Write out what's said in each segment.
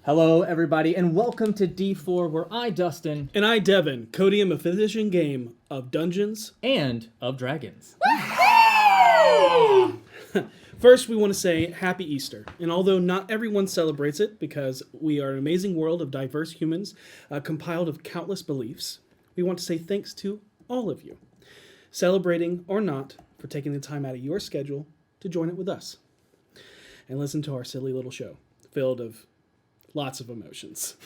Hello, everybody, and welcome to D4, where I, Dustin, and I, Devin, codium a 5th edition game of Dungeons and of Dragons. First, we want to say Happy Easter. And although not everyone celebrates it, because we are an amazing world of diverse humans compiled of countless beliefs, we want to say thanks to all of you, celebrating or not, for taking the time out of your schedule to join it with us and listen to our silly little show filled of lots of emotions.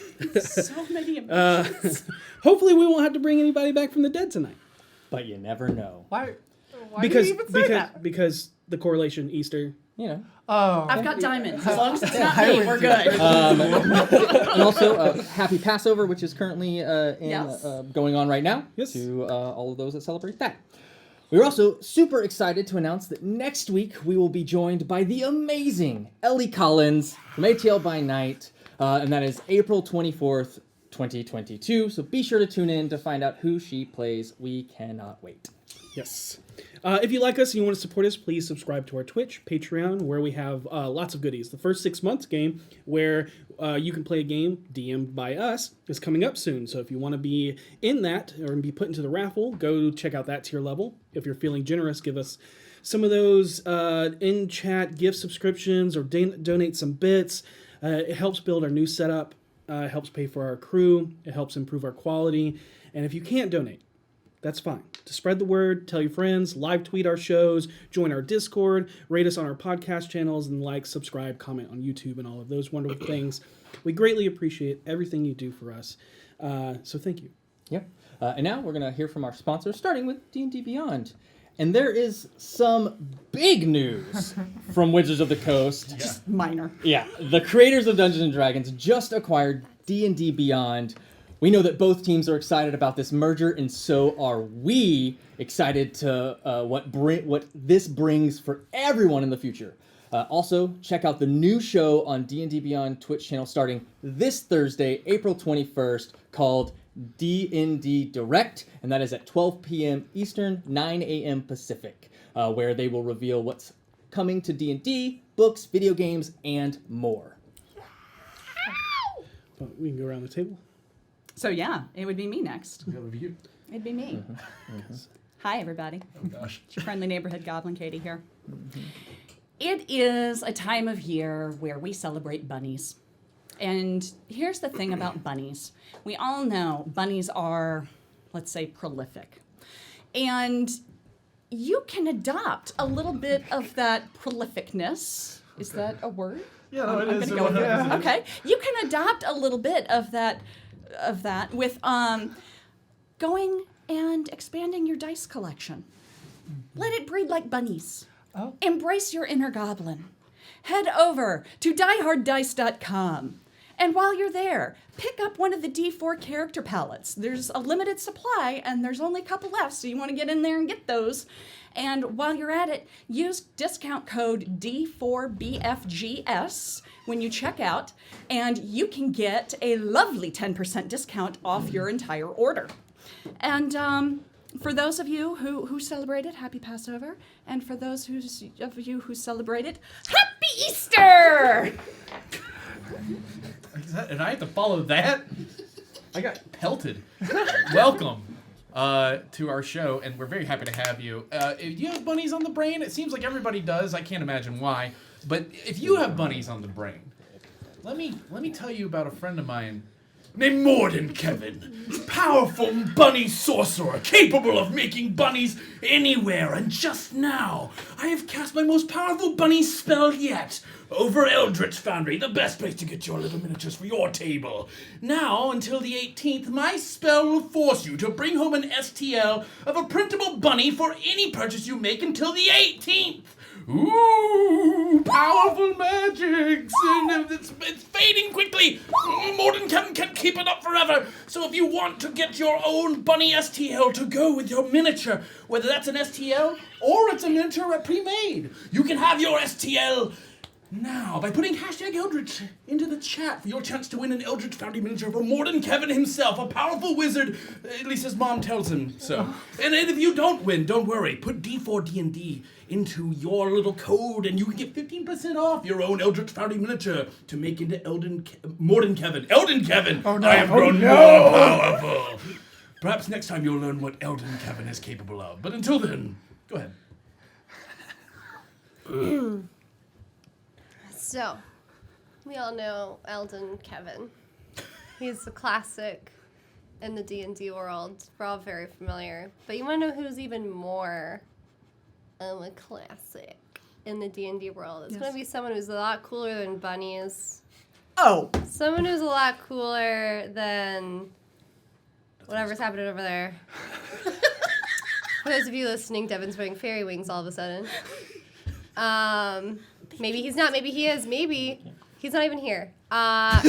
So many emotions. Hopefully we won't have to bring anybody back from the dead tonight. But you never know. Why Because do you even say that? Because the correlation Easter. You know. Oh. I've got diamonds. As long as it's not me, we're good. And also, Happy Passover, which is currently Yes. going on right now, Yes. to all of those that celebrate that. We're also super excited to announce that next week we will be joined by the amazing Ellie Collins from ATL by Night, and that is April 24th, 2022. So be sure to tune in to find out who she plays. We cannot wait. Yes. If you like us and you want to support us, please subscribe to our Twitch, Patreon, where we have lots of goodies. The first 6 months game, where you can play a game DM'd by us, is coming up soon. So if you want to be in that or be put into the raffle, go check out that tier level. If you're feeling generous, give us some of those in-chat gift subscriptions or donate some bits. It helps build our new setup. It helps pay for our crew. It helps improve our quality. And if you can't donate, that's fine. To spread the word, tell your friends, live tweet our shows, join our Discord, rate us on our podcast channels, and like, subscribe, comment on YouTube, and all of those wonderful things. We greatly appreciate everything you do for us. So thank you. Yep. And now we're going to hear from our sponsors, starting with D&D Beyond. And there is some big news from Wizards of the Coast. Just minor. Yeah, the creators of Dungeons & Dragons just acquired D&D Beyond. We know that both teams are excited about this merger, and so are we excited to what this brings for everyone in the future. Also, check out the new show on D&D Beyond Twitch channel starting this Thursday, April 21st, called D&D Direct, and that is at 12 p.m. Eastern, 9 a.m. Pacific, where they will reveal what's coming to D&D, books, video games, and more. But we can go around the table. So yeah, it would be me next. You. It'd be me. Hi, everybody. Oh gosh. It's your friendly neighborhood goblin Katie here. It is a time of year where we celebrate bunnies. And here's the thing about bunnies. We all know bunnies are, let's say, prolific. And you can adopt a little bit of that prolificness. Is that a word? Yeah, no, it I'm is. gonna go with it. Yeah. Okay. You can adopt a little bit of that with going and expanding your dice collection. Let it breed like bunnies. Oh. Embrace your inner goblin. Head over to dieharddice.com. And while you're there, pick up one of the D4 character palettes. There's a limited supply, and there's only a couple left, so you want to get in there and get those. And while you're at it, use discount code D4BFGS when you check out, and you can get a lovely 10% discount off your entire order. And for those of you who celebrated, Happy Passover, and for those of you who celebrated, Happy Easter! And I have to follow that? I got pelted. Welcome to our show, and we're very happy to have you. If you have bunnies on the brain, it seems like everybody does. I can't imagine why. But if you have bunnies on the brain, let me tell you about a friend of mine named Morden Kevin. Powerful bunny sorcerer, capable of making bunnies anywhere. And just now, I have cast my most powerful bunny spell yet over Eldritch Foundry, the best place to get your little miniatures for your table. Now, until the 18th, my spell will force you to bring home an STL of a printable bunny for any purchase you make until the 18th. Ooh, powerful magic! It's fading quickly. Morden Kevin can't keep it up forever. So if you want to get your own bunny STL to go with your miniature, whether that's an STL or it's a miniature pre-made, you can have your STL Now, by putting hashtag Eldritch into the chat for your chance to win an Eldritch Foundry miniature from more than Kevin himself, a powerful wizard, at least his mom tells him so. And if you don't win, don't worry. Put D4D&D into your little code and you can get 15% off your own Eldritch Foundry miniature to make into Elden Kevin. Oh, no. I have grown more powerful. Perhaps next time you'll learn what Elden Kevin is capable of. But until then, go ahead. So, we all know Eldon Kevin. He's a classic in the D&D world. We're all very familiar. But you want to know who's even more of a classic in the D&D world? It's going to be someone who's a lot cooler than bunnies. Oh. Someone who's a lot cooler than whatever's happening over there. For those of you listening, Devin's wearing fairy wings all of a sudden. Maybe he's not, maybe he is, maybe he's not even here. But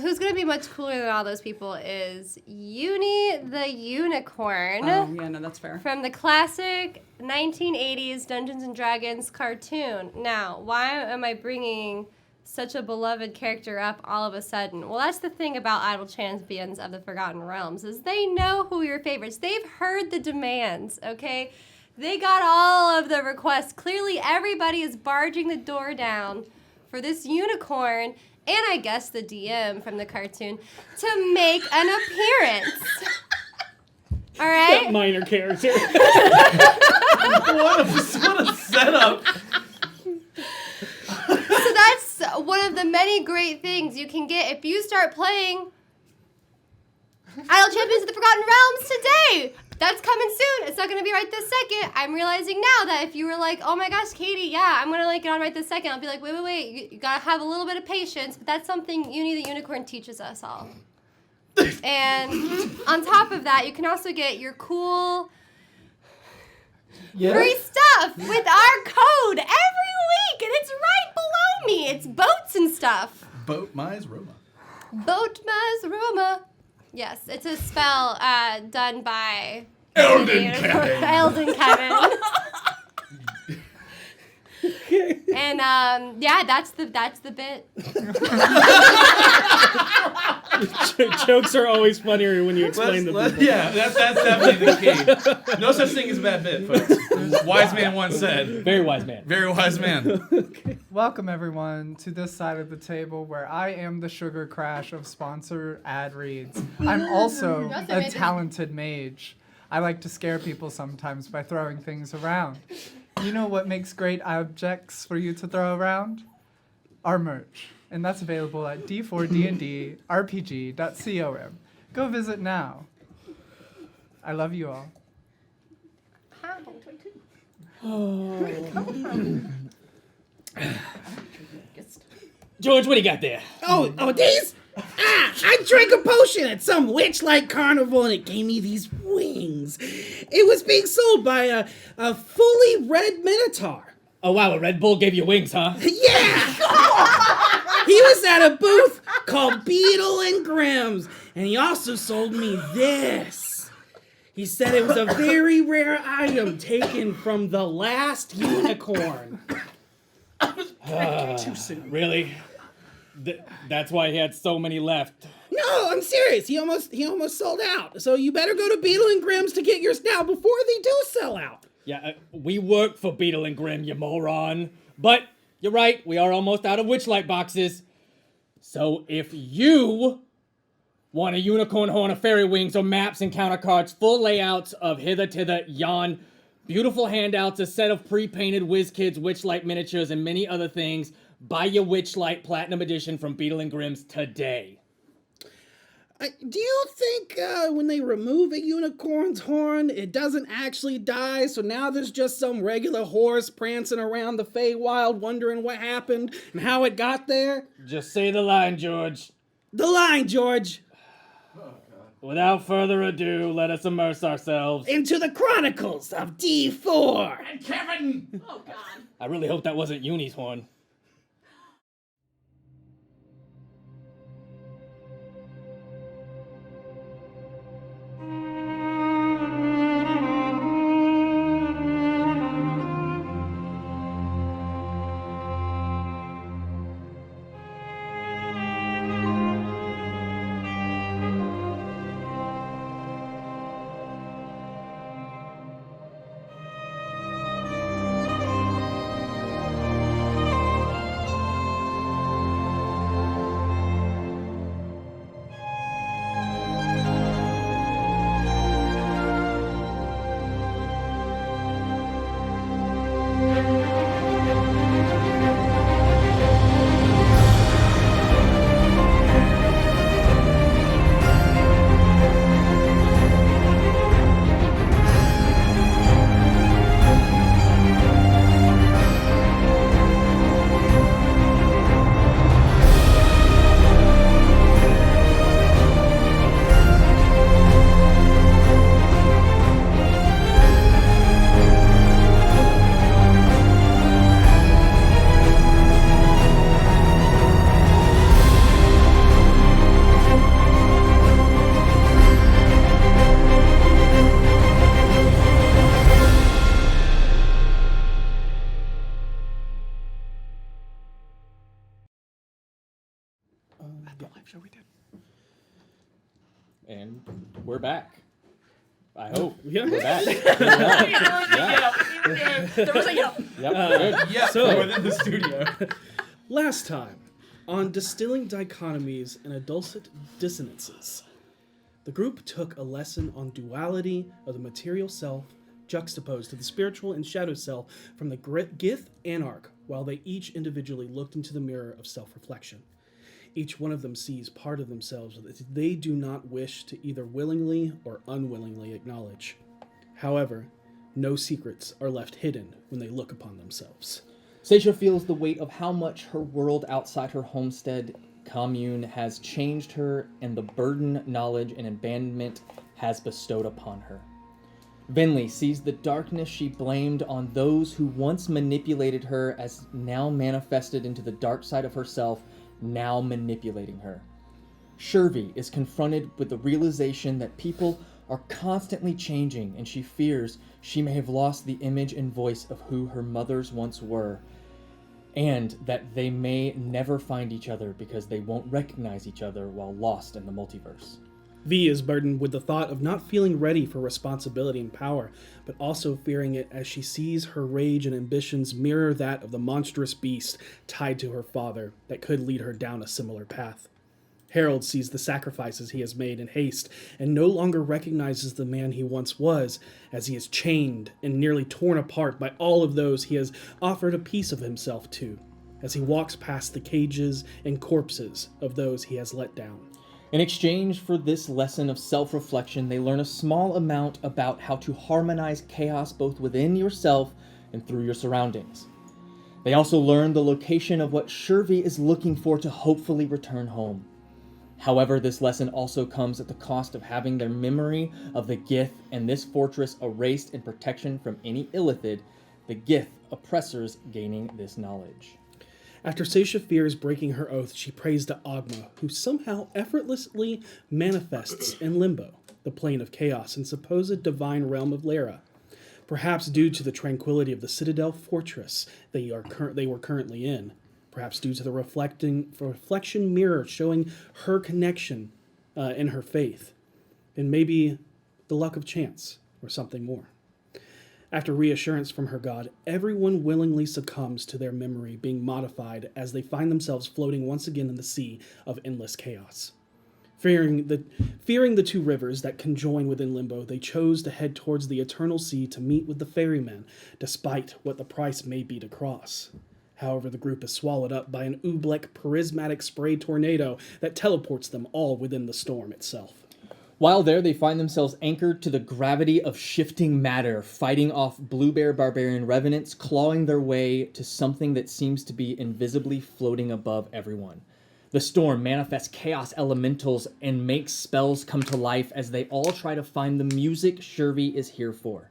who's going to be much cooler than all those people is Uni the Unicorn. Oh, yeah, no, that's fair. From the classic 1980s Dungeons & Dragons cartoon. Now, why am I bringing such a beloved character up all of a sudden? Well, that's the thing about Idle Champions of the Forgotten Realms, is they know who your favorites. They've heard the demands, okay? They got all of the requests. Clearly, everybody is barging the door down for this unicorn, and I guess the DM from the cartoon, to make an appearance. All right? That minor character. What a setup. So that's one of the many great things you can get if you start playing Idle Champions of the Forgotten Realms today. That's coming soon. It's not going to be right this second. I'm realizing now that if you were like, oh my gosh, Katie, yeah, I'm going to get on right this second, I'll be like, wait. You got to have a little bit of patience. But that's something Uni the Unicorn teaches us all. And on top of that, you can also get your cool free stuff with our code every week. And it's right below me. It's boats and stuff. Boat Mize Roma. Boat Maz Roma. Yes, it's a spell done by Elden Kevin. Elden Kevin. And yeah, that's the bit. Jokes are always funnier when you explain them. Yeah, that's definitely the key. No such thing as a bad bit, folks. Wise man once said. Very wise man. Very wise man. Welcome, everyone, to this side of the table where I am the sugar crash of sponsor ad reads. I'm also That's a amazing. talented mage. I like to scare people sometimes by throwing things around. You know what makes great objects for you to throw around? Our merch. And that's available at d4dndrpg.com. Go visit now. I love you all. George, what do you got there? Oh, these? I drank a potion at some witch-like carnival and it gave me these wings. It was being sold by a fully red minotaur. Oh, wow, a Red Bull gave you wings, huh? Yeah! He was at a booth called Beetle and Grimm's, and he also sold me this. He said it was a very rare item taken from the last unicorn. Too soon. Really? That's why he had so many left. No, I'm serious. He almost sold out. So you better go to Beetle and Grimm's to get yours now before they do sell out. Yeah, we work for Beetle and Grimm, you moron. But you're right, we are almost out of Witchlight boxes. So if you want a unicorn horn, a fairy wings, or maps and counter cards, full layouts of hither, tither, yon, beautiful handouts, a set of pre-painted WizKids Witchlight miniatures, and many other things, buy your Witchlight Platinum Edition from Beetle and Grimm's today. Do you think when they remove a unicorn's horn, it doesn't actually die? So now there's just some regular horse prancing around the Feywild wondering what happened and how it got there? Just say the line, George. The line, George. Without further ado, let us immerse ourselves. Into the Chronicles of D4. And Kevin! Oh, God. I really hope that wasn't Uni's horn. live show we did. And we're back. I hope. Yeah. We're back. Yeah. There was a yep. Yep. Good. Yeah, So- within the studio. Last time, on distilling dichotomies and adulcet dissonances, the group took a lesson on duality of the material self juxtaposed to the spiritual and shadow self from the Gith Anarch, while they each individually looked into the mirror of self-reflection. Each one of them sees part of themselves that they do not wish to either willingly or unwillingly acknowledge. However, no secrets are left hidden when they look upon themselves. Saesha feels the weight of how much her world outside her homestead commune has changed her and the burden knowledge and abandonment has bestowed upon her. Vinley sees the darkness she blamed on those who once manipulated her as now manifested into the dark side of herself, now manipulating her. Shervy is confronted with the realization that people are constantly changing and she fears she may have lost the image and voice of who her mothers once were, and that they may never find each other because they won't recognize each other while lost in the multiverse. V is burdened with the thought of not feeling ready for responsibility and power, but also fearing it as she sees her rage and ambitions mirror that of the monstrous beast tied to her father that could lead her down a similar path. Harold sees the sacrifices he has made in haste and no longer recognizes the man he once was, as he is chained and nearly torn apart by all of those he has offered a piece of himself to, as he walks past the cages and corpses of those he has let down. In exchange for this lesson of self-reflection, they learn a small amount about how to harmonize chaos both within yourself and through your surroundings. They also learn the location of what Shervy is looking for to hopefully return home. However, this lesson also comes at the cost of having their memory of the Gith and this fortress erased in protection from any illithid, the Gith oppressors gaining this knowledge. After Saesha fears breaking her oath, she prays to Ogma, who somehow effortlessly manifests in Limbo, the plane of chaos and supposed divine realm of Lara. Perhaps due to the tranquility of the Citadel fortress they were currently in. Perhaps due to the reflection mirror showing her connection in her faith. And maybe the luck of chance or something more. After reassurance from her god, everyone willingly succumbs to their memory being modified as they find themselves floating once again in the sea of endless chaos. Fearing the two rivers that conjoin within Limbo, they chose to head towards the eternal sea to meet with the ferryman, despite what the price may be to cross. However, the group is swallowed up by an oobleck prismatic spray tornado that teleports them all within the storm itself. While there, they find themselves anchored to the gravity of shifting matter, fighting off Bluebear barbarian revenants, clawing their way to something that seems to be invisibly floating above everyone. The storm manifests chaos elementals and makes spells come to life as they all try to find the music Shervy is here for.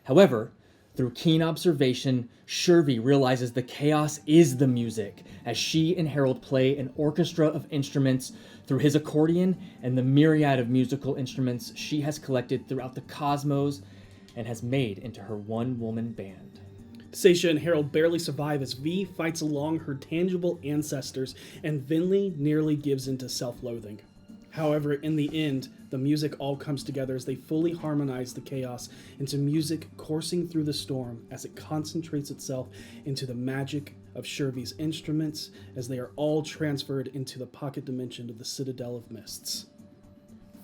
However, through keen observation, Shervy realizes the chaos is the music, as she and Harold play an orchestra of instruments through his accordion and the myriad of musical instruments she has collected throughout the cosmos and has made into her one-woman band. Saesha and Harold barely survive as V fights along her tangible ancestors and Vinley nearly gives into self-loathing. However, in the end, the music all comes together as they fully harmonize the chaos into music coursing through the storm as it concentrates itself into the magic of Shervy's instruments as they are all transferred into the pocket dimension of the Citadel of Mists.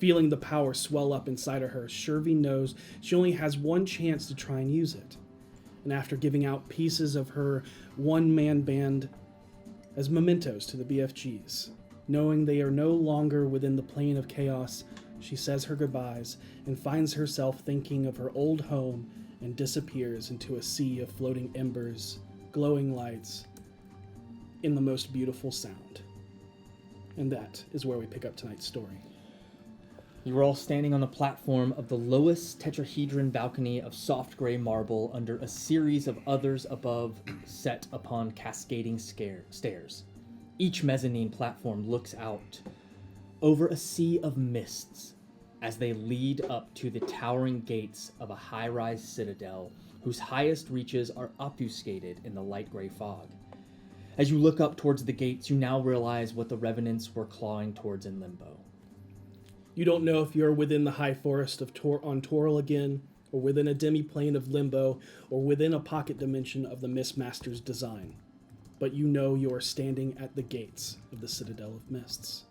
Feeling the power swell up inside of her, Shervy knows she only has one chance to try and use it. And after giving out pieces of her one-man band as mementos to the BFGs, knowing they are no longer within the plane of chaos, she says her goodbyes and finds herself thinking of her old home and disappears into a sea of floating embers, glowing lights, in the most beautiful sound. And that is where we pick up tonight's story. You are all standing on the platform of the lowest tetrahedron balcony of soft gray marble under a series of others above set upon cascading stairs. Each mezzanine platform looks out over a sea of mists as they lead up to the towering gates of a high-rise citadel whose highest reaches are obfuscated in the light gray fog. As you look up towards the gates, you now realize what the revenants were clawing towards in limbo. You don't know if you're within the high forest of on Toril again, or within a demi-plane of limbo, or within a pocket dimension of the Mistmaster's design. But you know you are standing at the gates of the Citadel of Mists.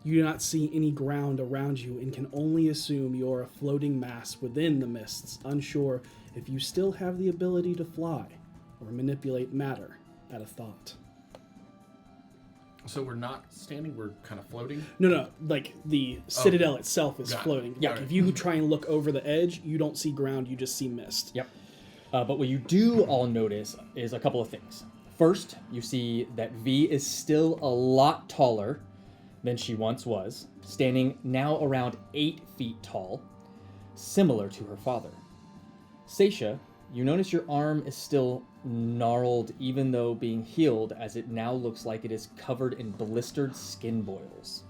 You do not see any ground around you and can only assume you are a floating mass within the mists, unsure if you still have the ability to fly or manipulate matter at a thought. So we're not standing, we're kind of floating? No, like the Citadel itself is Got it. floating. Yeah. Like if you try and look over the edge, you don't see ground, you just see mist. Yep. But what you do all notice is a couple of things. First, you see that V is still a lot taller than she once was, standing now around 8 feet tall, similar to her father. Saesha, you notice your arm is still gnarled even though being healed, as it now looks like it is covered in blistered skin boils.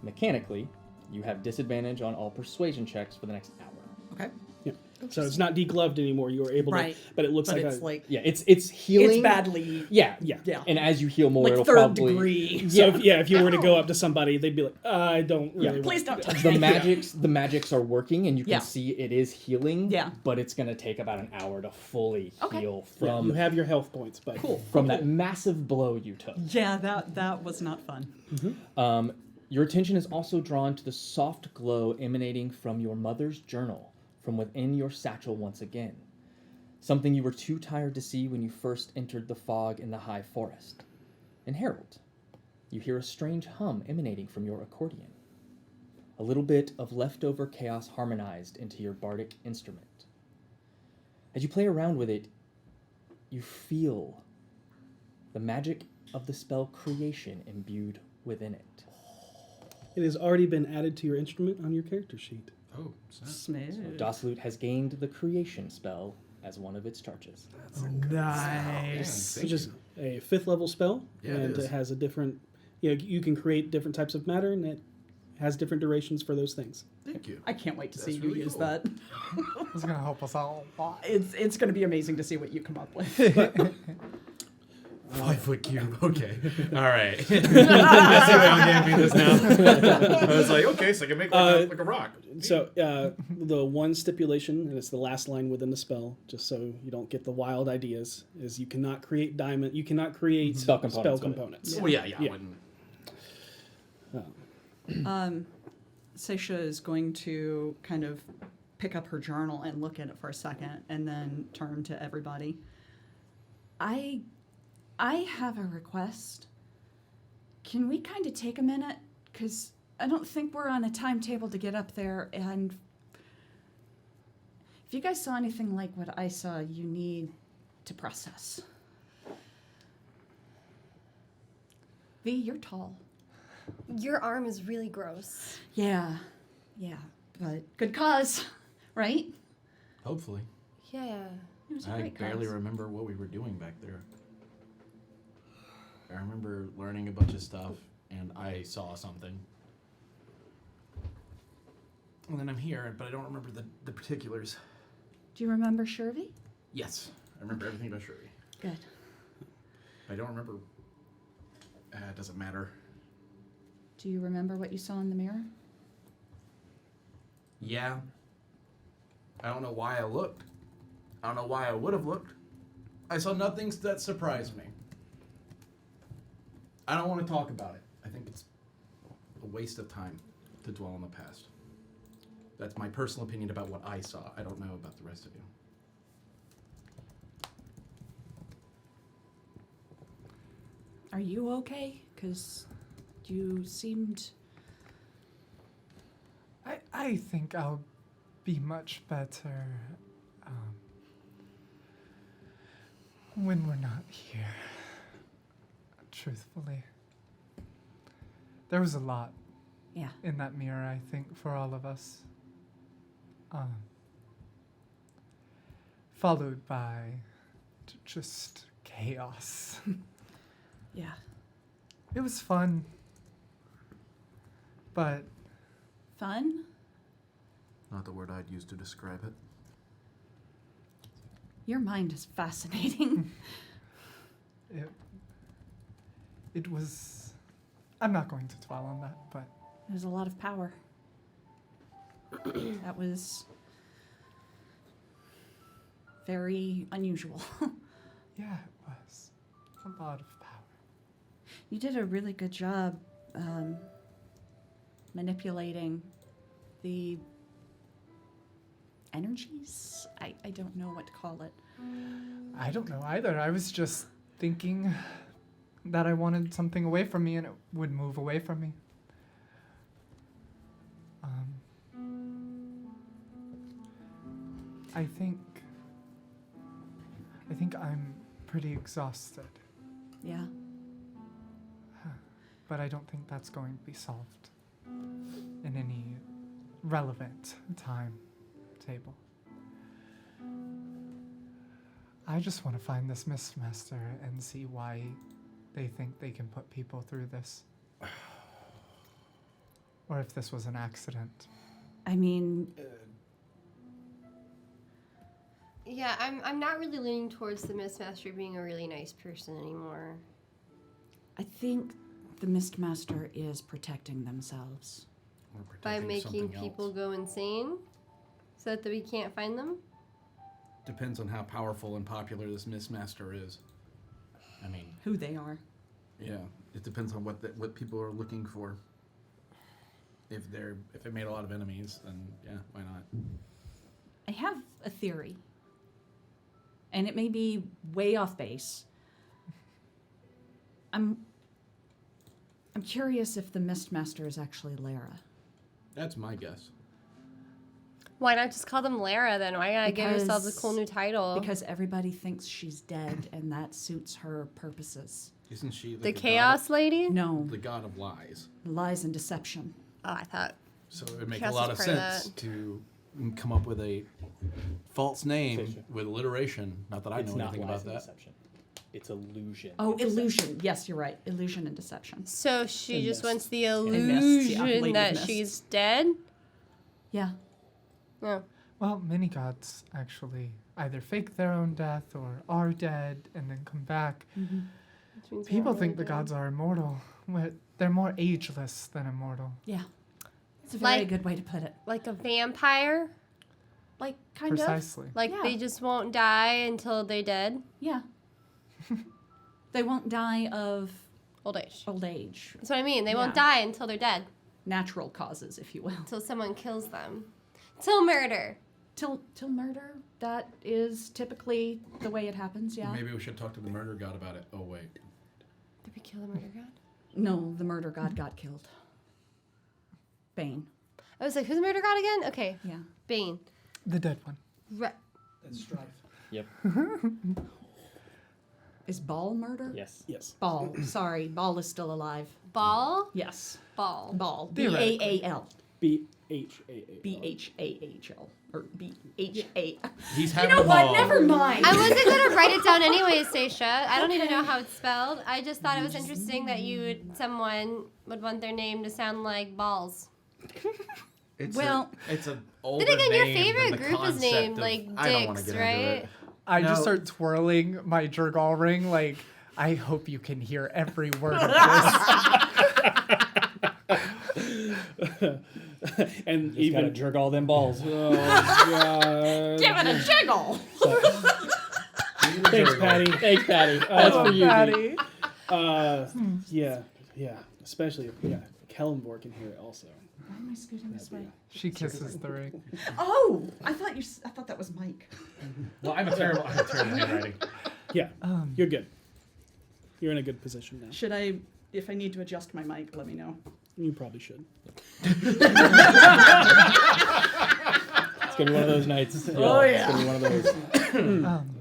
Mechanically, you have disadvantage on all persuasion checks for the next hour. Okay. Yeah. So it's not degloved anymore. You are able Right. to, but it looks But like it's a, like Yeah, it's healing. it's badly. Yeah, yeah. Yeah. And as you heal more, Like it'll third probably degree. So if you were to go up to somebody, they'd be like, I don't really. Please want don't touch the me. magics are working, and you can Yeah. see it is healing. Yeah. But it's gonna take about an hour to fully Okay. heal Yeah, from you have your health points, but Cool. from that massive blow you took. Yeah, that was not fun. Your attention is also drawn to the soft glow emanating from your mother's journal from within your satchel once again. Something you were too tired to see when you first entered the fog in the high forest. And Harold, you hear a strange hum emanating from your accordion. A little bit of leftover chaos harmonized into your bardic instrument. As you play around with it, you feel the magic of the spell creation imbued within it. it has already been added to your instrument on your character sheet. Oh, snap. Smooth. Dosloot has gained the creation spell as one of its charges. Nice. Which is a 5th level spell, Yeah, it and is. it has a different. You can create different types of matter, and it has different durations for those things. Thank you. I can't wait to see That's you really use cool. that. It's gonna help us all a lot. It's going to be amazing to see what you come up with. 5-foot cube. Okay. All right. I see why I'm giving me this now. I was like, okay, so I can make like a rock. So the one stipulation, and it's the last line within the spell, just so you don't get the wild ideas, is you cannot create diamond. You cannot create Spell components with it. components. Well, yeah, I Yeah. wouldn't. Seisha is going to kind of pick up her journal and look at it for a second and then turn to everybody. I have a request. Can we kind of take a minute? Because I don't think we're on a timetable to get up there. And if you guys saw anything like what I saw, you need to process. V, you're tall. Your arm is really gross. Yeah, but good cause, right? Hopefully. Yeah. It was a I great barely cause. remember what we were doing back there. I remember learning a bunch of stuff, and I saw something. And then I'm here, but I don't remember the particulars. Do you remember Shirley? Yes, I remember everything about Shuri. Good. I don't remember. It doesn't matter. Do you remember what you saw in the mirror? Yeah. I don't know why I looked. I don't know why I would have looked. I saw nothing that surprised me. I don't want to talk about it. I think it's a waste of time to dwell on the past. That's my personal opinion about what I saw. I don't know about the rest of you. Are you okay? Because you seemed... I think I'll be much better when we're not here. Truthfully. There was a lot Yeah. in that mirror, I think, for all of us. Followed by just chaos. Yeah. It was fun. But Fun? Not the word I'd use to describe it. Your mind is fascinating. it it was... I'm not going to dwell on that, but There's a lot of power. That was very unusual. yeah, it was a lot of power. You did a really good job manipulating the energies. I don't know what to call it. I don't know either. I was just thinking that I wanted something away from me and it would move away from me. I think I'm pretty exhausted, Yeah. but I don't think that's going to be solved in any relevant timetable. I just want to find this Mistmaster and see why they think they can put people through this. Or if this was an accident. I mean, Yeah, I'm not really leaning towards the Mistmaster being a really nice person anymore. I think the Mistmaster is protecting themselves. Or By protecting making something people else. go insane so that we can't find them. Depends on how powerful and popular this Mistmaster is. I mean, Who they are. yeah, it depends on what people are looking for. If it made a lot of enemies, then yeah, why not? I have a theory. And it may be way off base. I'm curious if the Mistmaster is actually Lara. That's my guess. Why not just call them Lara then? Why not give yourselves a cool new title? Because everybody thinks she's dead and that suits her purposes. Isn't she like the a Chaos Lady? No, the god of lies? lies and deception. Oh, I thought. So it would make Chaos a lot is of part of sense that. to come up with a false name Seisha. with alliteration. Not that I It's know not anything lies about and that. deception. It's illusion. Oh, and deception. illusion. Yes, you're right. Illusion and deception. So she And just Mist. wants the And Mist, yeah, illusion Lady that Mist. she's dead? Yeah. No. Well, many gods actually either fake their own death or are dead and then come back. Which means People we're think all the dead. gods are immortal, but they're more ageless than immortal. Yeah. It's a very Like- good way to put it. Like a vampire? Like, kind of. Precisely. Like Yeah. they just won't die until they're dead? Yeah. They won't die of Old age. old age. That's what I mean. They won't Yeah. die until they're dead. Natural causes, if you will. Until someone kills them. Till murder. Till murder, that is typically the way it happens, yeah. Maybe we should talk to the murder god about it. Oh wait. Did we kill the murder god? No, the murder god got killed. Bane. I was like, who's the murder god again? Okay. Yeah. Bane. The dead one. That's strife. Yep. Is Ball murder? Yes. Yes. Ball. Sorry, Ball is still alive. Ball? Yes. Ball. Ball. Theoretically. B-A-A-L. BHAA. B-H-A-H-L. Or B-H-A. He's You having know a what? ball. Never mind. I wasn't going to write it down anyways, Saesha. I don't even know how it's spelled. I just thought it was interesting that someone would want their name to sound like balls. Well- it's an older Then again, your name than favorite the group is concept named of- like I don't wanna Dicks, get into right? it. I just No. start twirling my Jergal ring like, I hope you can hear every word of this. And Just gotta even jerk all them balls. oh god. Give it a jiggle. Thanks, Patty. Thanks, Patty. That's for you. Pete. Patty. Yeah. Especially if Kellenborg can hear it also. Why am I scooting this way? She kisses the ring. Oh, I thought that was Mike. Well, I'm a terrible handwriting. Yeah. You're good. You're in a good position now. Should I, if I need to adjust my mic, let me know. You probably should. It's gonna be one of those nights. Oh, It's yeah. gonna be one of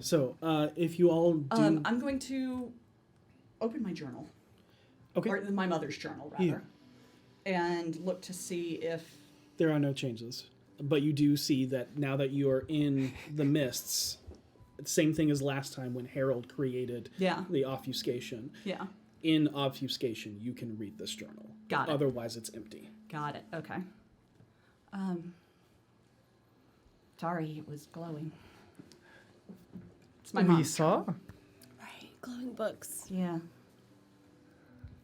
those. So, if you all do, I'm going to open my journal, okay, or my mother's journal rather, Yeah. and look to see if there are no changes, but you do see that now that you are in the mists, same thing as last time when Harold created Yeah. the obfuscation. yeah. In obfuscation, you can read this journal. Got it. Otherwise, it's empty. Got it. Okay. Sorry, it was glowing. It's my We mom's saw. Right. Glowing books. Yeah.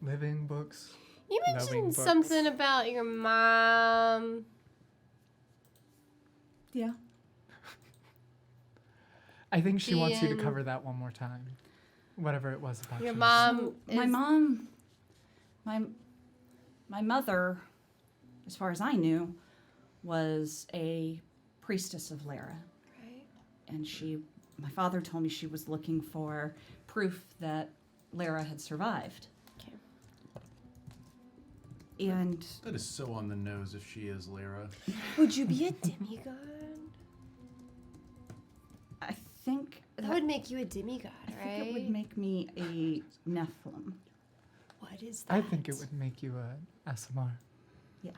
living books. You Loving mentioned books. something about your mom. Yeah. I think she wants you to Ian. cover that one more time. Whatever it was about Your you. mom. My mom, my mother, as far as I knew, was a priestess of Lara. Right. And my father told me she was looking for proof that Lara had survived. Okay. And That is so on the nose if she is Lyra. Would you be a demigod? I think That would make you a demigod, I right? think it would make me a Nephilim. What is that? I think it would make you a SMR. Yeah.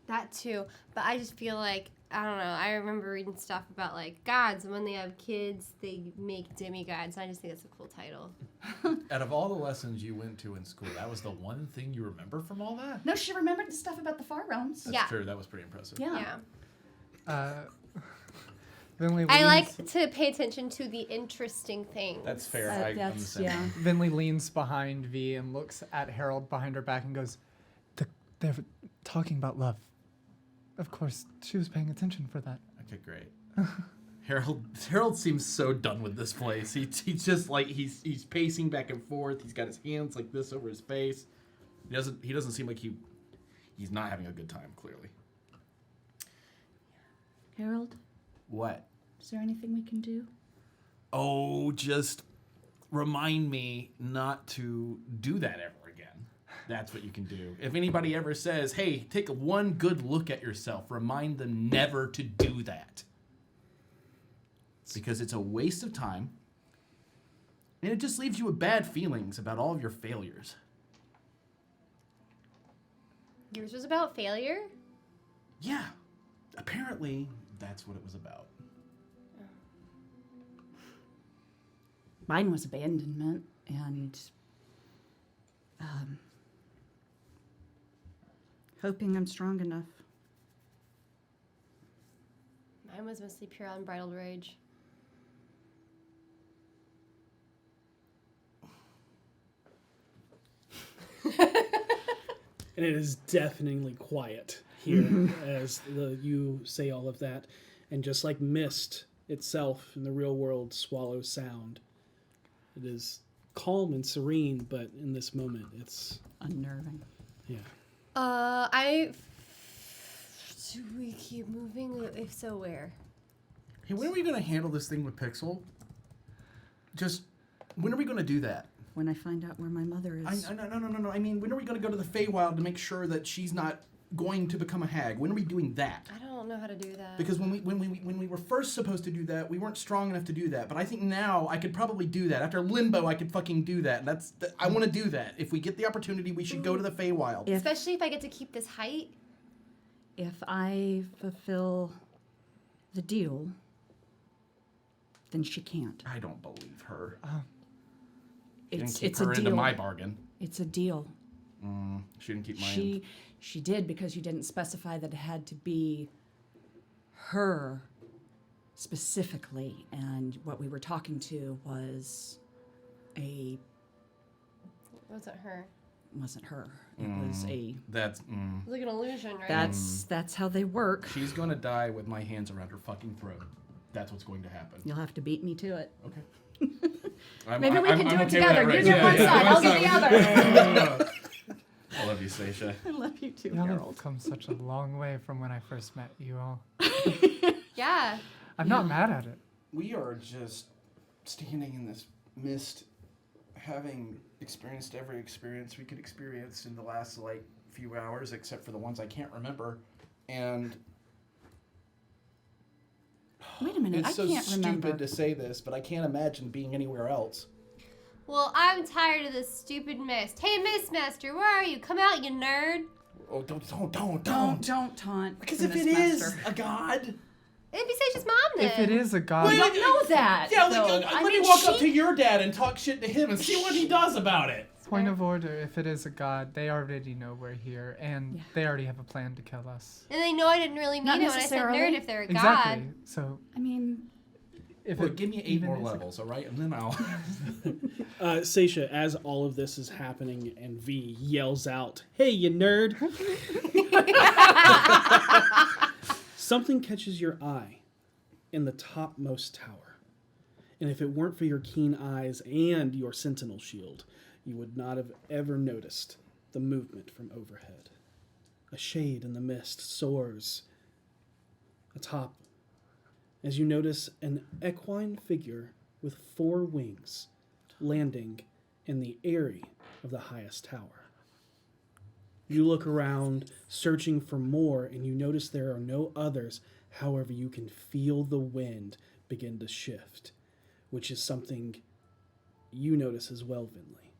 That too, but I just feel like I don't know. I remember reading stuff about like gods, and when they have kids, they make demigods. I just think that's a cool title. Out of all the lessons you went to in school, that was the one thing you remember from all that? No, she remembered the stuff about the Far Realms. That's Yeah. true. That was pretty impressive. Yeah. Vinley I leans- like to pay attention to the interesting things. That's fair. I'm the That's same. yeah. Vinley leans behind V and looks at Harold behind her back and goes, they're talking about love. Of course, she was paying attention for that. Okay, great. Harold seems so done with this place. He's just like he's pacing back and forth. He's got his hands like this over his face. He doesn't seem like he's not having a good time, clearly. Harold, What? is there anything we can do? Oh, just remind me not to do that ever again. That's what you can do. If anybody ever says, hey, take one good look at yourself, remind them never to do that. Because it's a waste of time. And it just leaves you with bad feelings about all of your failures. Yours was about failure. Yeah. Apparently, that's what it was about. Mine was abandonment and hoping I'm strong enough. Mine was mostly pure unbridled rage. And it is deafeningly quiet here as you say all of that. And just like mist itself in the real world swallows sound, it is calm and serene, but in this moment it's Unnerving. yeah. Do we keep moving? If so, where? Hey, when are we going to handle this thing with Pixel? Just, when are we going to do that? When I find out where my mother is. No. I mean, when are we going to go to the Feywild to make sure that she's not going to become a hag? When are we doing that? I don't know how to do that. Because when we were first supposed to do that, we weren't strong enough to do that. But I think now I could probably do that. After Limbo, I could fucking do that. I want to do that. If we get the opportunity, we should go to the Feywild. If- especially if I get to keep this height. If I fulfill the deal, then she can't. I don't believe her. She didn't It's keep it's her a deal. into my bargain. It's a deal. She didn't keep my end. She did because you didn't specify that it had to be her specifically, and what we were talking to was It wasn't her. wasn't her. It was a That's. It was like an illusion, right? that's how they work. She's gonna die with my hands around her fucking throat. That's what's going to happen. You'll have to beat me to it. Okay. Maybe we can do it okay with together. that, You right? get one side, I'll get the other. I love you, Saesha. I love you too, Y'all have Harold. come such a long way from when I first met you all. Yeah. I'm not mad at it. We are just standing in this mist, having experienced every experience we could experience in the last few hours, except for the ones I can't remember, and Wait a minute, it's I so can't stupid remember. to say this, but I can't imagine being anywhere else. Well, I'm tired of this stupid mist. Hey, Mistmaster, where are you? Come out, you nerd. Oh, don't. Don't taunt. Because the if it is Mistmaster. a god, It'd be Seisha's mom then. If it is a god, You don't know that. yeah, though. let me walk up to your dad and talk shit to him and see what he does about it. point of order, if it is a god, they already know we're here, and they already have a plan to kill us. And they know I didn't really mean Not it when I said necessarily. nerd if they're a god. Exactly. So I mean, If give me 8 even more is a- levels, all right? And then I'll... Seisha, as all of this is happening, and V yells out, "Hey, you nerd!" Something catches your eye in the topmost tower. And if it weren't for your keen eyes and your sentinel shield, you would not have ever noticed the movement from overhead. A shade in the mist soars atop as you notice an equine figure with 4 wings landing in the eyrie of the highest tower. You look around, searching for more, and you notice there are no others. However, you can feel the wind begin to shift, which is something you notice as well, Vinley.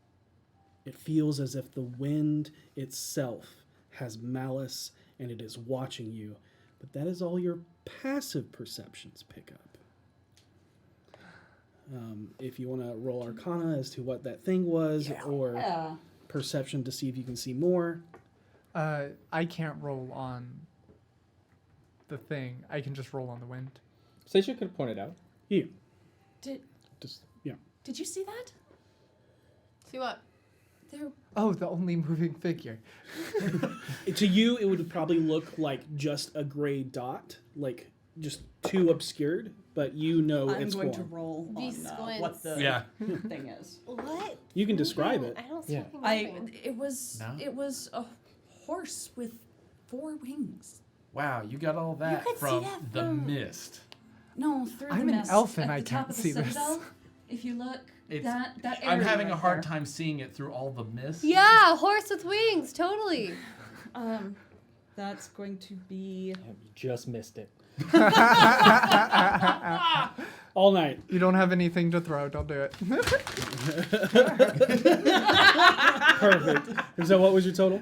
It feels as if the wind itself has malice and it is watching you, but that is all your passive perceptions pick up. If you want to roll Arcana as to what that thing was, or Perception to see if you can see more. I can't roll on the thing. I can just roll on the wind. Saesha could point it out. Yeah. Did Yeah. Did you see that? See what? There. Oh, the only moving figure. To you, it would probably look like just a gray dot, like just too obscured, but you know I'm its going form. to roll on squints. what the Yeah. thing is. What? You can describe it. I don't see Yeah. anything. It was No? it was a horse with 4 wings. Wow, you got all that could see from that the from- mist. No, through I'm the an mist. elf and at I the top can't of the see this. Citadel, if you look, It's- that I'm area having a right hard there. time seeing it through all the mist. Yeah, horse with wings, totally. That's going to be You just missed it. All night. You don't have anything to throw. Don't do it. Perfect. And so what was your total?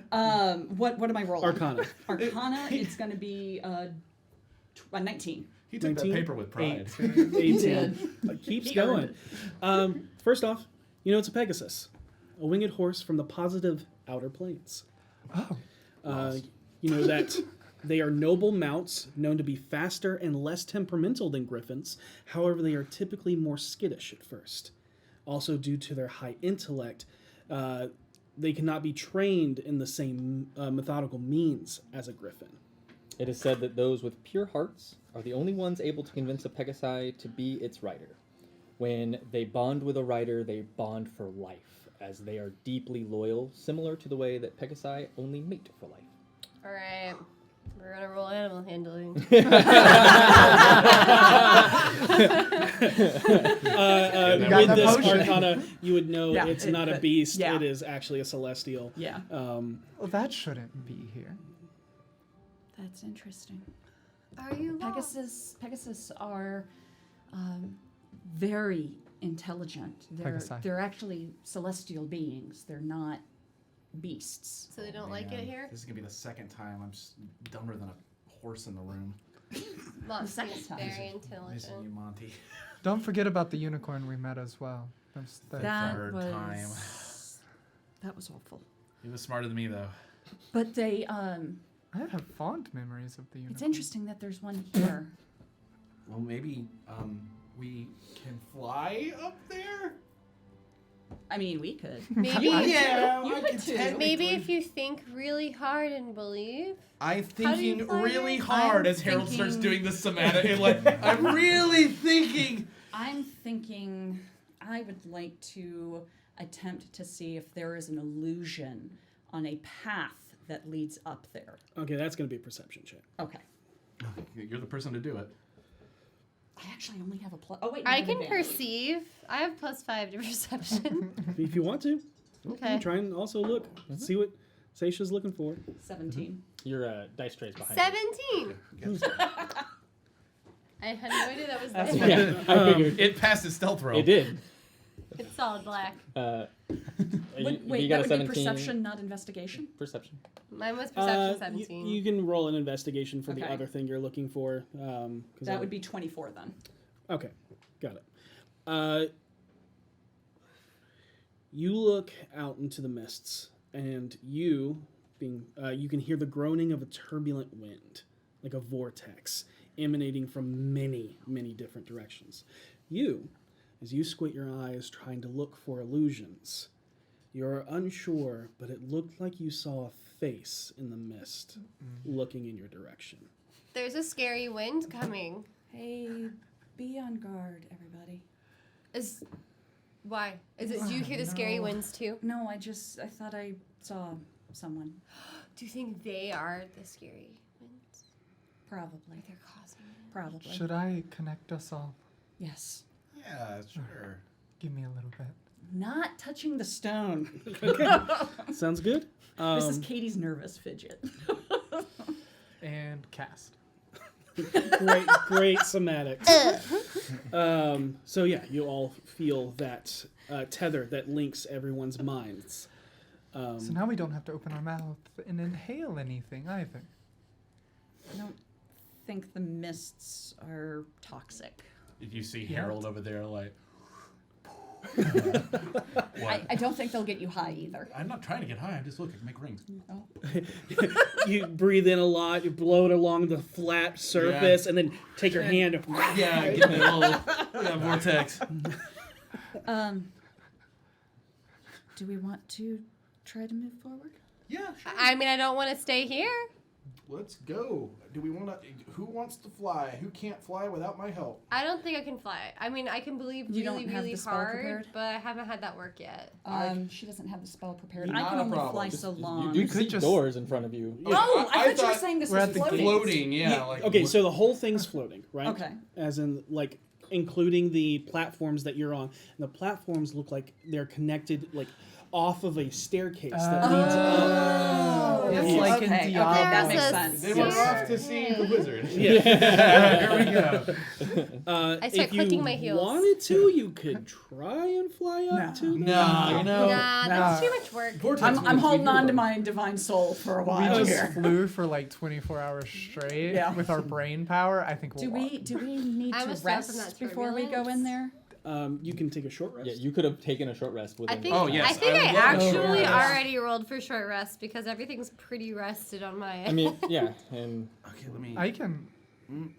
what am I rolling? Arcana. Arcana, it's going to be 19. He took 19? that paper with pride. 18. Keeps going. First off, you know it's a Pegasus, a winged horse from the positive outer planes. Oh. You know that they are noble mounts, known to be faster and less temperamental than griffins. However, they are typically more skittish at first. Also, due to their high intellect, they cannot be trained in the same methodical means as a griffin. It is said that those with pure hearts are the only ones able to convince a Pegasi to be its rider. When they bond with a rider, they bond for life, as they are deeply loyal, similar to the way that Pegasi only mate for life. All right. We're gonna roll animal handling. With the this potion. Arcana, you would know Yeah, it's not a beast, yeah. it is actually a celestial. Yeah. Well, that shouldn't be here. That's interesting. Are you lost? Pegasus are very intelligent. Pegasi. They're actually celestial beings. They're not beasts. So they don't like it here? This is gonna be the second time I'm just dumber than a horse in the room. Lost second is time. very Missing you, intelligent. Monty. Don't forget about the unicorn we met as well. That's the- That third was time. that was awful. He was smarter than me, though. But they I have fond memories of the unicorn. it's interesting that there's one here. Well, maybe we can fly up there. I mean, we could. Maybe, Yeah, You I could can too. technically- maybe if you think really hard and believe. I'm How do you thinking fly really it? hard I'm as Harold starts thinking- doing the somatic. And like, I'm really thinking. I'm thinking I would like to attempt to see if there is an illusion on a path that leads up there. Okay, that's going to be a perception check. Okay. You're the person to do it. I actually only have a plus. Oh wait, no, I an can advantage. perceive. I have +5 to perception. If you want to, you Okay. can try and also look, see what Seisha's looking for. 17. Your dice trays behind 17. I had no idea that was there. you. Yeah, I figured. It passed his stealth roll. It did. It's solid black. Wait, You got that a would be 17. perception, not investigation. Perception. Mine was perception You, 17. you can roll an investigation for the Okay. other thing you're looking for. 'Cause That would be 24 then. Okay, got it. You look out into the mists, and you can hear the groaning of a turbulent wind, like a vortex, emanating from many, many different directions. as you squint your eyes trying to look for illusions, you're unsure, but it looked like you saw a face in the mist looking in your direction. There's a scary wind coming. Hey, be on guard, everybody. Why? Do you hear the scary winds too? No, I thought I saw someone. Do you think they are the scary winds? Probably. They're causing it. Probably. Should I connect us all? Yes. Yeah, sure. Give me a little bit. Not touching the stone. Sounds good. This is Katie's nervous fidget. And cast. Great somatics. So yeah, you all feel that tether that links everyone's minds. So now we don't have to open our mouth and inhale anything either. I don't think the mists are toxic. Did you see Harold over there like... I don't think they'll get you high either. I'm not trying to get high. I'm just looking to make rings. Oh. You breathe in a lot, you blow it along the flat surface, and then take your hand and Yeah, get me a little vortex. Do we want to try to move forward? Yeah, sure. I mean, I don't want to stay here. Let's go. Do we want to? Who wants to fly? Who can't fly without my help? I don't think I can fly. I mean, I can believe You really, don't have really the spell hard, prepared? but I haven't had that work yet. She doesn't have the spell prepared. I Not can a only problem. fly so long. You could see just- doors in front of you. Oh, I thought you were thought saying this we're was at the floating. Floating, yeah. Like okay, so the whole thing's floating, right? Okay. As in, like, including the platforms that you're on. And the platforms look like they're connected, like, off of a staircase that leads up. It's Yeah. like Okay, in Diablo. that There's makes a sense. They were off to see the wizard. Yeah. Here we go. I start if you clicking my heels. wanted to, you could try and fly up to them. No, you know. Nah, that's too much work. Vortex I'm means holding we on to do my divine soul for a We while just here. flew for like 24 hours straight Yeah. with our brain power. I think we'll Do we need I to was trapped in that rest before we go turbulence. in there? You can take a short rest. Yeah, you could have taken a short rest with I him. think, Oh, yes, I think I I, would love to. actually Yeah. already rolled for short rest because everything's pretty rested on my end. I mean, yeah, and Okay, let me. I can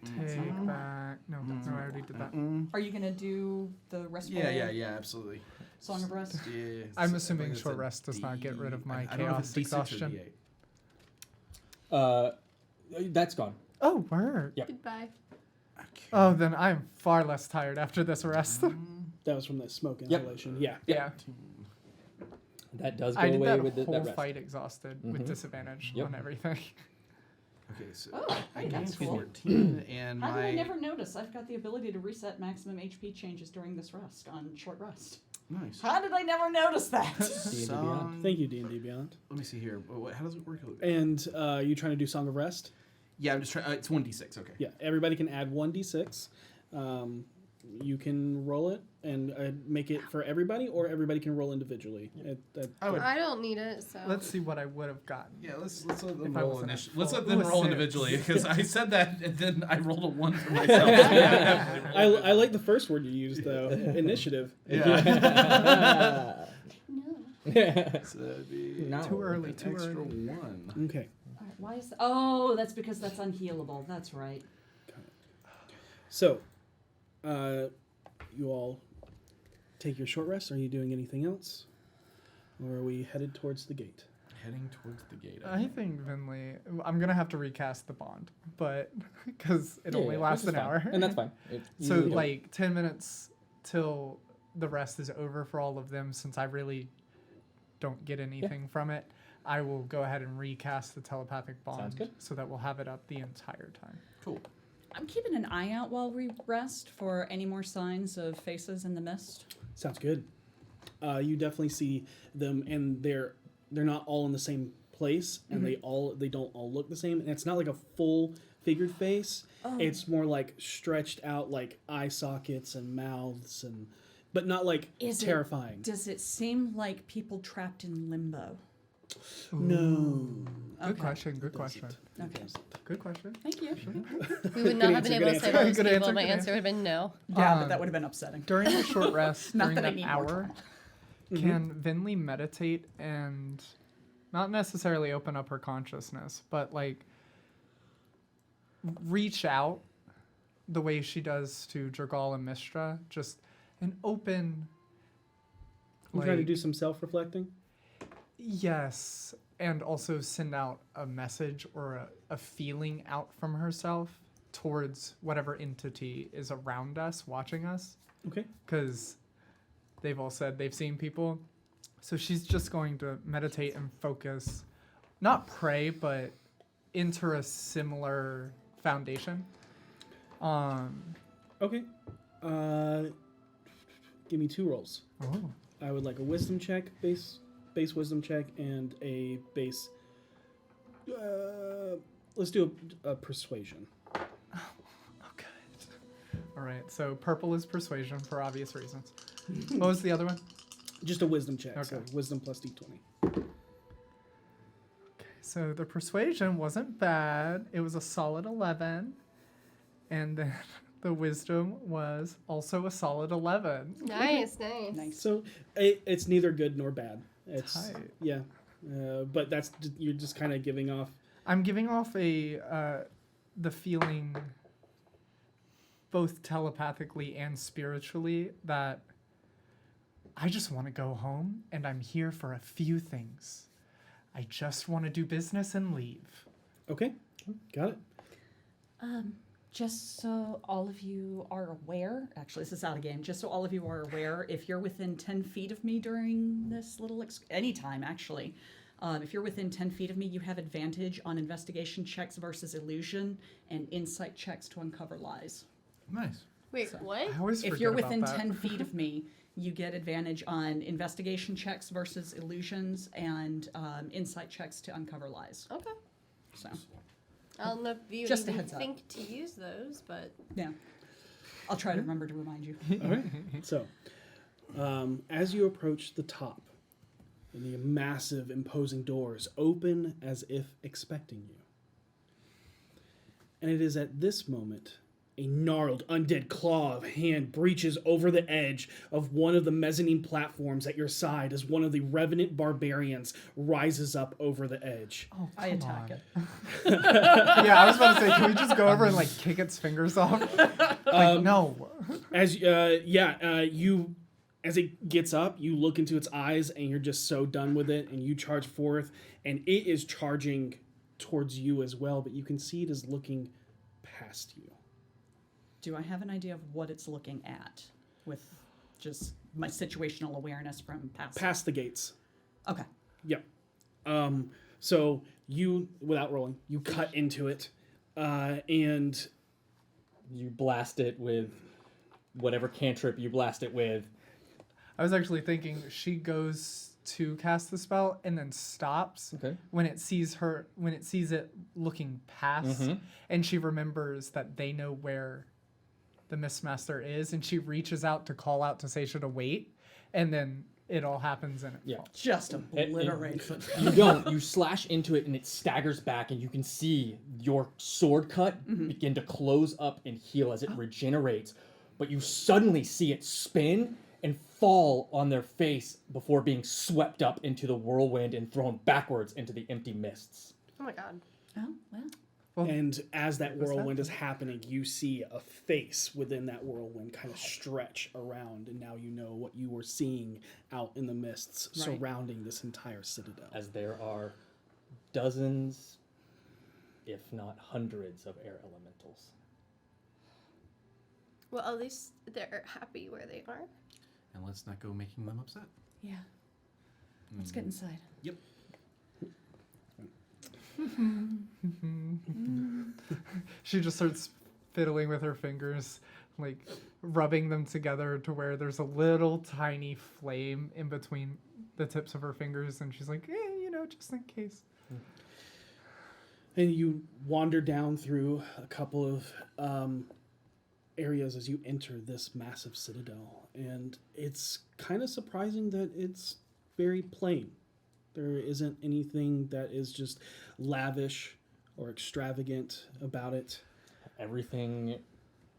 take back. No, I already did that. Are you gonna do the restful Yeah, absolutely. song of rest? Yeah, I'm so I assuming think it's short a rest does not get rid of my I don't know if it's chaos D6 or exhaustion. D8. that's gone. Oh, word. Yep. Goodbye. Oh, then I'm far less tired after this rest. That was from the smoke Yep. inhalation. Yeah. Yeah. That does go I did away that with whole that rest. fight exhausted with Mhm. disadvantage Yep. on everything. Okay, so Oh, I hey, gained that's cool. 14, and How did I my never notice? I've got the ability to reset maximum HP changes during this rest on short rest. nice. How did I never notice that? D&D Beyond. Thank you, D&D Beyond. Let me see here. How does it work? And you trying to do Song of Rest? Yeah, I'm just trying. It's 1d6. Okay. Yeah, everybody can add 1d6. You can roll it and make it for everybody, or everybody can roll individually. I don't need it, so. Let's see what I would have gotten. Yeah, let's let them If I roll wasn't at initially. Let's full- let them Ooh, a roll 6. individually because I said that and then I rolled a 1 for myself. I like the first word you used though, initiative. Yeah. So that'd be No. Too early, an too extra early. 1. Okay. Alright, why is Oh, that's because that's unhealable. That's right. So, you all take your short rest. Are you doing anything else, or are we headed towards the gate? Heading towards the gate. I think Vinley. I'm gonna have to recast the bond, but because it only Yeah, lasts which is an fine. hour, and that's fine. so you- like 10 minutes till the rest is over for all of them. Since I really don't get anything from it, I will go ahead and recast the telepathic bond, good. so that we'll have it up the entire time. Cool. I'm keeping an eye out while we rest for any more signs of faces in the mist. Sounds good. You definitely see them, and they're not all in the same place, and they don't all look the same. And it's not like a full figured face. Oh. It's more like stretched out, like eye sockets and mouths, but not like Is it- terrifying. Does it seem like people trapped in limbo? No. Good Okay. question. Good question. Okay. Good question. Thank you. We would not have been answer, able good to say answer. those Good people. answer, My good answer would have been no. Yeah, but Um, that would have been upsetting. During the short rest, Not during that I that need more hour, trauma. can Vinley meditate and not necessarily open up her consciousness, but like reach out the way she does to Jergal and Mistra, just an open. You trying to do some self-reflecting? Yes, and also send out a message or a feeling out from herself towards whatever entity is around us, watching us. Okay. Because they've all said they've seen people. So she's just going to meditate and focus, not pray, but enter a similar foundation. Okay. Give me 2 rolls. Oh. I would like a wisdom check, base wisdom check, and a base. Let's do a persuasion. Okay. All right. So purple is persuasion for obvious reasons. What was the other one? Just a wisdom check. Okay. So wisdom plus d20. So the persuasion wasn't bad. It was a solid 11. And then the wisdom was also a solid 11. Nice, nice. Nice. So it's neither good nor bad. It's Tight. yeah, but you're just kind of giving off. I'm giving off the feeling both telepathically and spiritually that I just want to go home and I'm here for a few things. I just want to do business and leave. Okay, got it. Just so all of you are aware, actually, this is out of game. Just so all of you are aware, if you're within 10 feet of me during this little, anytime actually, if you're within 10 feet of me, you have advantage on investigation checks versus illusion and insight checks to uncover lies. Nice. Wait, what? I always If forget you're about within that. 10 feet of me, you get advantage on investigation checks versus illusions and insight checks to uncover lies. Okay. So, I don't know if you Just a even heads up. think to use those, but yeah. I'll try to remember to remind you. All right. So, as you approach the top, the massive, imposing doors open as if expecting you. And it is at this moment a gnarled, undead claw of hand breaches over the edge of one of the mezzanine platforms at your side as one of the revenant barbarians rises up over the edge. Oh, I come attack on. it. Yeah, I was about to say, can we just go over and like kick its fingers off? No. As you as it gets up, you look into its eyes and you're just so done with it, and you charge forth, and it is charging towards you as well, but you can see it is looking past you. Do I have an idea of what it's looking at with just my situational awareness from Past the gates. Okay. Yep. So you, without rolling, you cut into it, and You blast it with whatever cantrip you blast it with. I was actually thinking she goes to cast the spell and then stops Okay. when it sees it looking past, and she remembers that they know where the Mistmaster is, and she reaches out to call out to Saesha to wait, and then it all happens and it Yeah. falls. Just obliterates it. You don't. You slash into it and it staggers back, and you can see your sword cut begin to close up and heal as it regenerates. But you suddenly see it spin and fall on their face before being swept up into the whirlwind and thrown backwards into the empty mists. oh my god. Oh, well. Well, and as that what's whirlwind that? is happening, you see a face within that whirlwind kind of stretch around, and now you know what you were seeing out in the mists Right. surrounding this entire citadel. As there are dozens, if not hundreds, of air elementals. Well, at least they're happy where they are. And let's not go making them upset. Yeah. Let's get inside. Yep. She just starts fiddling with her fingers, like rubbing them together to where there's a little tiny flame in between the tips of her fingers, and she's like, just in case. And you wander down through a couple of areas as you enter this massive citadel. And it's kind of surprising that it's very plain. There isn't anything that is just lavish or extravagant about it. Everything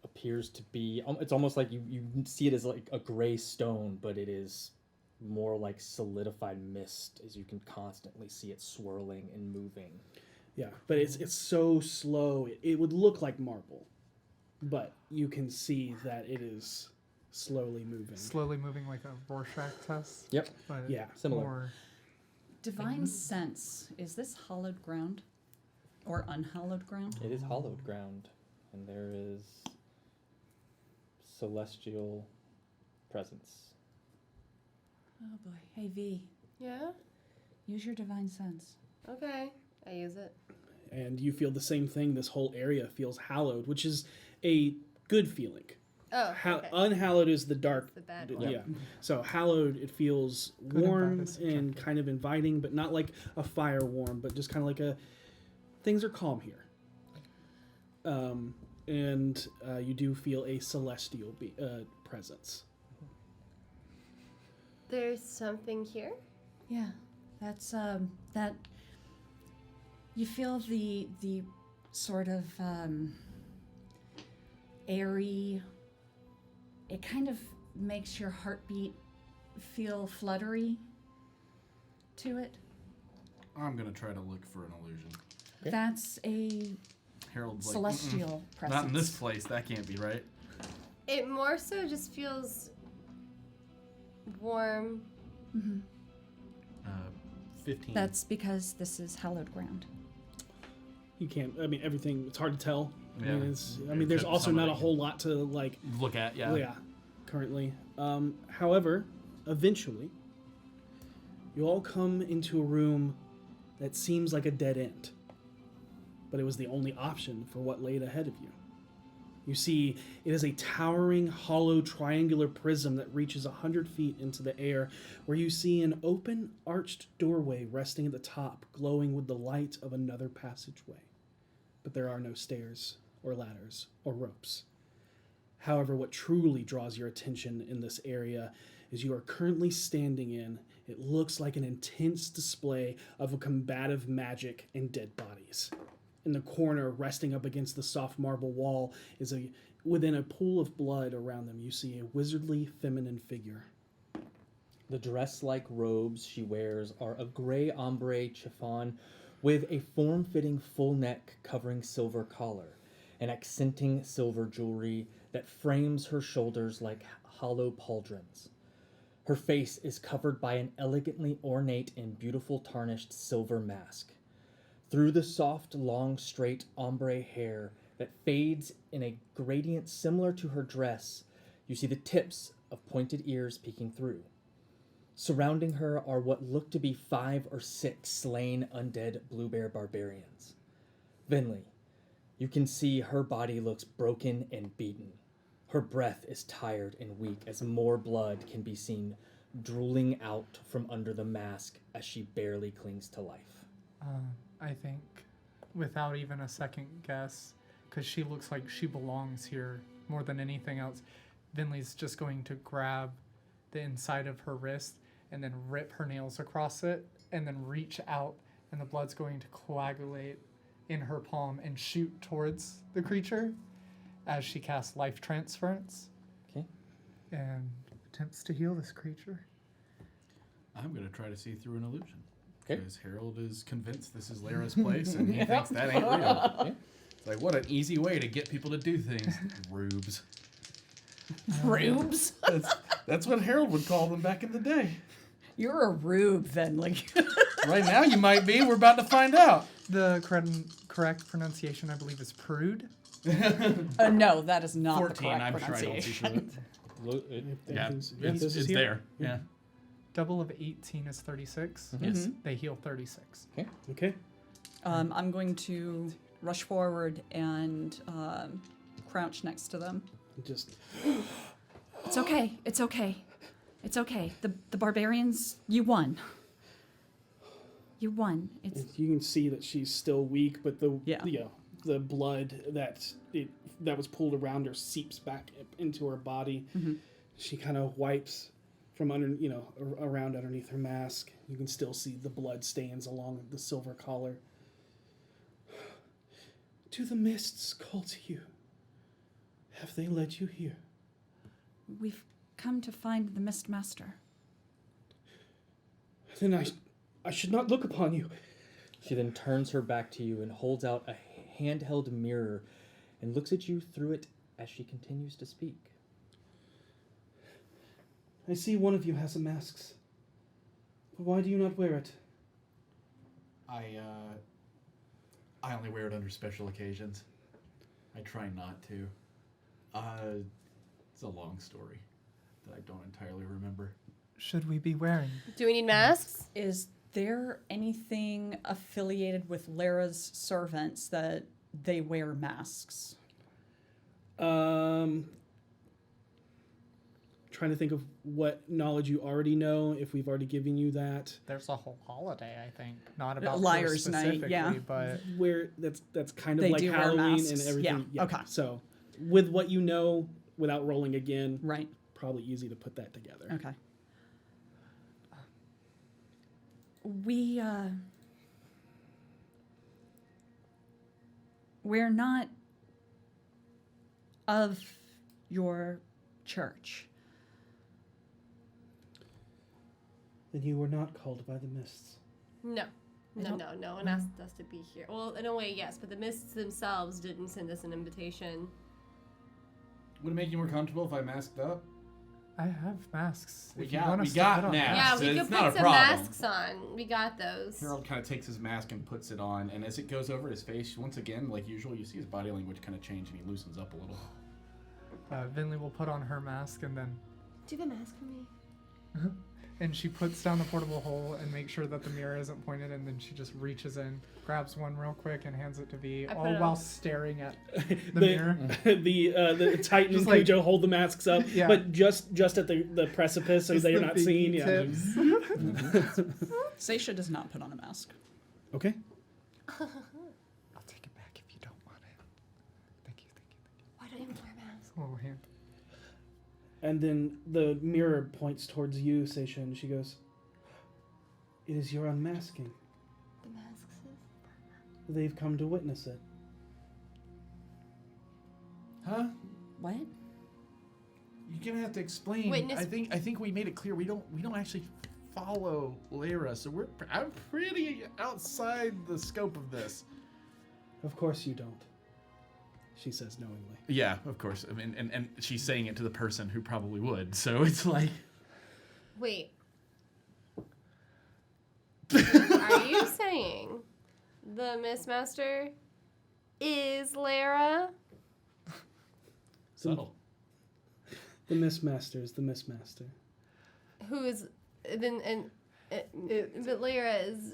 appears to be, it's almost like you see it as like a gray stone, but it is more like solidified mist, as you can constantly see it swirling and moving. Yeah, but it's so slow. It would look like marble. but you can see that it is slowly moving. Slowly moving like a Rorschach test. Yep. But Yeah. Similar. more Divine sense. Is this hallowed ground? Or unhallowed ground? It is hollowed ground, and there is celestial presence. Oh boy. Hey V, Yeah? use your divine sense. Okay. I use it. And you feel the same thing. This whole area feels hallowed, which is a good feeling. Oh, okay. Unhallowed is the dark. The bad Yeah. one. So hallowed, it feels Good and warm bad is and subjective. kind of inviting, but not like a fire warm, but just kind of like things are calm here. And you do feel a celestial presence. There's something here? Yeah. That's that you feel the sort of airy, it kind of makes your heartbeat feel fluttery to it. I'm gonna try to look for an illusion. Okay. That's a Harold's like, celestial presence. not in this place. That can't be right. It more so just feels warm. 15. That's because this is hallowed ground. You can't. I mean, everything. It's hard to tell. Yeah. I mean, there's Except also some of not a it. whole lot to like. Look at, yeah. Currently. However, eventually, you all come into a room that seems like a dead end, but it was the only option for what laid ahead of you. You see, it is a towering, hollow, triangular prism that reaches 100 feet into the air, where you see an open, arched doorway resting at the top, glowing with the light of another passageway. But there are no stairs, or ladders, or ropes. However, what truly draws your attention in this area is you are currently standing in, it looks like an intense display of a combative magic and dead bodies. In the corner, resting up against the soft marble wall, is within a pool of blood around them, you see a wizardly feminine figure. The dress-like robes she wears are a gray ombre chiffon with a form-fitting full neck covering silver collar, and accenting silver jewelry that frames her shoulders like hollow pauldrons. Her face is covered by an elegantly ornate and beautiful tarnished silver mask. Through the soft, long, straight ombre hair that fades in a gradient similar to her dress, you see the tips of pointed ears peeking through. Surrounding her are what look to be 5 or 6 slain undead bluebear barbarians. Vinley, you can see her body looks broken and beaten. Her breath is tired and weak as more blood can be seen drooling out from under the mask as she barely clings to life. I think, without even a second guess, because she looks like she belongs here more than anything else, Vinley's just going to grab the inside of her wrist and then rip her nails across it and then reach out, and the blood's going to coagulate in her palm and shoot towards the creature as she casts life transference. Okay. And attempts to heal this creature. I'm gonna try to see through an illusion. Okay. Because Harold is convinced this is Lyra's place, and he thinks that ain't real. It's like, what an easy way to get people to do things. Rubes. Rubes? That's what Harold would call them back in the day. You're a rube, Venley. Right now you might be. We're about to find out. The correct pronunciation, I believe, is prude. No, that is not 14, the correct I'm sure I don't see pronunciation. through it. Yeah, This it's is here? there. Yeah. Double of 18 is 36. Yes. They heal 36. Okay. I'm going to rush forward and crouch next to them. Just It's okay. It's okay. It's okay. The barbarians, you won. You won. It's you can see that she's still weak, but the Yeah. the blood that was pulled around her seeps back into her body. She kind of wipes from under, around underneath her mask. You can still see the blood stains along the silver collar. Do the mists call to you? Have they led you here? we've come to find the Mist Master. Then I should not look upon you. She then turns her back to you and holds out a handheld mirror and looks at you through it as she continues to speak. I see one of you has a mask. But why do you not wear it? I only wear it under special occasions. I try not to. It's a long story that I don't entirely remember. Should we be wearing? Do we need masks? Is there anything affiliated with Lyra's servants that they wear masks? Trying to think of what knowledge you already know, if we've already given you that. There's a whole holiday, I think. Not about her Liar's Night, specifically, yeah. but Where that's kind of They like do wear Halloween and masks. everything. Yeah, okay. So with what you know, without rolling again, Right. probably easy to put that together. Okay. We're not of your church. Then you were not called by the mists. No. I No, don't- no, no one asked us to be here. Well, in a way, yes, but the Mists themselves didn't send us an invitation. Would it make you more comfortable if I masked up? I have masks. We If you got- want we us to got put on masks. Yeah, So we it's could not a put some problem. masks on. We got those. Harold kind of takes his mask and puts it on, and as it goes over his face, once again, like usual, you see his body language kind of change, and he loosens up a little. Vinley will put on her mask and then Do you have a mask for me? and she puts down the portable hole and makes sure that the mirror isn't pointed, and then she just reaches in, grabs one real quick, and hands it to V, I put all it while on. staring at the mirror. the Titan Just and like- Cujo hold the masks up, Yeah. but just at the precipice so Just they're the not big seen. Yeah. tips. Seisha does not put on a mask. Okay. I'll take it back if you don't want it. Thank you. Why don't you wear masks? Oh, hand. And then the mirror points towards you, Seisha, and she goes, "It is your unmasking. The masks is? They've come to witness it." Huh? What? You're gonna have to explain. Witness- I think we made it clear we don't actually follow Lyra, so I'm pretty outside the scope of this. Of course you don't, she says knowingly. Yeah, of course. I mean, and she's saying it to the person who probably would, so it's like. Wait. Are you saying the Mistmaster is Lara? Subtle. The Mistmaster is the Mistmaster. Who is then but Lara is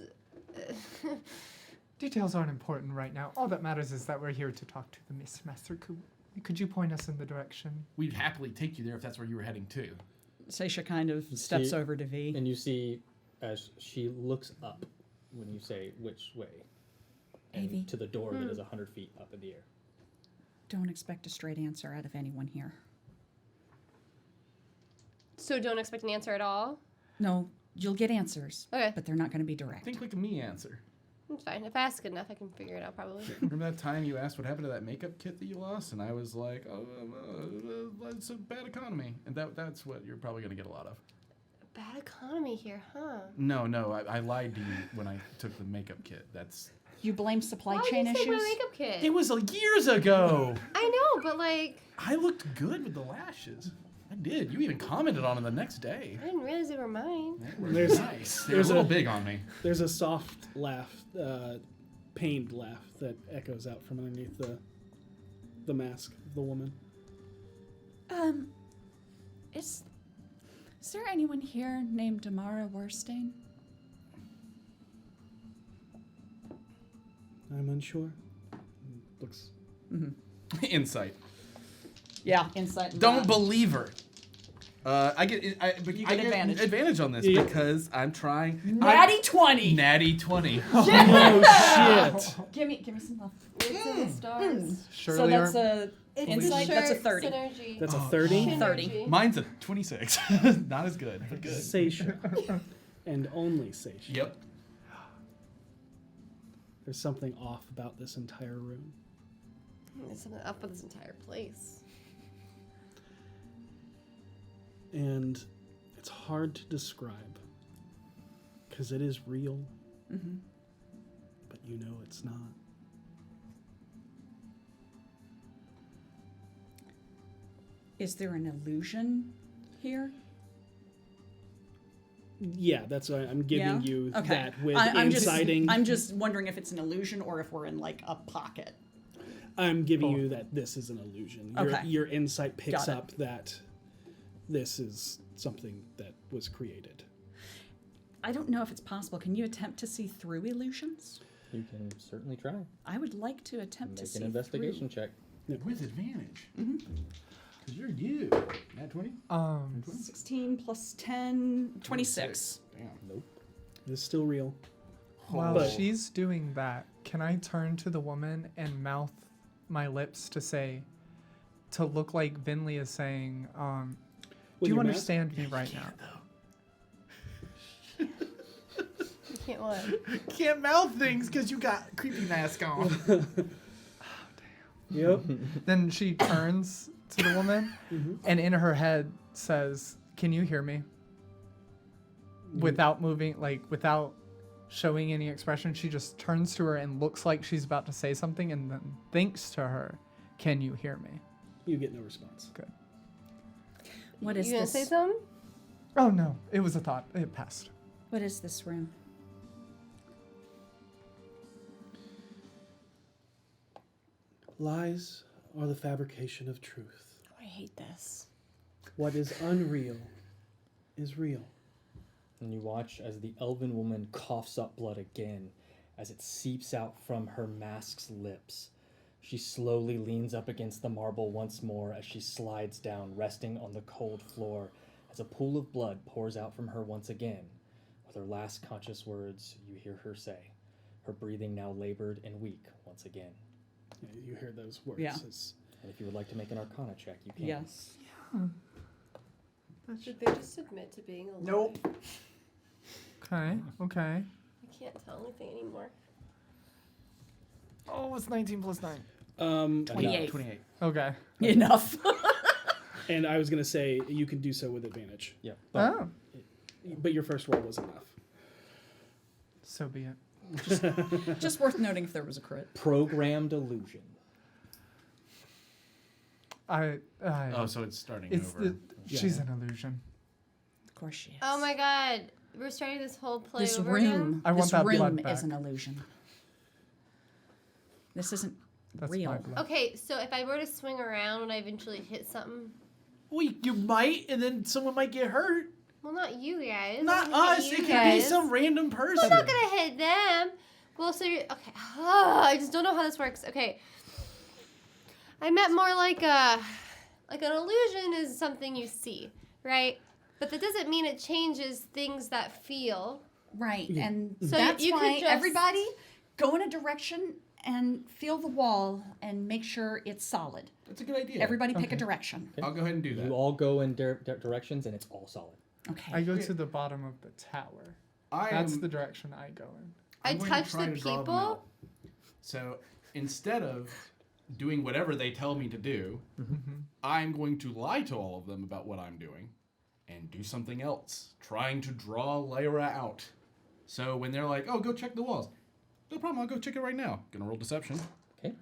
Details aren't important right now. All that matters is that we're here to talk to the Miss Master. Could you point us in the direction? We'd happily take you there if that's where you were heading to. Seisha kind of steps See- over to V. And you see as she looks up when you say which way. And Avy. to the door that is 100 feet up in the air. Don't expect a straight answer out of anyone here. so don't expect an answer at all? No, you'll get answers, Okay. but they're not going to be direct. Think like a me answer. It's fine. If I ask enough I can figure it out probably. Remember that time you asked what happened to that makeup kit that you lost, and I was like, "Oh, it's a bad economy," and that's what you're probably gonna get a lot of. Bad economy here, huh? No, I lied to you when I took the makeup kit. That's You blame supply Why chain did you say my issues? makeup kit? it was years ago. I know, but like I looked good with the lashes. I did. You even commented on it the next day. I didn't realize they were mine. They were There's- nice. They were a there's little a- big on me. There's a soft laugh, pained laugh that echoes out from underneath the mask of the woman. Is there anyone here named Damara Worstein? I'm unsure. Looks. Insight. Yeah, insight. Don't believe her. I get advantage. on this Yeah. because I'm trying. Natty 20. Natty 20. Oh shit! Give me some love. It's in the stars. Surely So that's our- a insight. That's a 30. Synergy. That's a 30. 30. Synergy. Mine's a 26. Not as good, but good. Seisha. And only Seisha. Yep. There's something off about this entire room. There's something up with this entire place. And it's hard to describe because it is real, but you know it's not. Is there an illusion here? Yeah, that's why I'm giving you Okay. that with I'm inciting. I'm just wondering if it's an illusion or if we're in like a pocket. I'm giving you that this is an illusion. Okay. Your insight picks Got it. up that this is something that was created. I don't know if it's possible. Can you attempt to see through illusions? You can certainly try. I would like to attempt to Make see an investigation check. With advantage. Because you're you. Nat 20? 16 plus 10, 26. Damn. Nope. It's still real. While But- she's doing that, can I turn to the woman and mouth my lips to look like Vinley is saying, With do you your mask? understand me right now? You can't what? Can't mouth things because you got creepy mask on. Yep. Then she turns to the woman and in her head says, can you hear me? Without moving, like without showing any expression, she just turns to her and looks like she's about to say something and then thinks to her, can you hear me? You get no response. Good. What is You gonna this? say something? Oh no, it was a thought. It passed. What is this room? Lies are the fabrication of truth. I hate this. What is unreal is real. And you watch as the elven woman coughs up blood again as it seeps out from her mask's lips. She slowly leans up against the marble once more as she slides down, resting on the cold floor as a pool of blood pours out from her once again. With her last conscious words, you hear her say, her breathing now labored and weak once again. Yeah, you hear those words. Yeah. As- And if you would like to make an arcana check, you can. Yes. Should they just admit to being alive? Nope. Okay, okay. I can't tell anything anymore. Oh, it's 19 plus 9. 28. 28. Okay. Enough. and I was going to say you can do so with advantage. Yeah. But Oh, But your first roll was enough. so be it. Just worth noting if there was a crit. programmed illusion. Oh, so it's starting it's over. she's an illusion. Of course she is. Oh my god. We're starting this whole play This over room, again? I want this that room blood is back. an illusion. This isn't That's real. my blood. Okay, so if I were to swing around when I eventually hit something, Well, you might, and then someone might get hurt. well, not you guys. Not I'm gonna hit us. you It could be guys. some random person. I'm not gonna hit them. Well, so you're okay. I just don't know how this works. Okay, I meant more like an illusion is something you see, right? But that doesn't mean it changes things that feel. Right, and So that's you could why just- everybody go in a direction and feel the wall and make sure it's solid. That's a good idea. Everybody pick a direction. I'll go ahead and do that. You all go in directions and it's all solid. Okay. I go to the bottom of the tower. I That's am, the direction I go in. I I'm going to touch try the to draw them people. out. So instead of doing whatever they tell me to do, I'm going to lie to all of them about what I'm doing and do something else, trying to draw Lyra out. So when they're like, oh, go check the walls. No problem, I'll go check it right now. Gonna roll deception. Okay.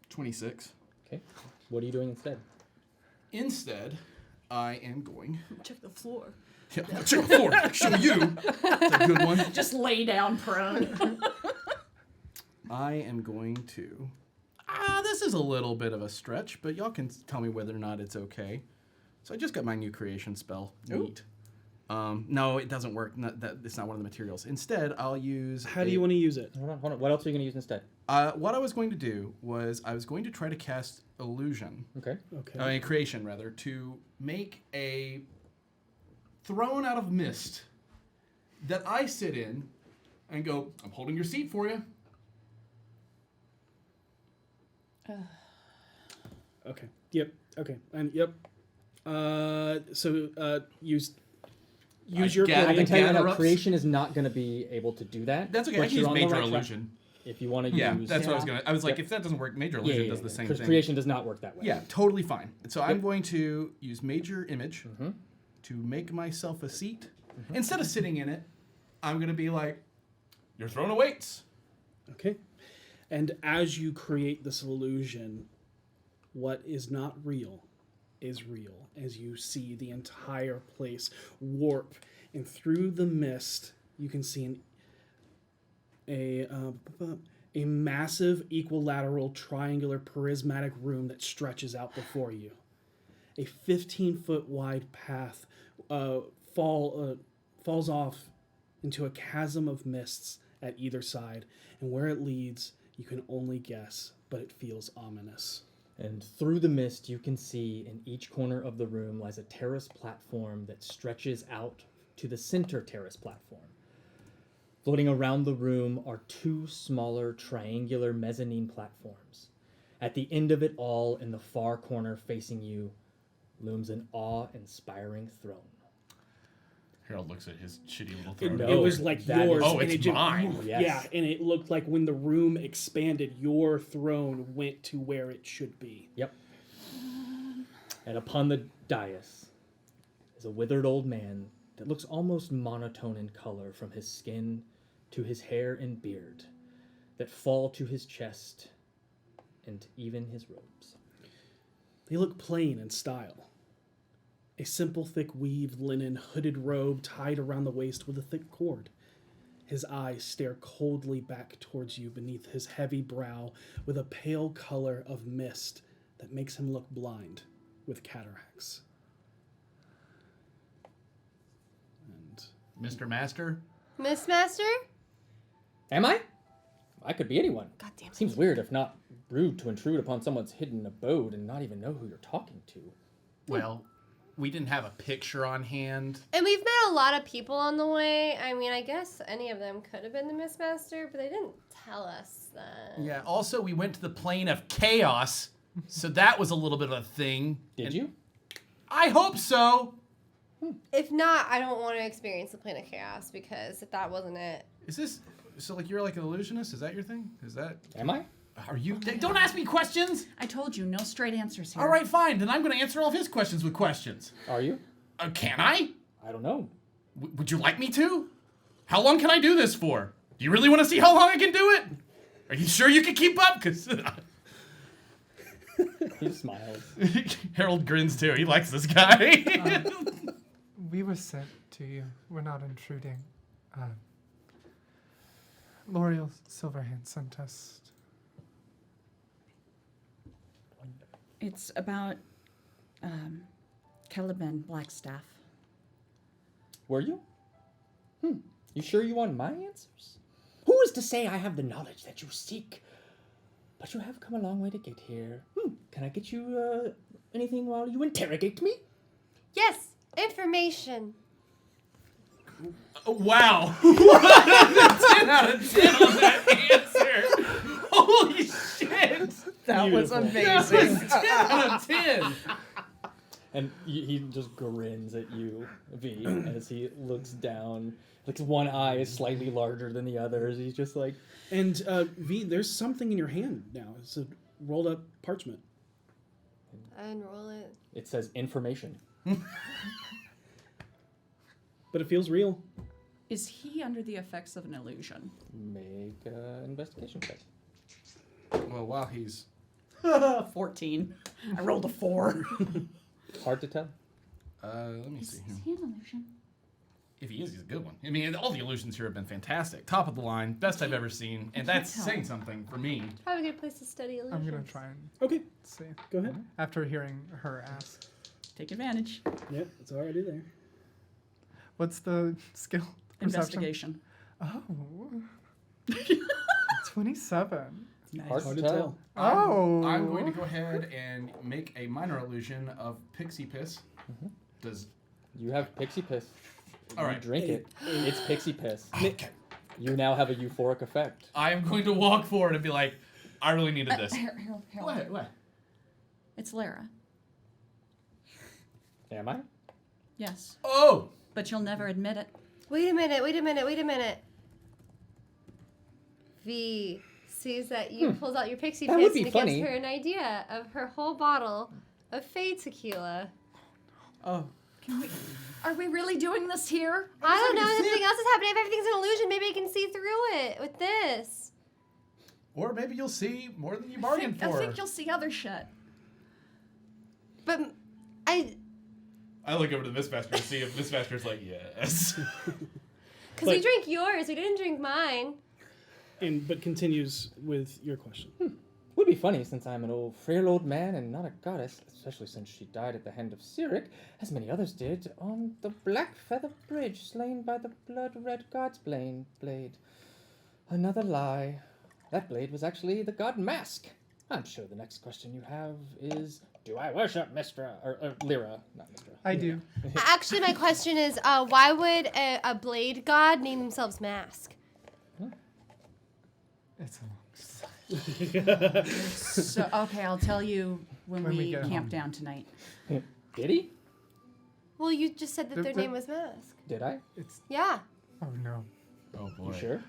26. Okay. What are you doing instead? Instead, I am going... Check the floor. Yeah, check the floor. Show you. That's a good one. Just lay down prone. I am going to... this is a little bit of a stretch, but y'all can tell me whether or not it's okay. So I just got my new creation spell. Neat. No, it doesn't work. It's not one of the materials. Instead, I'll use... How do you want to use it? Hold on. What else are you going to use instead? What I was going to do was I was going to try to cast illusion. Okay. Okay. Creation, rather, to make a throne out of mist that I sit in and go, I'm holding your seat for you. Okay. Yep. Okay. And yep. Use your gather- I can coin. tell you gather now, ups. creation is not going to be able to do that. That's okay. but I can you're use on the major right track. illusion. If you want to Yeah, use... that's what I was going to... I was like, if that doesn't work, major illusion does the same Because thing. creation does not work that way. Yeah, totally fine. So I'm going to use major image to make myself a seat. Instead of sitting in it, I'm going to be like, your throne awaits. Okay. And as you create this illusion, what is not real is real as you see the entire place warp, and through the mist you can see a massive equilateral triangular prismatic room that stretches out before you. A 15-foot wide path falls off into a chasm of mists at either side, and where it leads you can only guess, but it feels ominous. And through the mist, you can see in each corner of the room lies a terrace platform that stretches out to the center terrace platform. Floating around the room are two smaller triangular mezzanine platforms. At the end of it all, in the far corner facing you, looms an awe-inspiring throne. Harold looks at his shitty little It, throne. No, it was like that yours. is- Oh, and it's it just, mine. Yes. Yeah, and it looked like when the room expanded, your throne went to where it should be. Yep. And upon the dais is a withered old man that looks almost monotone in color from his skin to his hair and beard that fall to his chest and even his robes. They look plain in style. A simple, thick weaved linen hooded robe tied around the waist with a thick cord. His eyes stare coldly back towards you beneath his heavy brow with a pale color of mist that makes him look blind with cataracts. And Mr. Master? Miss Master? Am I? I could be anyone. God damn it. Seems weird, if not rude, to intrude upon someone's hidden abode and not even know who you're talking to. Well, we didn't have a picture on hand. And we've met a lot of people on the way. I mean, I guess any of them could have been the Miss Master, but they didn't tell us that. Yeah, also we went to the plane of chaos, so that was a little bit of a thing. Did And you? I hope so. If not, I don't want to experience the plane of chaos, because if that wasn't it. Is this, so like you're like an illusionist? Is that your thing? Is that, Am I? are you, don't ask me questions. I told you, no straight answers here. All right, fine, then I'm gonna answer all of his questions with questions. Are you? Can I? I don't know. Would you like me to? How long can I do this for? Do you really want to see how long I can do it? Are you sure you can keep up? Because He smiles. Harold grins too. He likes this guy. We were sent to you. We're not intruding. L'Oreal Silverhand sent us. It's about Caliban Blackstaff. Were you? You sure you want my answers? Who is to say I have the knowledge that you seek? But you have come a long way to get here. Can I get you anything while you interrogate me? Yes, information. Wow. 10 out of 10 on that answer. Holy shit. That was Beautiful. amazing. 10 out of 10. And he just grins at you, V, as he looks down. Like one eye is slightly larger than the others. He's just like, And V, there's something in your hand now. It's a rolled up parchment. I unroll it. it says information. But it feels real. Is he under the effects of an illusion? Make an investigation check. Well, while he's 14. I rolled a 4. Hard to tell. let me see. Is he an illusion? If he is, he's a good one. I mean, all the illusions here have been fantastic. Top of the line, best I've ever seen, and that's tell. saying something for me. Probably a good place to study illusions. I'm gonna try and Okay, see. go ahead. After hearing her ask, Take advantage. Yep, that's all I do there. what's the skill? Perception? Investigation. Oh. 27. Nice. Hard to tell. Oh. I'm going to go ahead and make a minor illusion of pixie piss. Does You have pixie piss. All You right. drink it. It's pixie piss. okay. You now have a euphoric effect. I am going to walk forward and be like, I really needed this. Harold. What? It's Lara. Am I? Yes. Oh! But you'll never admit it. Wait a minute. V sees that you pulls out your pixie That piss would be and it funny. gives her an idea of her whole bottle of Fade tequila. Oh. Are we really doing this here? I don't know if anything else is happening. If everything's an illusion, maybe I can see through it with this. Or maybe you'll see more than you I bargained think for. you'll see other shit. But I look over to Mistmaster to see if Mistmaster's like, yes. because we drank yours, we didn't drink mine. But continues with your question. Would be funny since I'm an frail old man and not a goddess, especially since she died at the hand of Cyric, as many others did, on the Black Feather Bridge, slain by the blood-red god's blade. Another lie. That blade was actually the god Mask. I'm sure the next question you have is, do I worship Mistra? Or Lyra, not Mistra. I do. Actually, my question is, why would a blade god name themselves Mask? It's a So, okay, I'll tell you when When we we get camp home. down tonight. Did he? Well, you just said that their But- name was Mask. Did I? Yeah. Oh no. Oh boy. You sure?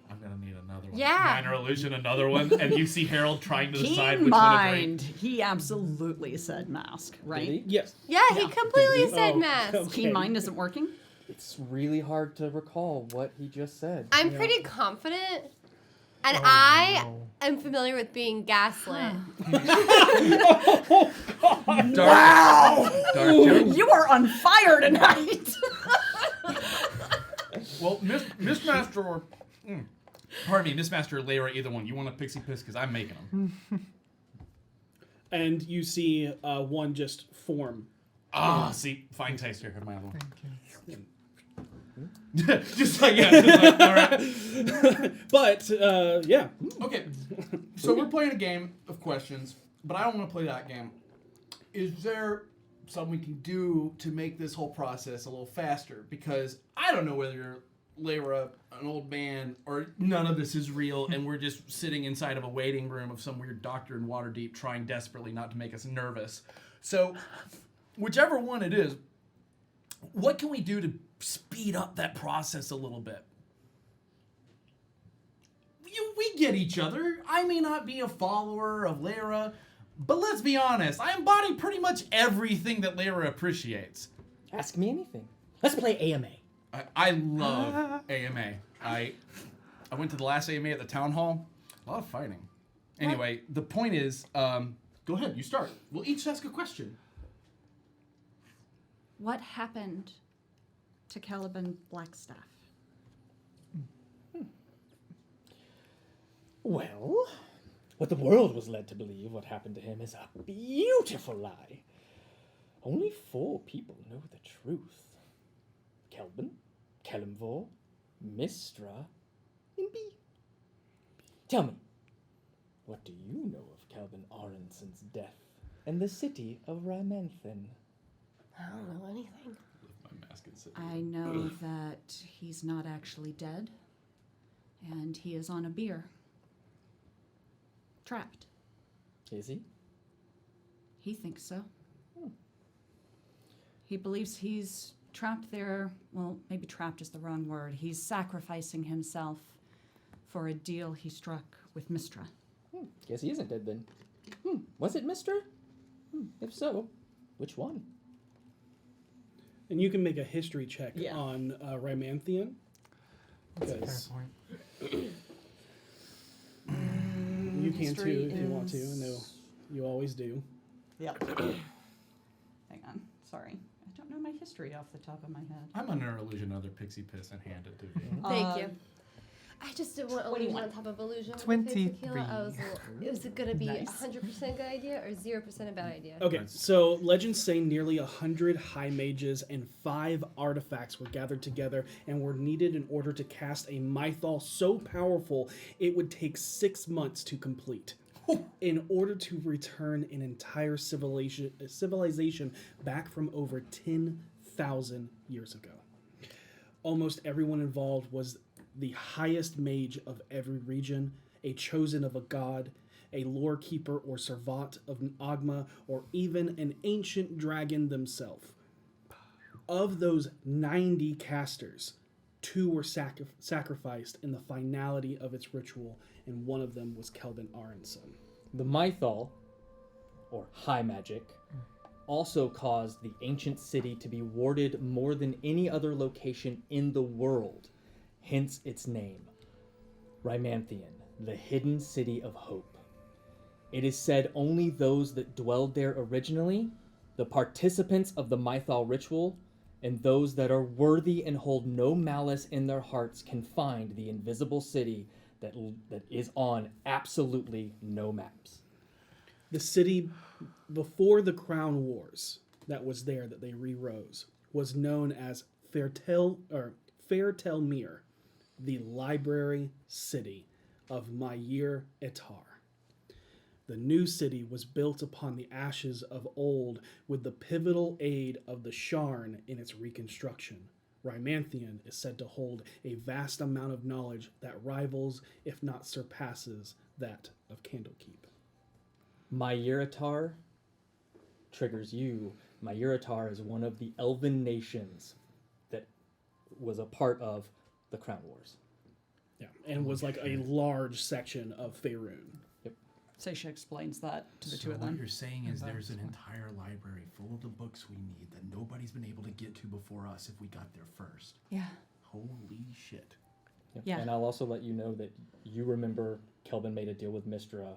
I'm gonna need another one. Yeah. Minor illusion, another one, and you see Harold trying to decide Keep in which one to drink. mind, he absolutely said mask, Did right? he? Yes. Yeah, he completely said Oh, Mask. okay. Keen mind isn't working. It's really hard to recall what he just said. I'm pretty confident, and Oh, I no. am familiar with being gaslit. Dark joke. You are on fire tonight. Well, Mistmaster or pardon me, Mistmaster or Lyra, either one. You want a pixie piss because I'm making them. And you see one just form. See, fine taste here. My other one. Thank you. just like all right. But, yeah. Okay, so we're playing a game of questions, but I don't want to play that game. Is there something we can do to make this whole process a little faster? Because I don't know whether you're Lyra, an old man, or none of this is real, and we're just sitting inside of a waiting room of some weird doctor in Waterdeep trying desperately not to make us nervous. So, whichever one it is, what can we do to speed up that process a little bit? We get each other. I may not be a follower of Lyra, but let's be honest, I embody pretty much everything that Lyra appreciates. Ask me anything. Let's play AMA. I love AMA. I went to the last AMA at the town hall. A lot of fighting. Anyway, the point is, go ahead, you start. We'll each ask a question. What happened to Caliban Blackstaff? Well, what the world was led to believe what happened to him is a beautiful lie. Only 4 people know the truth. Kelvin, Kelimvor, Mistra, and B. Tell me, what do you know of Kelvin Aronson's death and the city of Rymanthin? I don't know anything. My mask is I know that he's not actually dead, and he is on a bier. Trapped. Is he? He thinks so. He believes he's trapped there. Well, maybe trapped is the wrong word. He's sacrificing himself for a deal he struck with Mistra. Guess he isn't dead then. Was it Mistra? If so, which one? And you can make a history check Yeah. on Rymanthian. That's a fair Because point. you can History too if you want to. I is- know you always do. Yep. Hang on. Sorry. I don't know my history off the top of my head. I'm under illusion another pixie piss and hand it to you. Thank you. I just didn't want illusion 21. on top of illusion. with the fake tequila. 23. I was is it going to be Nice. 100% good idea or 0% a bad idea? Okay, so legends say nearly 100 high mages and 5 artifacts were gathered together and were needed in order to cast a mythal so powerful it would take 6 months to complete. In order to return an entire civilization back from over 10,000 years ago. Almost everyone involved was the highest mage of every region, a chosen of a god, a lore keeper or servant of an Agma, or even an ancient dragon themselves. Of those 90 casters, 2 were sacrificed in the finality of its ritual, and one of them was Kelvin Aronson. The Mythal, or High Magic, also caused the ancient city to be warded more than any other location in the world, hence its name. Rymanthian, the hidden city of hope. It is said only those that dwelled there originally, the participants of the Mythal ritual, and those that are worthy and hold no malice in their hearts can find the invisible city that is on absolutely no maps. The city before the Crown Wars that was there that they rerose was known as Fairtelmere, the library city of Mayer Etar. The new city was built upon the ashes of old with the pivotal aid of the Sharn in its reconstruction. Rymanthian is said to hold a vast amount of knowledge that rivals, if not surpasses, that of Candlekeep. Mayuratar triggers you. Mayuratar is one of the elven nations that was a part of the Crown Wars. Yeah, and was like a large section of Faerun. Seisha explains that to the So two of what them. you're saying is there's an entire library full of the books we need that nobody's been able to get to before us if we got there first. Yeah. Holy shit. Yep. Yeah. And I'll also let you know that you remember Kelvin made a deal with Mystra,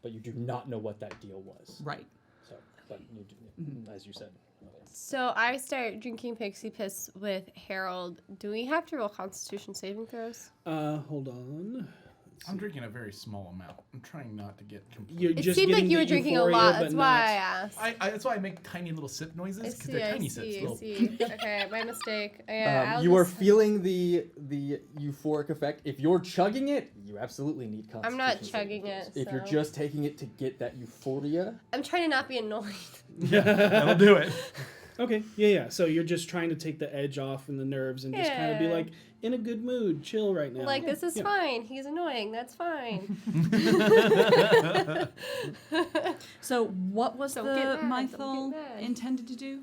but you do not know what that deal was. Right. So, but you do, as you said. So I start drinking pixie piss with Harold. Do we have to roll Constitution saving throws? Hold on. I'm drinking a very small amount. I'm trying not to get completely. You're It just seemed like getting you were the drinking a euphoria, lot. but That's not- why I asked. That's why I make tiny little sip noises I because see, they're I tiny sips. see, I Little- see. Okay, my mistake. Yeah, I'll You are just- feeling the euphoric effect. If you're chugging it, you absolutely need Constitution. I'm not saving chugging throws. it, If you're so- just taking it to get that euphoria, I'm trying to not be annoyed. That'll do it. Okay, yeah. So you're just trying to take the edge off and the nerves and just kind of be Yeah. like in a good mood, chill right now. Like, this is Yeah. fine. He's annoying. That's fine. So what was Don't the get mad, don't Mythal get mad. intended to do?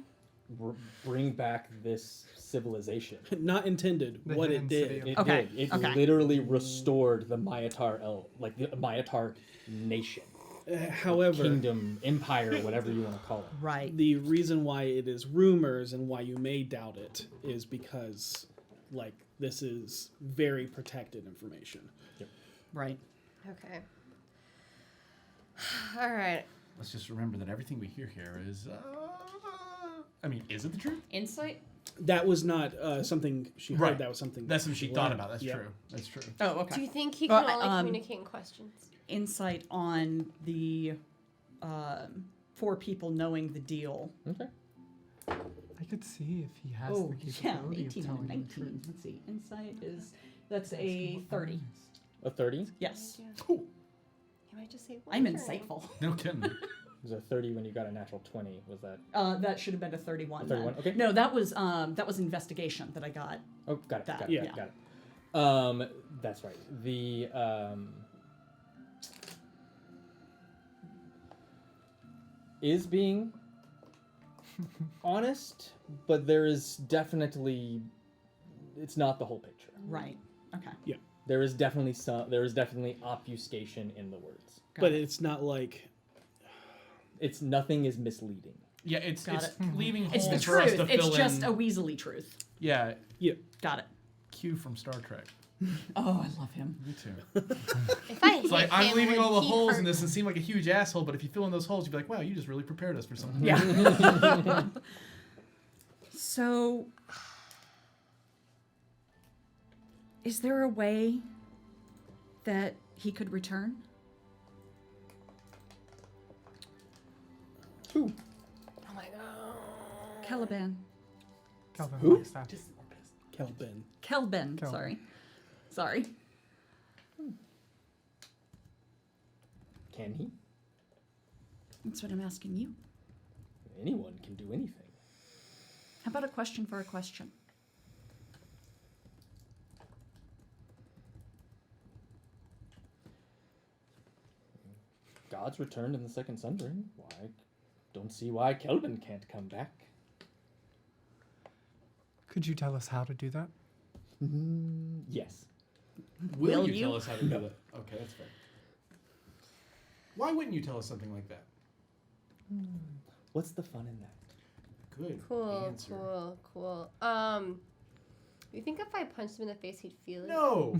bring back this civilization. Not intended. The What it hidden city did. of- It Okay, did. It okay. literally restored the Myatar like the Myatar nation, However, kingdom, empire, whatever you want to call it. Right. the reason why it is rumors and why you may doubt it is because, like, this is very protected information. Right. Okay. All right. Let's just remember that everything we hear here is. I mean, is it the truth? Insight? That was not something she heard. Right. That was something. That's what she learned. thought about. That's Yeah. true. That's true. Oh, Do okay. you think he Well, can only um, communicate in questions? Insight on the 4 people knowing the deal. Okay. I could see if he has Oh, the yeah, capability 18 of and telling the 19. truth. Let's see. Insight is, that's a 30. A 30? Yes. Cool. You might just say I'm wondering. insightful. No kidding. It was a 30 when you got a natural 20. Was that? That should have been a 31. 31, then. okay. No, that was investigation that I got. Oh, got it. That, got it. yeah. Got it. That's right. The is being honest, but there is definitely it's not the whole picture. Right. Okay. There is definitely obfuscation in the words. Got But it. it's not like It's nothing is misleading. Yeah, it's Got it's it. leaving holes It's the for us truth. to It's fill just in. a Weasley truth. Yeah, Got it. Q from Star Trek. Oh, I love him. Me too. If I It's like hit I'm him, leaving would all the he holes hurt in this and seem like a huge asshole, but if you fill in those holes, you'd be like, wow, you just really prepared us for something. Yeah. So, is there a way that he could return? Who? Oh my god. Caliban. Calvin Who? Flagstaff. Kelvin. Kelben. Kelben. Sorry. Can he? That's what I'm asking you. Anyone can do anything. How about a question for a question? Gods returned in the Second Sundering. Why? Don't see why Kelvin can't come back. Could you tell us how to do that? Yes. Will, Will you you? tell us how to do that? Okay, that's fair. Why wouldn't you tell us something like that? What's the fun in that? Good Cool, answer. cool. You think if I punched him in the face, he'd feel it? No.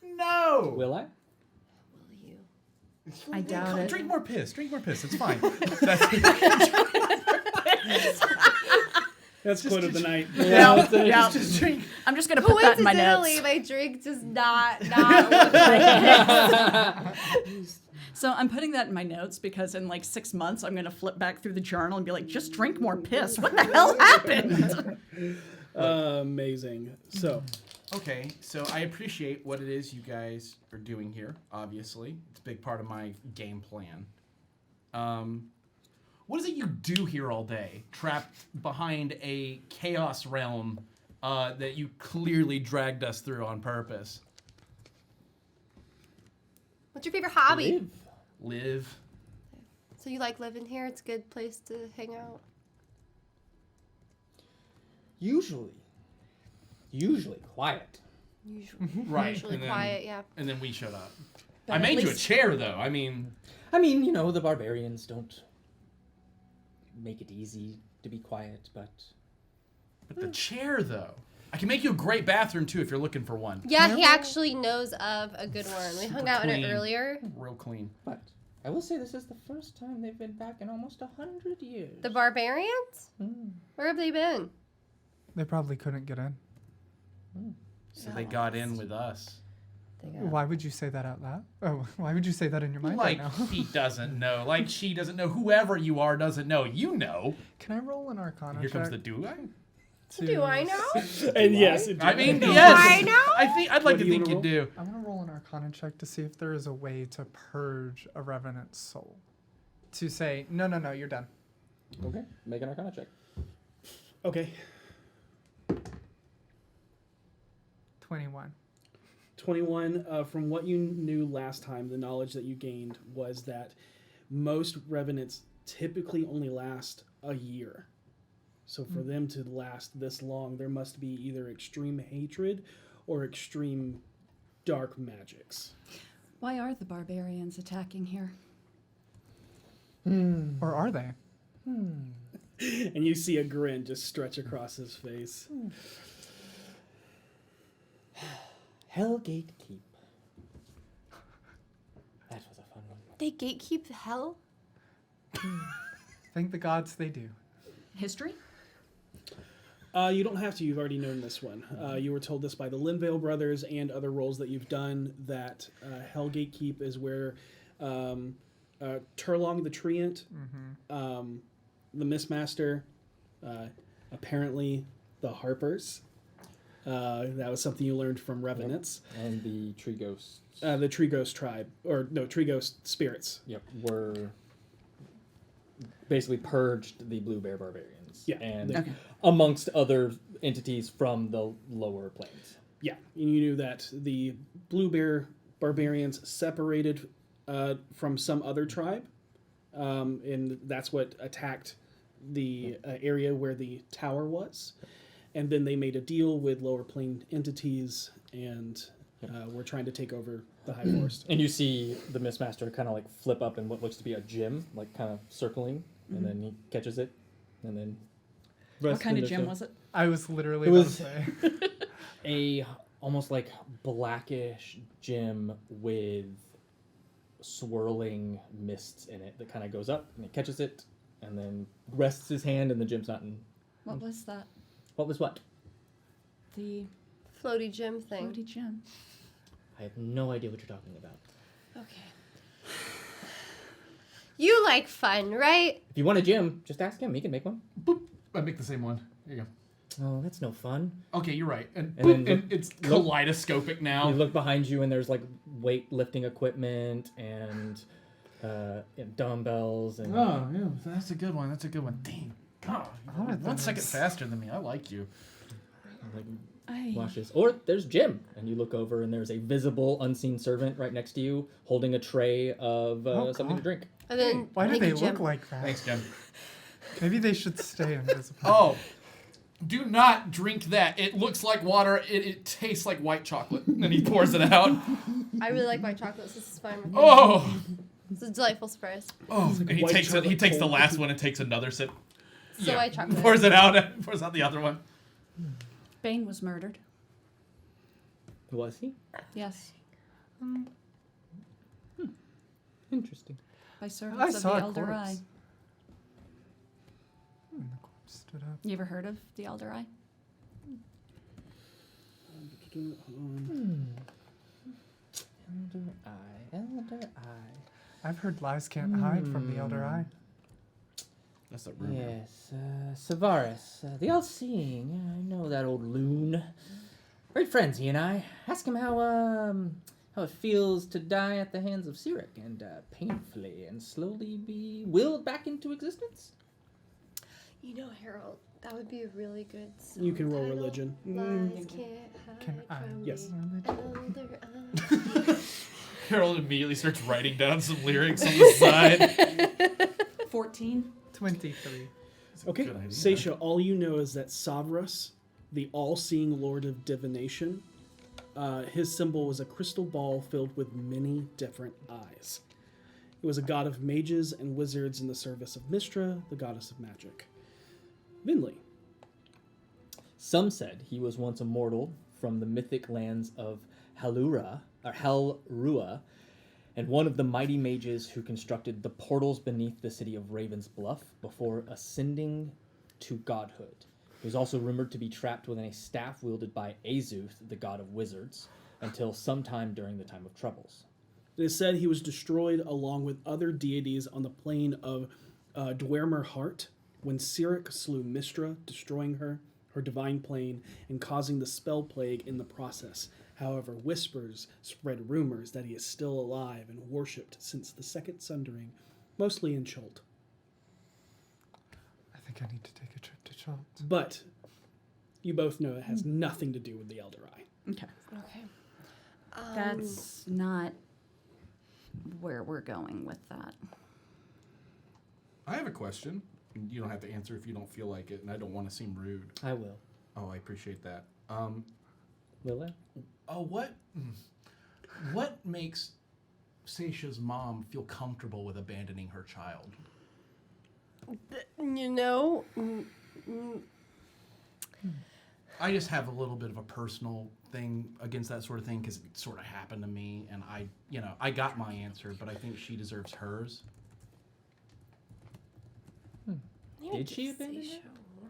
No. Will I? Will you? I doubt it. Drink more piss. Drink more piss. It's fine. That's quote of the night. Yeah. Just drink. I'm just gonna put that in my Coincidentally, notes. my drink does not look like this. So I'm putting that in my notes because in like 6 months I'm gonna flip back through the journal and be like, just drink more piss. What the hell happened? Amazing. So, Okay, so I appreciate what it is you guys are doing here. Obviously, it's a big part of my game plan. What is it you do here all day, trapped behind a chaos realm that you clearly dragged us through on purpose? What's your favorite hobby? Live. So you like living here? It's a good place to hang out. Usually quiet. Right. Usually and then, quiet, yeah. And then we showed up. But I at made you a least- chair, though. I mean, The barbarians don't make it easy to be quiet, but the chair, though. I can make you a great bathroom, too, if you're looking for one. Yeah, he actually knows of a good one. We hung out in clean. it earlier. Real clean. I will say this is the first time they've been back in almost 100 years. The barbarians? Where have they been? They probably couldn't get in. So they got in with us. Why would you say that out loud? Oh, why would you say that in your mind right Like, now? he doesn't know. Like, she doesn't know. Whoever you are doesn't know. You know. Can I roll an Arcana Here comes check? the do I? Do I know? and yes, it I mean, Do yes. I know? I'd like What to do you think you wanna do. I want to roll an Arcana check to see if there is a way to purge a Revenant's soul. To say, no, you're done. Okay, make an Arcana check. okay. 21. 21. From what you knew last time, the knowledge that you gained was that most revenants typically only last a year. So for them to last this long, there must be either extreme hatred or extreme dark magics. Why are the barbarians attacking here? Or are they? And you see a grin just stretch across his face. Hellgate Keep. That was a fun one. They gatekeep hell? Thank the gods they do. History? You don't have to. You've already known this one. You were told this by the Linvale brothers and other roles that you've done, that Hellgate Keep is where Turlong the Treant, the Mistmaster, apparently the Harpers. That was something you learned from Revenants. And the Tree Ghosts. The Tree Ghost tribe, or no, Tree Ghost spirits. Yep, were basically purged the Blue Bear Barbarians. Yeah. And Okay. amongst other entities from the lower planes. Yeah, and you knew that the Blue Bear Barbarians separated from some other tribe, and that's what attacked the area where the tower was. And then they made a deal with lower plane entities, and we're trying to take over the High Forest. And you see the Mistmaster kind of like flip up in what looks to be a gym, like kind of circling, and then he catches it, and then. What kind of gem was it? I was literally It about was- to say. A almost like blackish gem with swirling mists in it that kind of goes up, and he catches it, and then rests his hand, and the gem's not in. What was that? What was what? The Floaty gym thing. floaty gem. I have no idea what you're talking about. Okay. You like fun, right? If you want a gem, just ask him. He can make one. Boop. I make the same one. Here you go. Oh, that's no fun. Okay, you're right. And, And boop, then and it's look- kaleidoscopic now. You look behind you, and there's like weightlifting equipment and dumbbells and. Oh, yeah, that's a good one. That's a good one. Dang. God, Oh, you're 1 that second is- faster than me. I like you. Like I washes. Or there's Jim, and you look over, and there's a visible, unseen servant right next to you, holding a tray of Oh, something to God. drink. And then Why do thank they you, Jim. look like that? Thanks, Jim. Maybe they should stay invisible. Oh, do not drink that. It looks like water. It tastes like white chocolate. And then he pours it out. I really like white chocolates. This is fine with me. Oh, It's a delightful surprise. oh. And he white takes it. He chocolate takes the cold. last one and takes another sip. So white chocolate. Pours it out. Pours out the other one. Bane was murdered. Was he? Yes. Interesting. By I servants of saw the a Elder corpse. Eye. And the corpse stood up. You ever heard of the Elder Eye? Elder Eye, Elder Eye. I've heard lies can't hide from the Elder Eye. That's a rumor. Yes, Savaris, the all-seeing. I know that old loon. Great friends, he and I. Ask him how it feels to die at the hands of Cyric and painfully and slowly be willed back into existence. You know, Harold, that would be a really good song You can roll title. religion. Lies can't hide Can I? from Yes. the Elder Eye. Harold immediately starts writing down some lyrics on the side. 14. 23. Okay, good idea. Saesha, all you know is that Savras, the all-seeing lord of divination, his symbol was a crystal ball filled with many different eyes. He was a god of mages and wizards in the service of Mystra, the goddess of magic. Vinley. Some said he was once a mortal from the mythic lands of Helrua, and one of the mighty mages who constructed the portals beneath the city of Raven's Bluff before ascending to godhood. He was also rumored to be trapped within a staff wielded by Azuth, the god of wizards, until sometime during the time of troubles. It is said he was destroyed along with other deities on the plane of Dwermer Heart when Cyric slew Mystra, destroying her divine plane, and causing the spell plague in the process. However, whispers spread rumors that he is still alive and worshipped since the Second Sundering, mostly in Chult. I think I need to take a trip to Chult. But you both know it has nothing to do with the Elder Eye. Okay. Okay. That's not where we're going with that. I have a question. You don't have to answer if you don't feel like it, and I don't want to seem rude. I will. Oh, I appreciate that. Will I? What makes Seisha's mom feel comfortable with abandoning her child? You know, I just have a little bit of a personal thing against that sort of thing because it sort of happened to me, and I got my answer, but I think she deserves hers. Did she abandon her?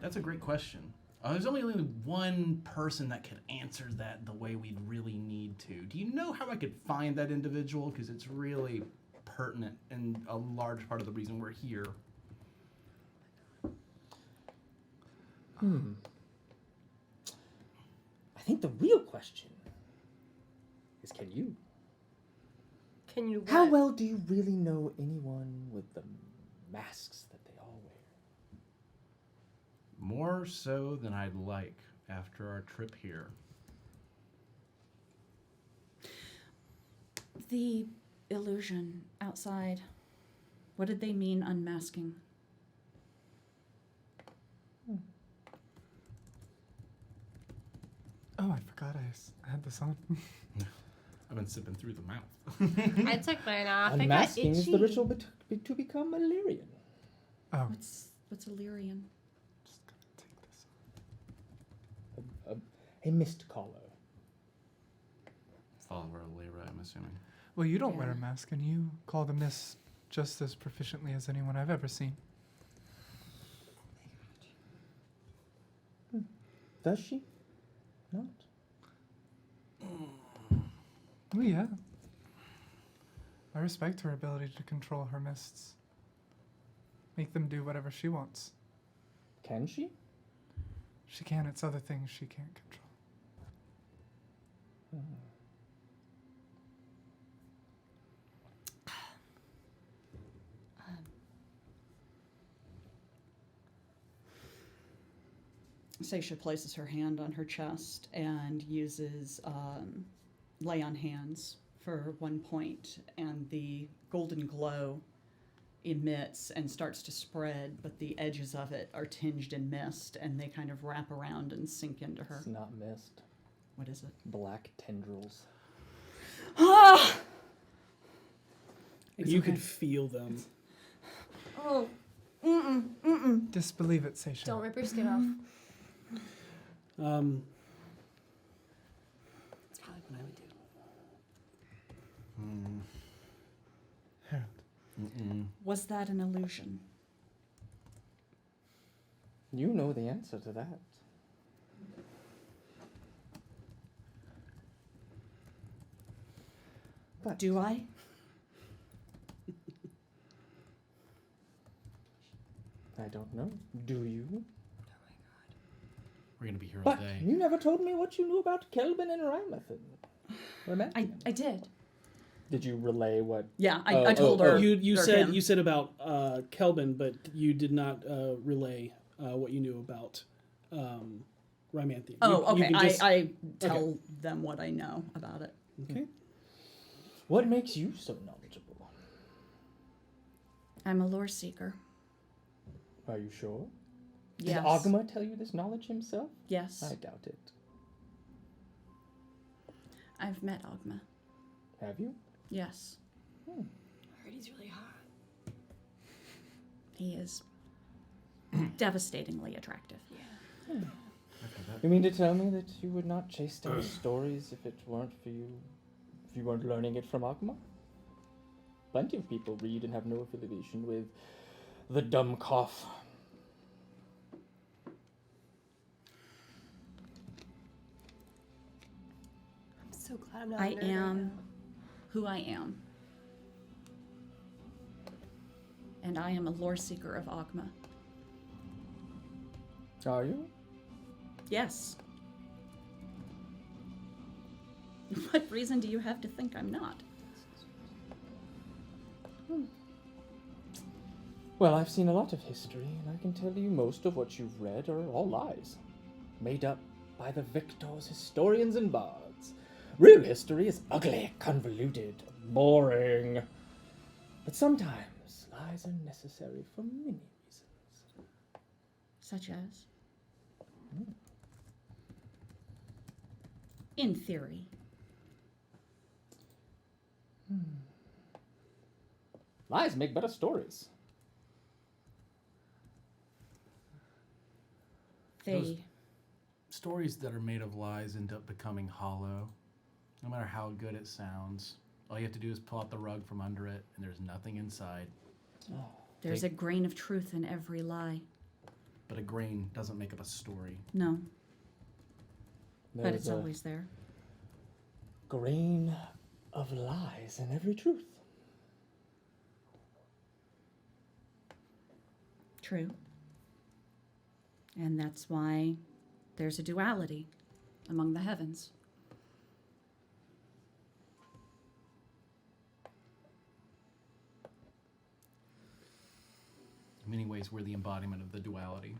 That's a great question. There's only one person that could answer that the way we'd really need to. Do you know how I could find that individual? Because it's really pertinent and a large part of the reason we're here. I think the real question is, can you? can you? How what? well do you really know anyone with the masks that they all wear? More so than I'd like after our trip here. The illusion outside. What did they mean unmasking? Oh, I forgot I had this on. I've been sipping through the mouth. I took mine off. Unmasking I got is the ritual to become a Lyrian. Oh, What's Illyrian? just gonna take this off. A mist caller. Follower of Lyra, I'm assuming. Well, you don't wear Yeah. a mask, and you call the mist just as proficiently as anyone I've ever seen. Does she? Not. Oh, yeah. I respect her ability to control her mists. Make them do whatever she wants. Can she? She can, it's other things she can't control. Saesha places her hand on her chest and uses lay on hands for 1 point, and the golden glow emits and starts to spread, but the edges of it are tinged in mist, and they kind of wrap around and sink into her. It's not mist. What is it? Black tendrils. And you could feel them. Oh, Disbelieve it, Seisha. don't rip your skin off. That's probably what I would do. Here. Was that an illusion? You know the answer to that. But Do I? I don't know. Do you? We're gonna be here all But day. you never told me what you knew about Kelvin and Rhymathan. I did. Did you relay what? Yeah, Oh, I told her. You or said him. you said about Kelvin, but you did not relay what you knew about Rymanthian. Oh, You okay. can just- I tell them what I know about it. Okay. What makes you so knowledgeable? I'm a lore seeker. Are you sure? Yes. Did Agma tell you this knowledge himself? Yes. I doubt it. I've met Ogma. Have you? Yes. I heard he's really hot. He is devastatingly attractive. You mean to tell me that you would not chase down stories if it weren't for you, if you weren't learning it from Agma? Plenty of people read and have no affiliation with the dumb cough. I'm so glad I'm not. I a nerd right am now. who I am. And I am a lore seeker of Ogma. Are you? Yes. What reason do you have to think I'm not? Well, I've seen a lot of history, and I can tell you most of what you've read are all lies. Made up by the victors, historians, and bards. Real history is ugly, convoluted, boring. But sometimes lies are necessary for many reasons. Such as? In theory. Lies make better stories. Those- They Stories that are made of lies end up becoming hollow, no matter how good it sounds. All you have to do is pull out the rug from under it, and there's nothing inside. there's a grain of truth in every lie. But a grain doesn't make up a story. No, but There's it's a always there. grain of lies in every truth. True. And that's why there's a duality among the heavens. In many ways, we're the embodiment of the duality.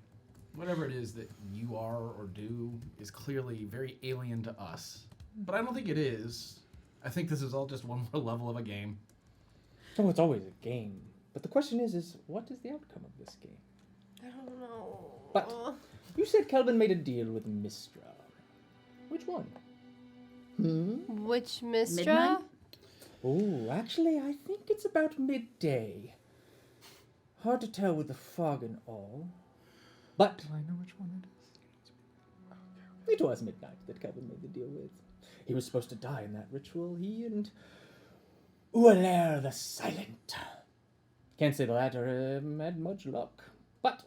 Whatever it is that you are or do is clearly very alien to us. But I don't think it is. I think this is all just one more level of a game. So it's always a game. But the question is what is the outcome of this game? I don't know. But you said Kelvin made a deal with Mistra. Which one? Which Mistra? Midnight? Oh, actually, I think it's about midday. Hard to tell with the fog and all. But Do I know which one it is? it was midnight that Kelvin made the deal with. He was supposed to die in that ritual, he and Ualair the Silent. Can't say the latter had much luck. But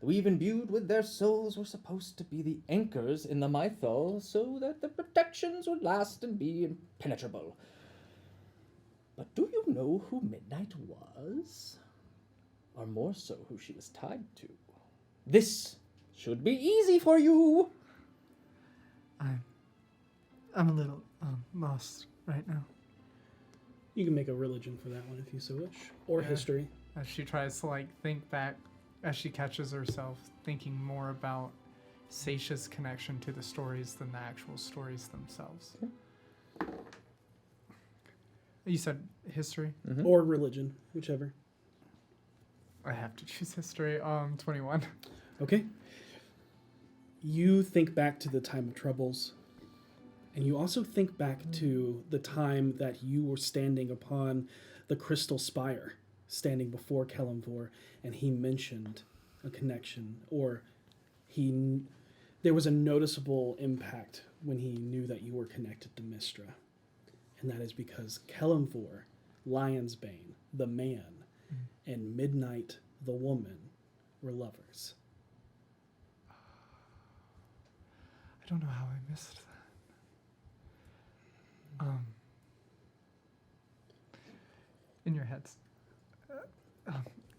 the weave imbued with their souls were supposed to be the anchors in the Mythal so that the protections would last and be impenetrable. But do you know who Midnight was? Or more so, who she was tied to? This should be easy for you. I'm a little lost right now. You can make a religion for that one if you so wish, or Yeah. history. As she tries to think back, as she catches herself thinking more about Seisha's connection to the stories than the actual stories themselves. You said history? Or religion, whichever. I have to choose history. 21. Okay. You think back to the time of troubles, and you also think back to the time that you were standing upon the crystal spire, standing before Kelemvor, and he mentioned a connection, or there was a noticeable impact when he knew that you were connected to Mistra. And that is because Kelemvor, Lionsbane, the man, and Midnight the woman were lovers. I don't know how I missed that. In your heads,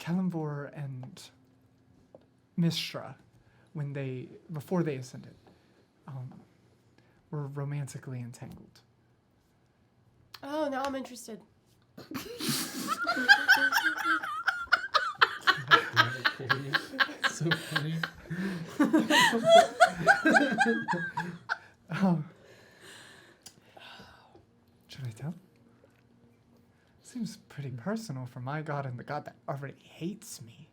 Kalimvor and Mishra, before they ascended, were romantically entangled. Oh, now I'm interested. So funny. Should I tell? Seems pretty personal for my god and the god that already hates me.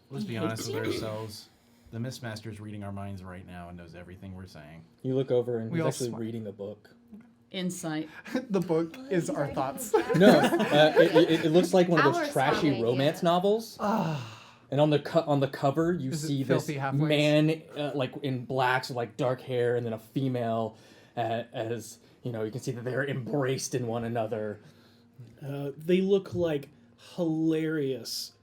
Let's be honest with ourselves. The Mistmaster's reading our minds right now and knows everything we're saying. You look over and We he's all actually smile. reading a book. Insight. The book is our thoughts. No, it looks like one of Our those trashy side, romance yeah. novels. And on the cover, you Is it see this filthy halflings? man like in blacks with like dark hair, and then a female as you know. You can see that they're embraced in one another. They look like hilarious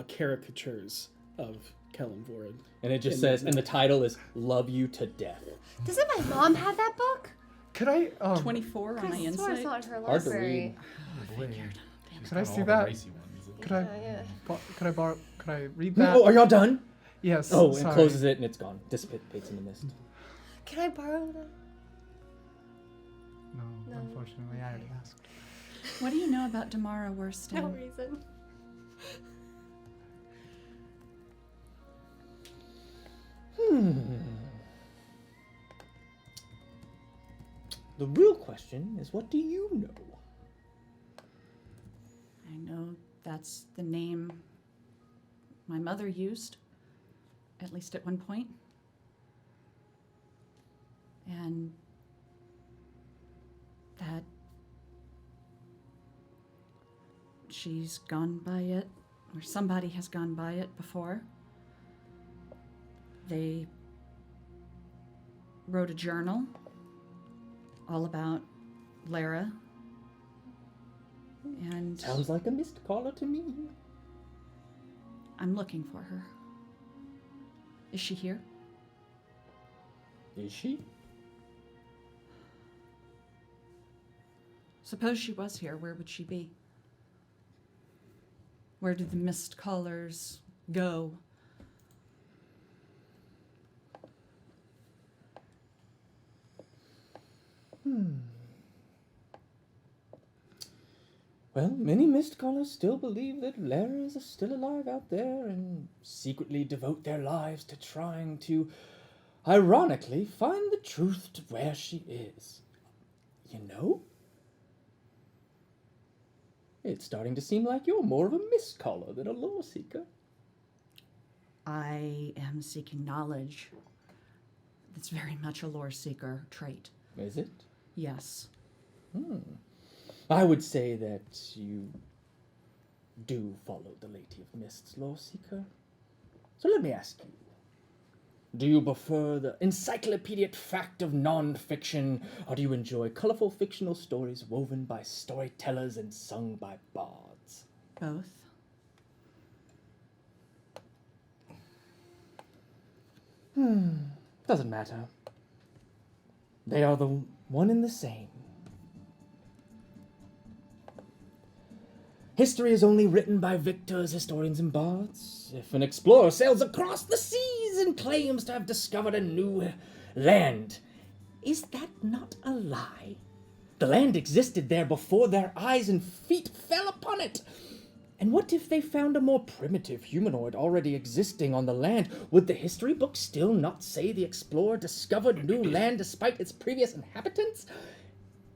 caricatures of Kalimvor. And it just And says, then- and the title is "Love You to Death." Doesn't my mom have that book? Could I 24 on my I swear I insight. saw it in her Hard to library. could I All see the that? racy ones. Could I Yeah. could I read that? Oh, are y'all done? Yes. Oh, and sorry. closes it and it's gone. Dissipates in the mist. Can I borrow that? No, unfortunately, I already asked. What do you know about Damara Worston? No reason. The real question is, what do you know? I know that's the name my mother used, at least at one point. And that she's gone by it, or somebody has gone by it before. They wrote a journal all about Lara. And Sounds like a mist caller to me. I'm looking for her. Is she here? Is she? Suppose she was here, where would she be? Where did the mist callers go? Well, many mist callers still believe that Lara is still alive out there and secretly devote their lives to trying to, ironically, find the truth to where she is. You know? It's starting to seem like you're more of a mist caller than a lore seeker. I am seeking knowledge. That's very much a lore seeker trait. Is it? Yes. I would say that you do follow the Lady of Mist's lore seeker. So let me ask you, do you prefer the encyclopedic fact of non-fiction, or do you enjoy colorful fictional stories woven by storytellers and sung by bards? Both. Doesn't matter. They are the one and the same. History is only written by victors, historians, and bards. If an explorer sails across the seas and claims to have discovered a new land, is that not a lie? The land existed there before their eyes and feet fell upon it. And what if they found a more primitive humanoid already existing on the land? Would the history book still not say the explorer discovered new land despite its previous inhabitants?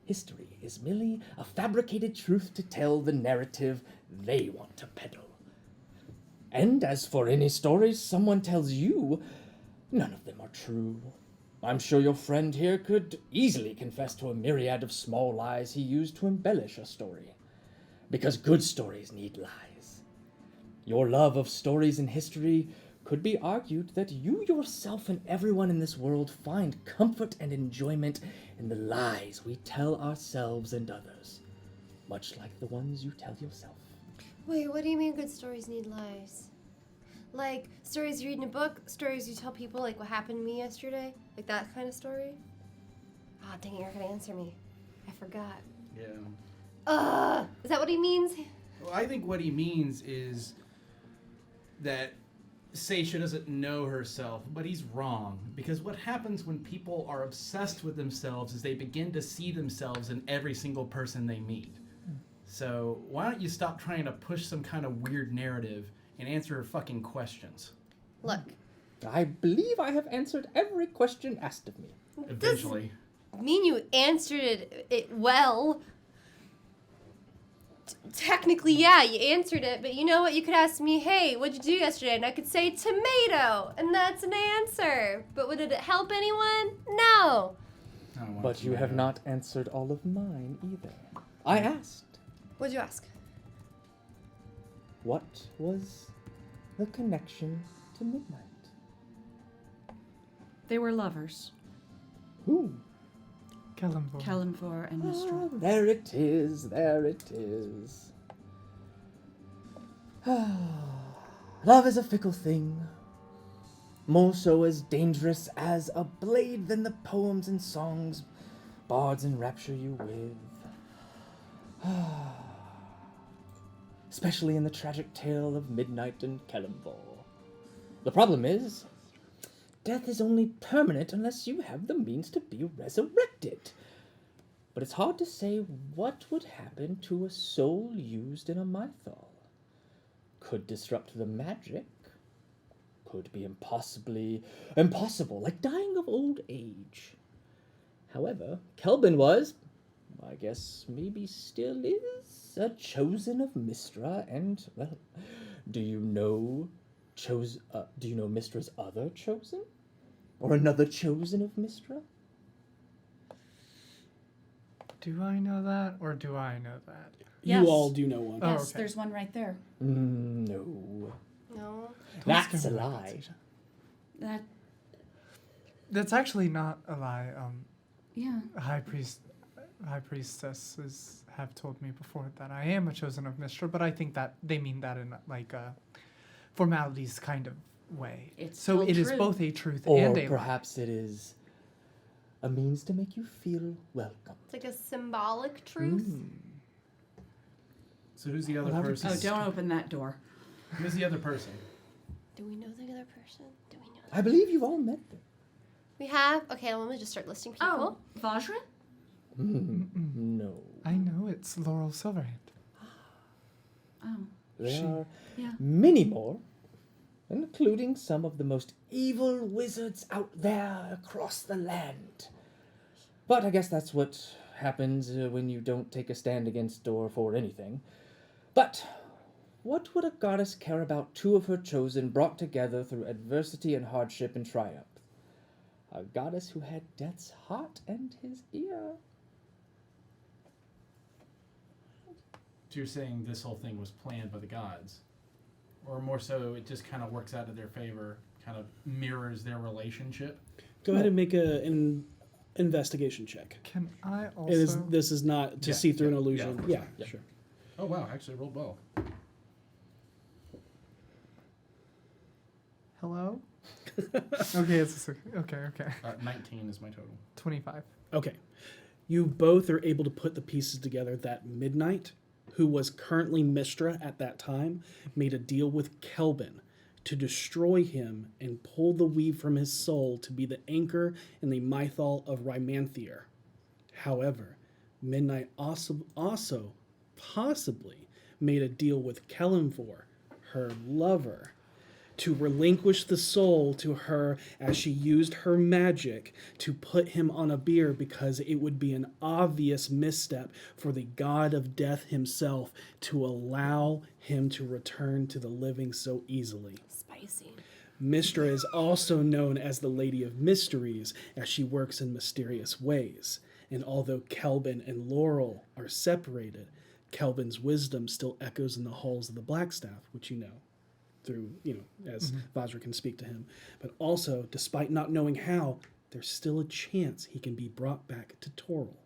History is merely a fabricated truth to tell the narrative they want to peddle. And as for any stories someone tells you, none of them are true. I'm sure your friend here could easily confess to a myriad of small lies he used to embellish a story. Because good stories need lies. Your love of stories and history could be argued that you yourself and everyone in this world find comfort and enjoyment in the lies we tell ourselves and others, much like the ones you tell yourself. Wait, what do you mean good stories need lies? Like stories you read in a book, stories you tell people, like what happened to me yesterday? Like that kind of story? Ah, dang it, you're not gonna answer me. I forgot. Yeah. Is that what he means? Well, I think what he means is that Saesha doesn't know herself, but he's wrong. Because what happens when people are obsessed with themselves is they begin to see themselves in every single person they meet. So why don't you stop trying to push some kind of weird narrative and answer her fucking questions? Look, I believe I have answered every question asked of me. Eventually. mean you answered it well. Technically, yeah, you answered it, but you know what? You could ask me, hey, what'd you do yesterday? And I could say tomato, and that's an answer. But would it help anyone? No. I don't want But to you have know. not answered all of mine either. I asked, What'd you ask? what was the connection to midnight? They were lovers, Who? Kalimvor. Kalimvor and Mistra. Ah, there it is, there it is. Love is a fickle thing, more so as dangerous as a blade than the poems and songs bards enrapture you with. Especially in the tragic tale of Midnight and Kalimvor. The problem is, death is only permanent unless you have the means to be resurrected. But it's hard to say what would happen to a soul used in a mythal. Could disrupt the magic. Could be impossible, like dying of old age. However, Kelvin was, I guess maybe still is, a chosen of Mistra, and, well, do you know Mistra's other chosen? Or another chosen of Mistra? Do I know that, or do I know that? You Yes. all do know one. Oh, Yes, okay. there's one right there. No. No. That's a lie. That, That's actually not a lie. yeah. High priestesses have told me before that I am a chosen of Mistra, but I think that they mean that in like a formalities kind of way. It's so still it is true. both a truth Or and a lie. perhaps it is a means to make you feel welcome. It's like a symbolic truth. So who's the other Well, that would person? Oh, don't open that door. Who's the other person? Do we know the other person? Do we know I believe you've all met them. We have? Okay, let me just start listing people. Oh, Vajra? No. I know it's Laurel Silverhand. Oh, There are yeah. many more, including some of the most evil wizards out there across the land. But I guess that's what happens when you don't take a stand against or for anything. But what would a goddess care about two of her chosen brought together through adversity and hardship and triumph? A goddess who had death's heart and his ear. So you're saying this whole thing was planned by the gods? Or more so, it just kind of works out in their favor, kind of mirrors their relationship? Go ahead and make an investigation check. Can I also? This is not to Yeah, see through an yeah, illusion. yeah, Yeah, sure. Oh, wow, actually rolled well. Hello. Okay, it's okay. 19 is my total. 25. Okay. You both are able to put the pieces together that Midnight, who was currently Mistra at that time, made a deal with Kelvin to destroy him and pull the weave from his soul to be the anchor in the mythal of Rymanthier. However, Midnight also possibly made a deal with Kalimvor, her lover, to relinquish the soul to her as she used her magic to put him on a bier because it would be an obvious misstep for the god of death himself to allow him to return to the living so easily. Spicy. Mistra is also known as the Lady of Mysteries as she works in mysterious ways. And although Kelvin and Laurel are separated, Kelvin's wisdom still echoes in the halls of the Blackstaff, which you know through, as Vajra can speak to him. But also, despite not knowing how, there's still a chance he can be brought back to Toril.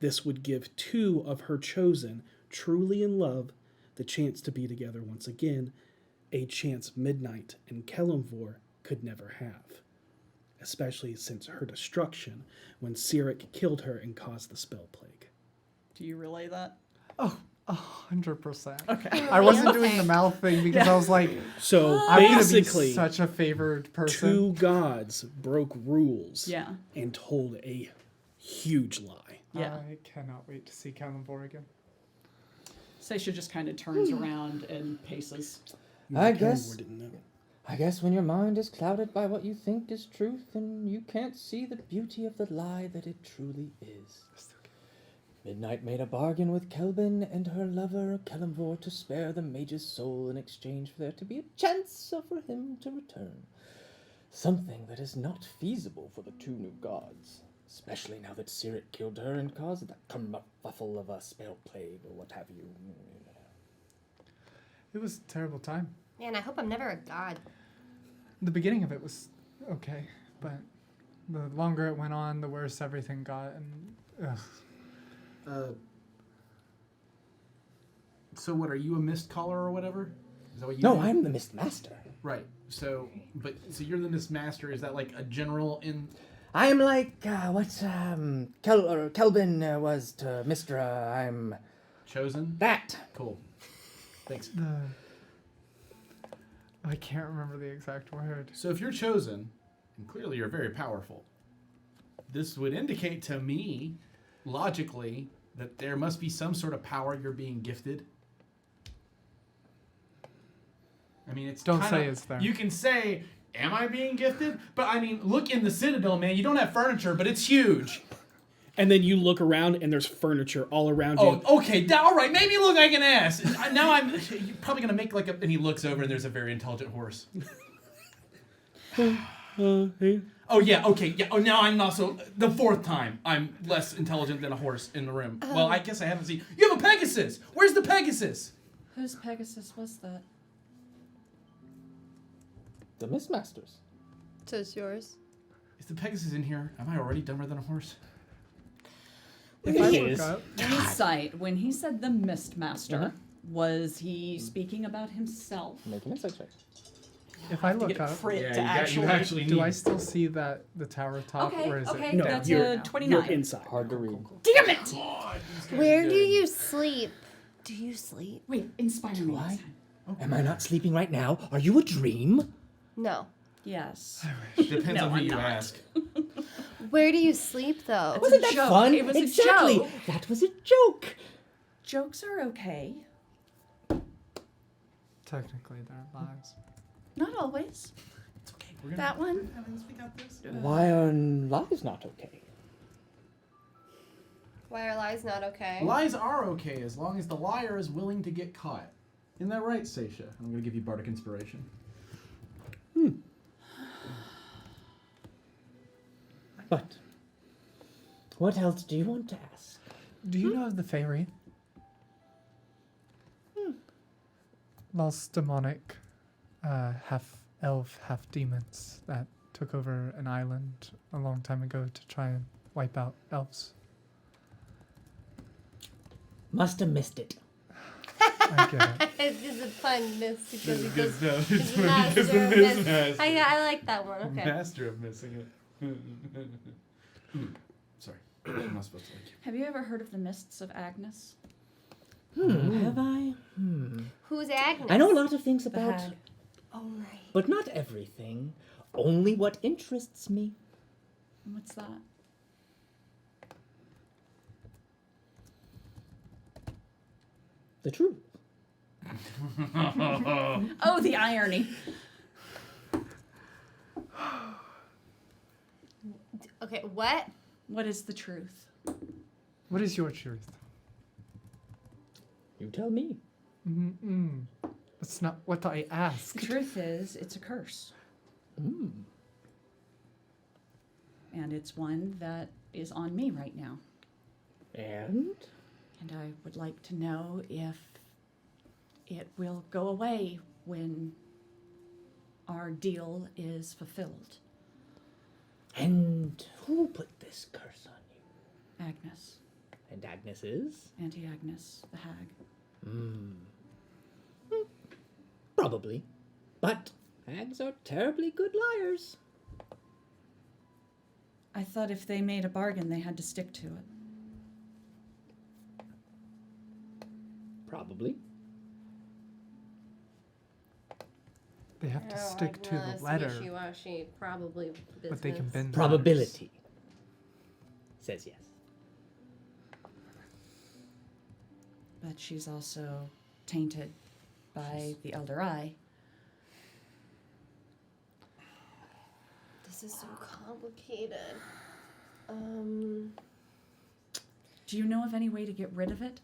This would give two of her chosen, truly in love, the chance to be together once again, a chance Midnight and Kelemvor could never have, especially since her destruction when Cyric killed her and caused the spell plague. Do you relay that? Oh, 100%. Okay. I wasn't doing the mouth thing because I was like, So I'm gonna be basically, such a favored person. two gods broke rules Yeah. and told a huge lie. Yeah. I cannot wait to see Kalimvor again. Seisha just kind of turns around and paces. I Kelemvor guess. didn't know. I guess when your mind is clouded by what you think is truth, then you can't see the beauty of the lie that it truly is. Midnight made a bargain with Kelvin and her lover Kelemvor to spare the mage's soul in exchange for there to be a chance for him to return. Something that is not feasible for the two new gods, especially now that Cyric killed her and caused that kerfuffle of a spell plague or what have you. It was a terrible time. Man, I hope I'm never a god. The beginning of it was okay, but the longer it went on, the worse everything got. And So what, are you a mist caller or whatever? Is that what you No, do? I'm the Mist Master. Right. So you're the mist master. Is that like a general in? I am like Kelvin was to Mistra. I'm Chosen? that. Cool. Thanks. I can't remember the exact word. So if you're chosen, and clearly you're very powerful, this would indicate to me, logically, that there must be some sort of power you're being gifted. I mean, it's Don't kinda, say it's there. You can say, am I being gifted? But I mean, look in the Citadel, man. You don't have furniture, but it's huge. And then you look around and there's furniture all around you. Oh, okay. All right. Maybe look like an ass. Now you're probably going to make like a... And he looks over and there's a very intelligent horse. Hey. Oh, yeah. Okay. Yeah. Oh, now I'm also... The fourth time I'm less intelligent than a horse in the room. Well, I guess I haven't seen... You have a Pegasus. Where's the Pegasus? Whose Pegasus was that? The Mist Masters. So it's yours. Is the Pegasus in here? Am I already dumber than a horse? If I It look is. up, Insight. When he said the Mist Master, Uh-huh. was he speaking about himself? Make an insight check. if I To look get a up, crit to actually. do I still see that the tower top, Okay, or is okay, it? No, that's you're- a You're 29. inside. Hard to read. Damn it! Where do you sleep? Do you sleep? Wait, inspire me. I? this time. Am I not sleeping right now? Are you a dream? No. Yes. Depends No, on who I'm you not. ask. Where do you sleep though? It's Wasn't a that joke. fun? It was a exactly. joke. That was a joke. Jokes are okay. Technically, they're lies. Not always. It's okay. We're That one. Evans, we got this. Why are lies not okay? Why are lies not okay? Lies are okay as long as the liar is willing to get caught. Isn't that right, Saesha? I'm going to give you Bardic Inspiration. But what else do you want to ask? Do you know of the Fairy? Lost demonic, half elf, half demons that took over an island a long time ago to try and wipe out elves. Must have missed it. I get it. It's just a fun miss because he Because goes. no, it's It's funny master because the of miss miss. master. I like that one. Okay. Master of missing it. Sorry. I'm not supposed to like you. Have you ever heard of the Mists of Agnes? Have I? Who's Agnes? I know a lot of things The about, hag. Oh right. but not everything. Only what interests me. What's that? The truth. Oh, the irony. Okay. What? What is the truth? What is your truth? You tell me. Mm-mm. That's not what I The asked. truth is, it's a curse. And it's one that is on me right now. And? And I would like to know if it will go away when our deal is fulfilled. And who put this curse on you? Agnes. And Agnes is? Auntie Agnes, the hag. Probably. But hags are terribly good liars. I thought if they made a bargain, they had to stick to it. Probably. They have to stick to the This letter, wishy-washy, probably business. but they can bend Probability. Says yes. But she's also tainted by the Elder Eye. This is so complicated. Do you know of any way to get rid of it?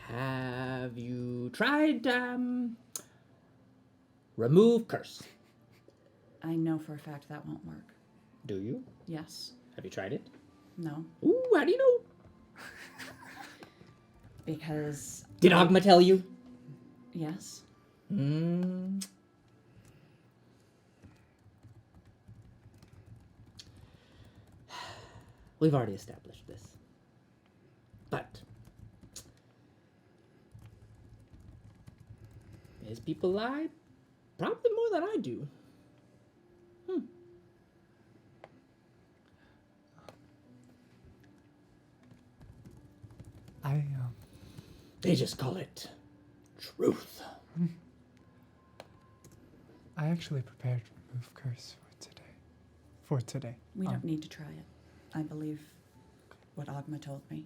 Have you tried, remove curse? I know for a fact that won't work. Do you? Yes. Have you tried it? No. Ooh, how do you know? Because... Did Ogma tell you? Yes. We've already established this. But his people lie probably more than I do. They just call it truth. I actually prepared remove curse for today. We don't need to try it. I believe what Ogma told me.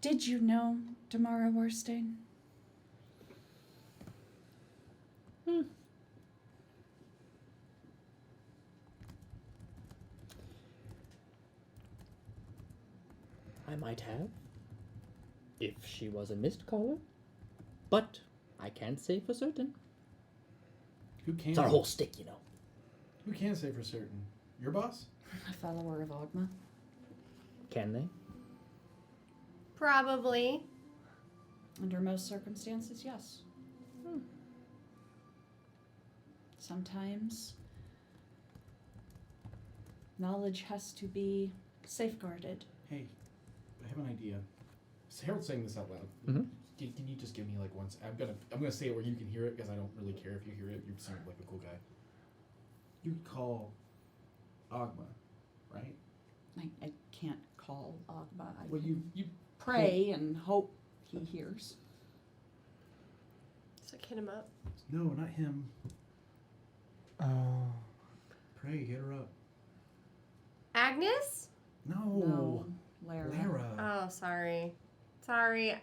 Did you know Damara Warstein? I might have, if she was a mist caller, but I can't say for certain. Who can? It's our whole stick, you know. Who can say for certain? Your boss? A follower of Ogma. Can they? Probably. Under most circumstances, yes. Sometimes knowledge has to be safeguarded. Hey, I have an idea. Harold's saying this out loud. Mhm. Can you just give me like once? I'm gonna say it where you can hear it because I don't really care if you hear it. You sound like a cool guy. You call Ogma, right? I can't call Ogma. I Well, you pray and hope he hears. So hit him up. No, not him. Oh. Pray, hit her up. Agnes? No. Lara. Lara. Oh, sorry. Sorry.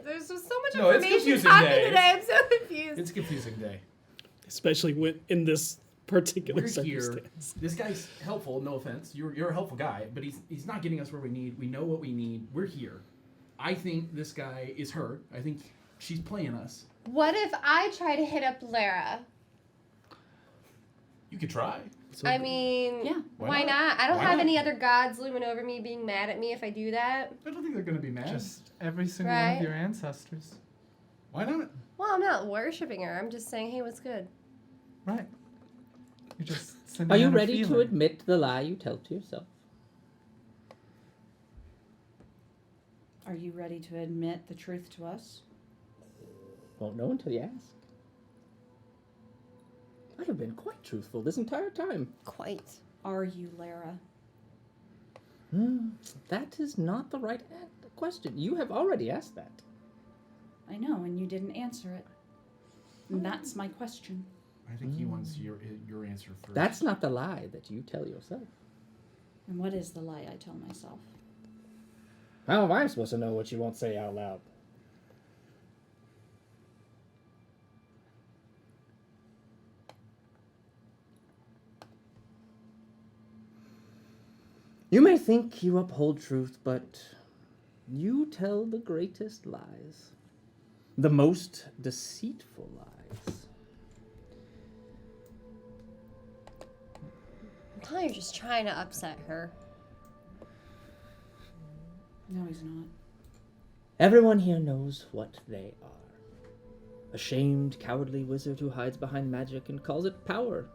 There's just so much No, it's information confusing happening day. today. I'm so confused. It's a confusing day. Especially when in this particular We're here. circumstance. This guy's helpful. No offense. You're a helpful guy, but he's not getting us where we need. We know what we need. We're here. I think this guy is her. I think she's playing us. What if I try to hit up Lara? You could try. So, I mean, Yeah. why not? I don't Why have not? any other gods looming over me being mad at me if I do that. I don't think they're gonna be mad. Just every single one Right. of your ancestors. Why not? Well, I'm not worshiping her. I'm just saying, hey, what's good? Right. You just send Are you out a ready to feeling. admit the lie you tell to yourself? Are you ready to admit the truth to us? Won't know until you ask. I have been quite truthful this entire time. Quite. Are you Lara? That is not the right question. You have already asked that. I know, and you didn't answer it. And that's my question. I think he wants your answer first. That's not the lie that you tell yourself. And what is the lie I tell myself? How am I supposed to know what you won't say out loud? You may think you uphold truth, but you tell the greatest lies. The most deceitful lies. I thought you're just trying to upset her. No, he's not. Everyone here knows what they are. A shamed, cowardly wizard who hides behind magic and calls it power.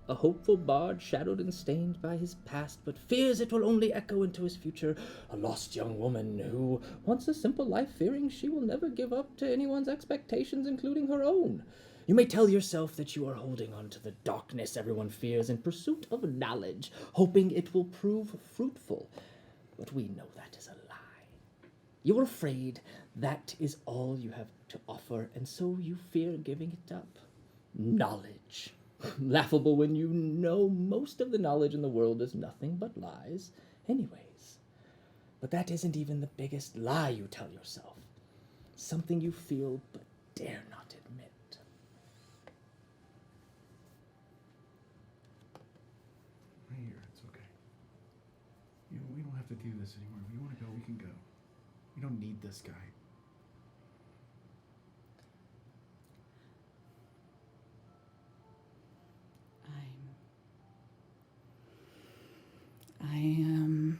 A hopeful bard shadowed and stained by his past, but fears it will only echo into his future. A lost young woman who wants a simple life, fearing she will never give up to anyone's expectations, including her own. You may tell yourself that you are holding on to the darkness everyone fears in pursuit of knowledge, hoping it will prove fruitful. But we know that is a lie. You are afraid that is all you have to offer, and so you fear giving it up. Knowledge. Laughable when you know most of the knowledge in the world is nothing but lies, anyways. But that isn't even the biggest lie you tell yourself. Something you feel but dare not admit. Right here, it's okay. We don't have to do this anymore. If you want to go, we can go. We don't need this guy. I am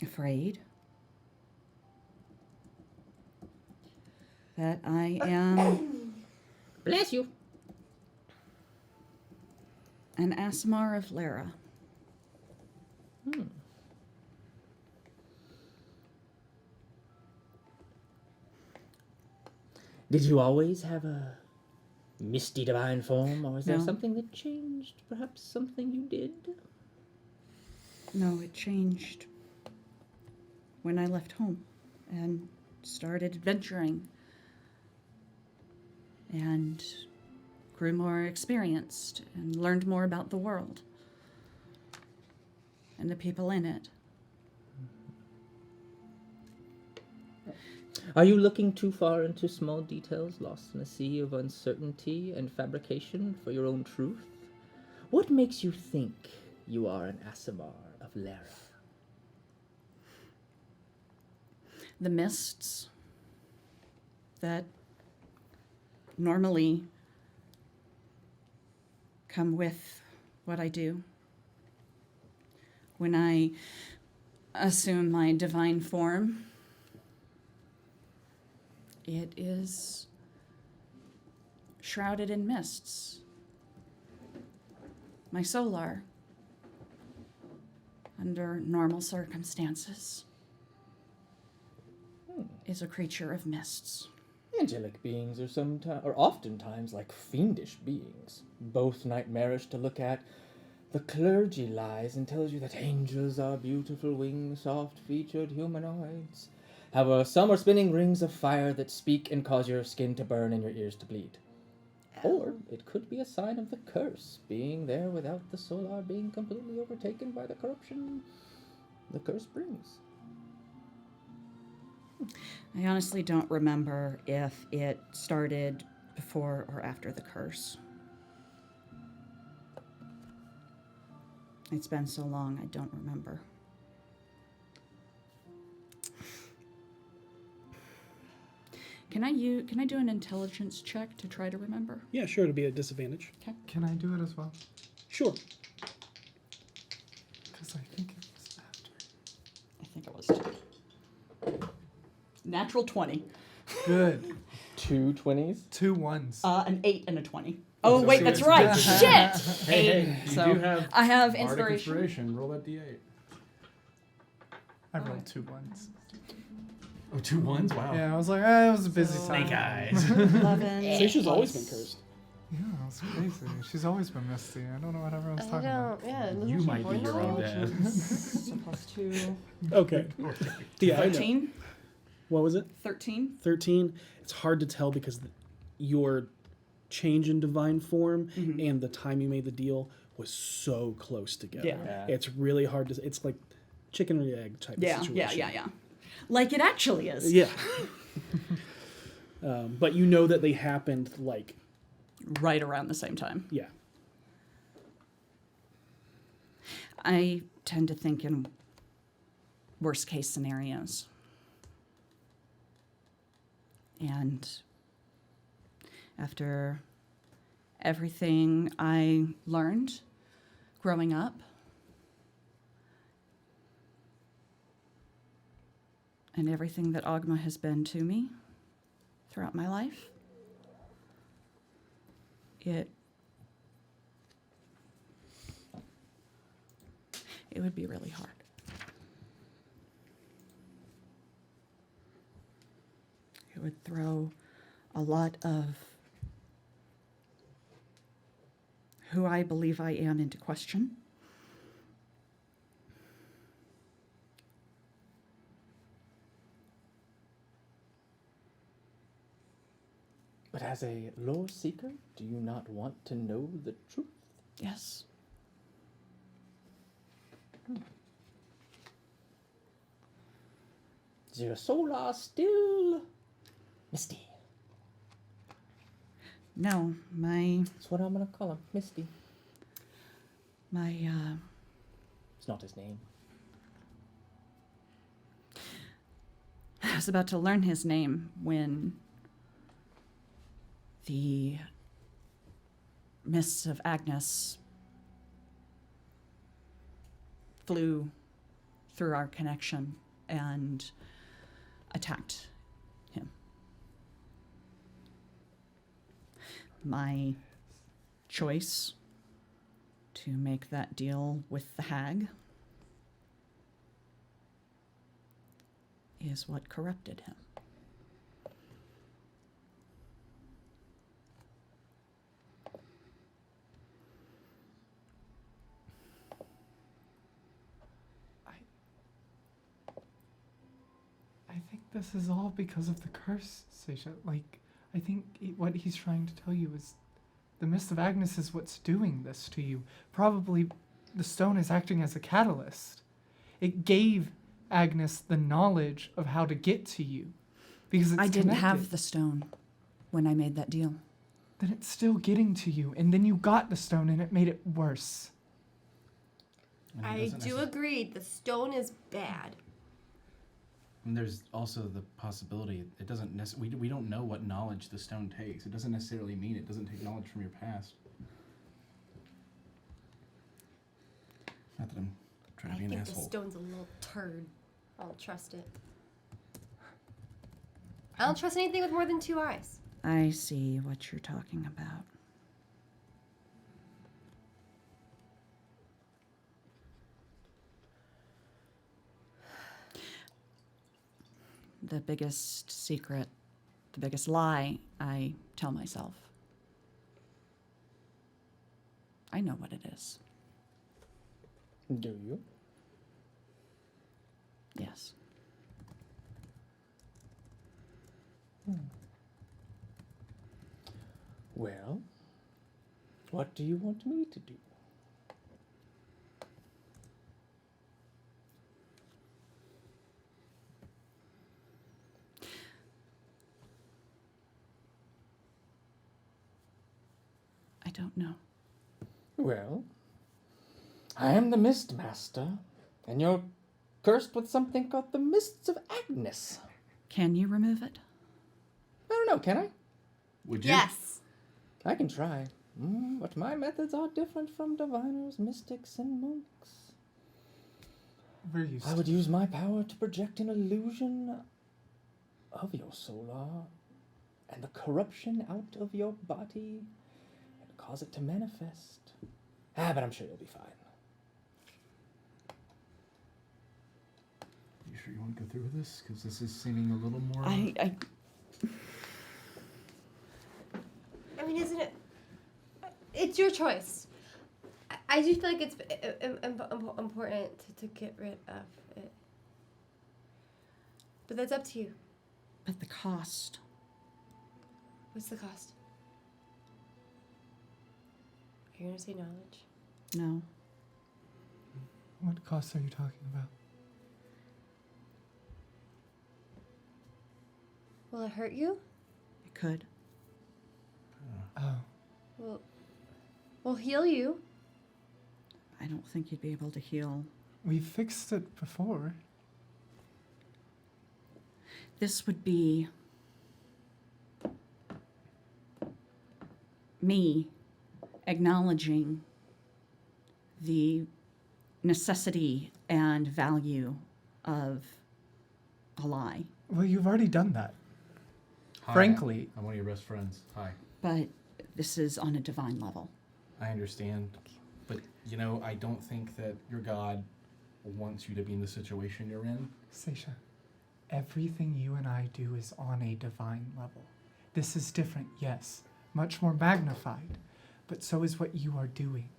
afraid that I am Bless you. an Asimar of Lara. Did you always have a misty divine form, or is there No. something that changed? Perhaps something you did? No, it changed when I left home and started adventuring and grew more experienced and learned more about the world and the people in it. Are you looking too far into small details, lost in a sea of uncertainty and fabrication for your own truth? What makes you think you are an Asimar of Lara? The mists that normally come with what I do. When I assume my divine form, it is shrouded in mists. My solar, under normal circumstances, is a creature of mists. Angelic beings are oftentimes like fiendish beings, both nightmarish to look at. The clergy lies and tells you that angels are beautiful winged, soft-featured humanoids. However, some are spinning rings of fire that speak and cause your skin to burn and your ears to bleed. Or it could be a sign of the curse, being there without the solar being completely overtaken by the corruption the curse brings. I honestly don't remember if it started before or after the curse. It's been so long, I don't remember. Can I do an intelligence check to try to remember? Yeah, sure, to be a disadvantage. Can I do it as well? Sure. Because I think it was after. I think it was 2. Natural 20. Good. 2 20s? 2 ones. An 8 and a 20. Oh, wait, that's right. Shit! 8. You So do have I have Bardic inspiration. Roll that d8. I rolled 2 ones. Oh, 2 1s? Wow. Yeah, I was like, it was a busy time. eyes. 11. Seisha's always been cursed. Yeah, it was crazy. She's always been misty. I don't know what everyone's I talking about. don't. Yeah. You might be your own dad. So plus 2. Okay. Yeah, I know. 13. What was it? 13. 13. It's hard to tell because your change in divine form and the time you made the deal was so close together. Yeah. It's really hard to. It's like chicken or egg type of situation. Yeah. Like it actually is. Yeah. But you know that they happened like. Right around the same time. Yeah. I tend to think in worst case scenarios. And after everything I learned growing up, and everything that Ogma has been to me throughout my life, it would be really hard. It would throw a lot of who I believe I am into question. But as a lore seeker, do you not want to know the truth? Yes. Is your solar still misty? No, That's what I'm gonna call him, Misty. It's not his name. I was about to learn his name when the mists of Agnes flew through our connection and attacked him. My choice to make that deal with the hag is what corrupted him. I think this is all because of the curse, Saesha. Like, I think what he's trying to tell you is the Mist of Agnes is what's doing this to you. Probably the stone is acting as a catalyst. It gave Agnes the knowledge of how to get to you because it's I didn't connected. have the stone when I made that deal. Then it's still getting to you, and then you got the stone and it made it worse. And it I doesn't do agree. The stone is bad. And there's also the possibility it doesn't we don't know what knowledge the stone takes. It doesn't necessarily mean it doesn't take knowledge from your past. Not that I'm trying I to be an think the asshole. stone's a little turd. I don't trust it. I don't trust anything with more than two eyes. I see what you're talking about. The biggest secret, the biggest lie I tell myself. I know what it is. Do you? Yes. Well, what do you want me to do? I don't know. Well, I am the Mist Master, and you're cursed with something called the Mists of Agnes. Can you remove it? I don't know, can I? Would you? Yes. I can try. But my methods are different from diviners, mystics, and monks. We're used I would use my power to project an illusion of your solar and the corruption out of your body and cause it to manifest. But I'm sure you'll be fine. You sure you want to go through with this? Because this is seeming a little more. I I mean, isn't it? It's your choice. I do feel like it's important to get rid of it. But that's up to you. but the cost. What's the cost? Are you going to say knowledge? No. What costs are you talking about? Will it hurt you? It could. Oh. We'll heal you. I don't think you'd be able to heal. We fixed it before. This would be me acknowledging the necessity and value of a lie. Well, you've already done that. Hi, Frankly. I'm one of your best friends. Hi. But this is on a divine level. I understand, but I don't think that your God wants you to be in the situation you're in. Saesha, everything you and I do is on a divine level. This is different, yes, much more magnified, but so is what you are doing.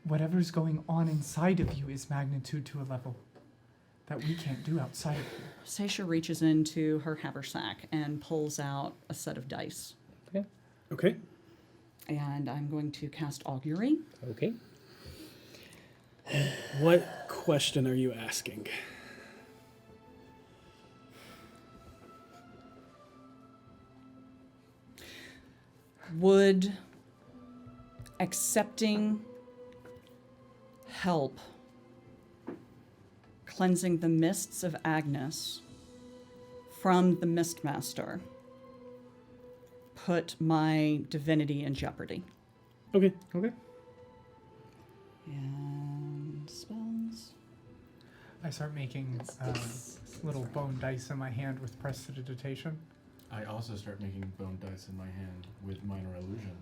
Whatever's going on inside of you is magnitude to a level that we can't do outside of you. Saesha reaches into her haversack and pulls out a set of dice. Okay. And I'm going to cast Augury. Okay. What question are you asking? Would accepting help cleansing the mists of Agnes from the Mistmaster put my divinity in jeopardy? Okay. And spells. I start making little bone dice in my hand with prestidigitation. I also start making bone dice in my hand with minor illusion.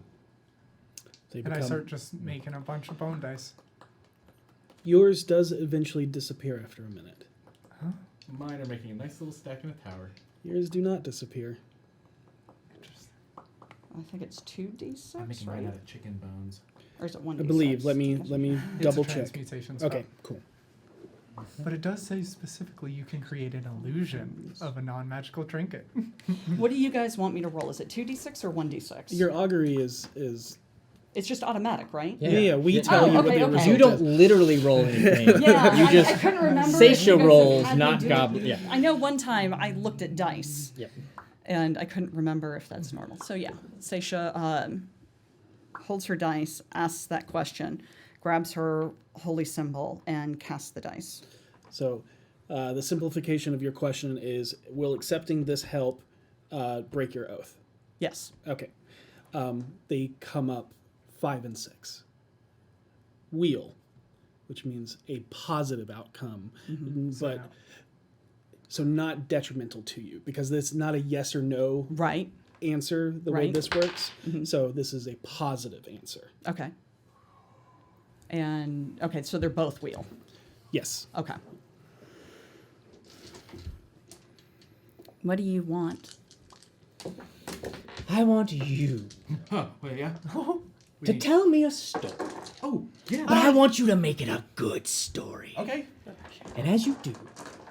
They And I become- start just making a bunch of bone dice. Yours does eventually disappear after a minute. Mine are making a nice little stack in a tower. Yours do not disappear. Interesting. I think it's 2d6, I'm making mine right? out of chicken bones. Or is it 1d6? I believe. Let me It's double a check. transmutation spell. Okay, cool. But it does say specifically you can create an illusion of a non-magical trinket. What do you guys want me to roll? Is it 2d6 or 1d6? Your augury is It's just automatic, right? yeah. We Yeah. tell Oh, you what okay, the okay. result You don't is. literally roll anything. Yeah, You just I couldn't remember. Seisha if you guys rolls, had me not do it. goblin. Yeah. I know one time I looked at dice, Yep. and I couldn't remember if that's normal. So yeah, Seisha holds her dice, asks that question, grabs her holy symbol, and casts the dice. So, the simplification of your question is: will accepting this help break your oath? Yes. Okay. They come up 5 and 6. Wheel, which means a positive outcome, but so not detrimental to you because it's not a yes or no Right. answer the way Right. this works. So this is a positive answer. Okay. And okay, so they're both wheel. Yes. Okay. What do you want? I want you Huh, well, yeah. to tell me a story. Oh, yeah. But I want you to make it a good story. Okay. And as you do,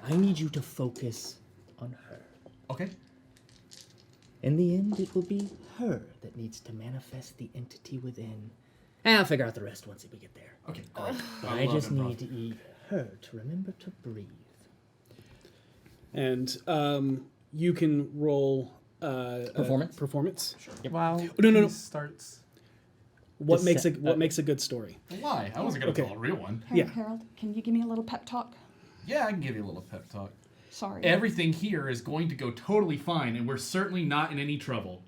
I need you to focus on her. Okay. In the end, it will be her that needs to manifest the entity within. And I'll figure out the rest once we get there. Okay, great. But I I love just improv. need her to remember to breathe. And you can roll Performance? Performance. While No. he starts... What makes Decep- what makes a good story? Why? I wasn't going to Okay. tell a real one. Yeah. Harold, can you give me a little pep talk? Yeah, I can give you a little pep talk. Sorry. Everything here is going to go totally fine, and we're certainly not in any trouble.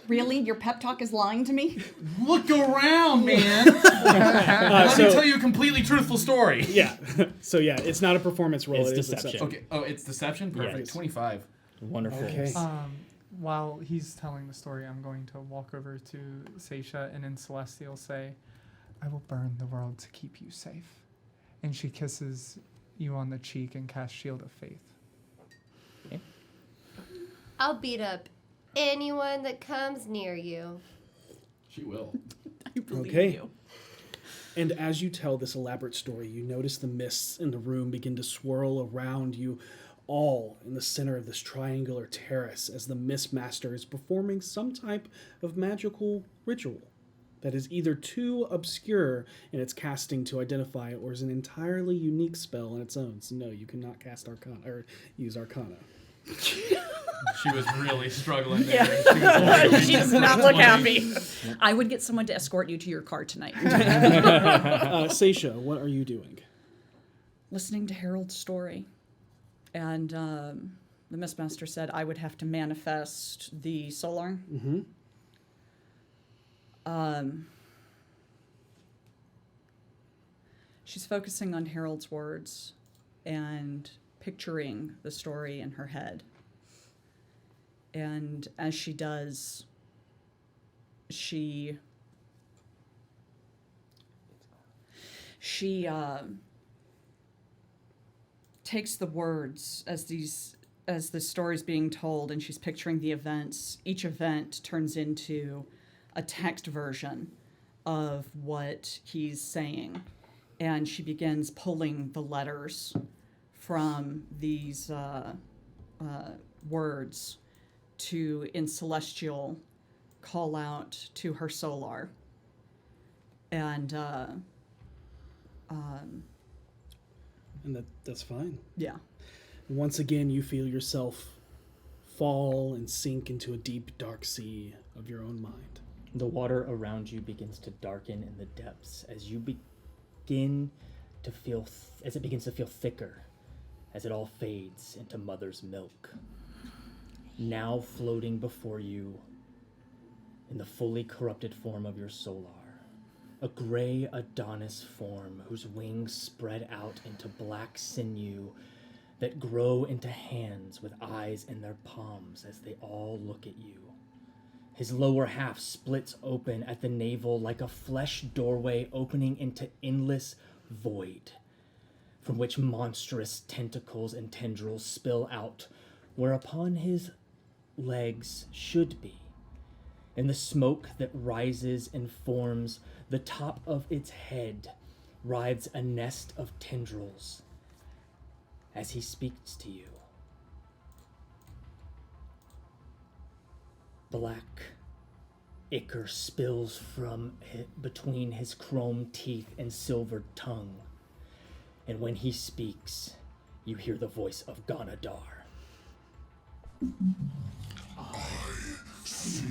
Really? Your pep talk is lying to me? Look around, man! Let me so- tell you a completely truthful story. Yeah. So yeah, it's not a performance roll. It's it is deception. Okay. Oh, it's deception? Perfect. Yes. 25. Wonderful. Okay. While he's telling the story, I'm going to walk over to Saesha and in Celestial say, I will burn the world to keep you safe. And she kisses you on the cheek and casts Shield of Faith. I'll beat up anyone that comes near you. She will. I believe Okay. you. And as you tell this elaborate story, you notice the mists in the room begin to swirl around you, all in the center of this triangular terrace, as the Mistmaster is performing some type of magical ritual that is either too obscure in its casting to identify or is an entirely unique spell on its own. So no, you cannot cast Arcana or use Arcana. She was really struggling there. Yeah. She does not look happy. I would get someone to escort you to your car tonight. Saesha, what are you doing? Listening to Harold's story. And the Mistmaster said I would have to manifest the solar. Mm-hmm. She's focusing on Harold's words and picturing the story in her head. And as she does, she takes the words as the story's being told, and she's picturing the events. Each event turns into a text version of what he's saying, and she begins pulling the letters from these words to, in Celestial, call out to her Solar. And And that's fine. yeah. Once again, you feel yourself fall and sink into a deep, dark sea of your own mind. The water around you begins to darken in the depths as you begin to feel, as it begins to feel thicker, as it all fades into mother's milk. Now floating before you in the fully corrupted form of your Solar, a gray Adonis form whose wings spread out into black sinew that grow into hands with eyes in their palms as they all look at you. His lower half splits open at the navel like a flesh doorway opening into endless void, from which monstrous tentacles and tendrils spill out, whereupon his legs should be. In the smoke that rises and forms the top of its head writhes a nest of tendrils as he speaks to you. Black ichor spills from between his chrome teeth and silvered tongue. And when he speaks, you hear the voice of Ganadar. See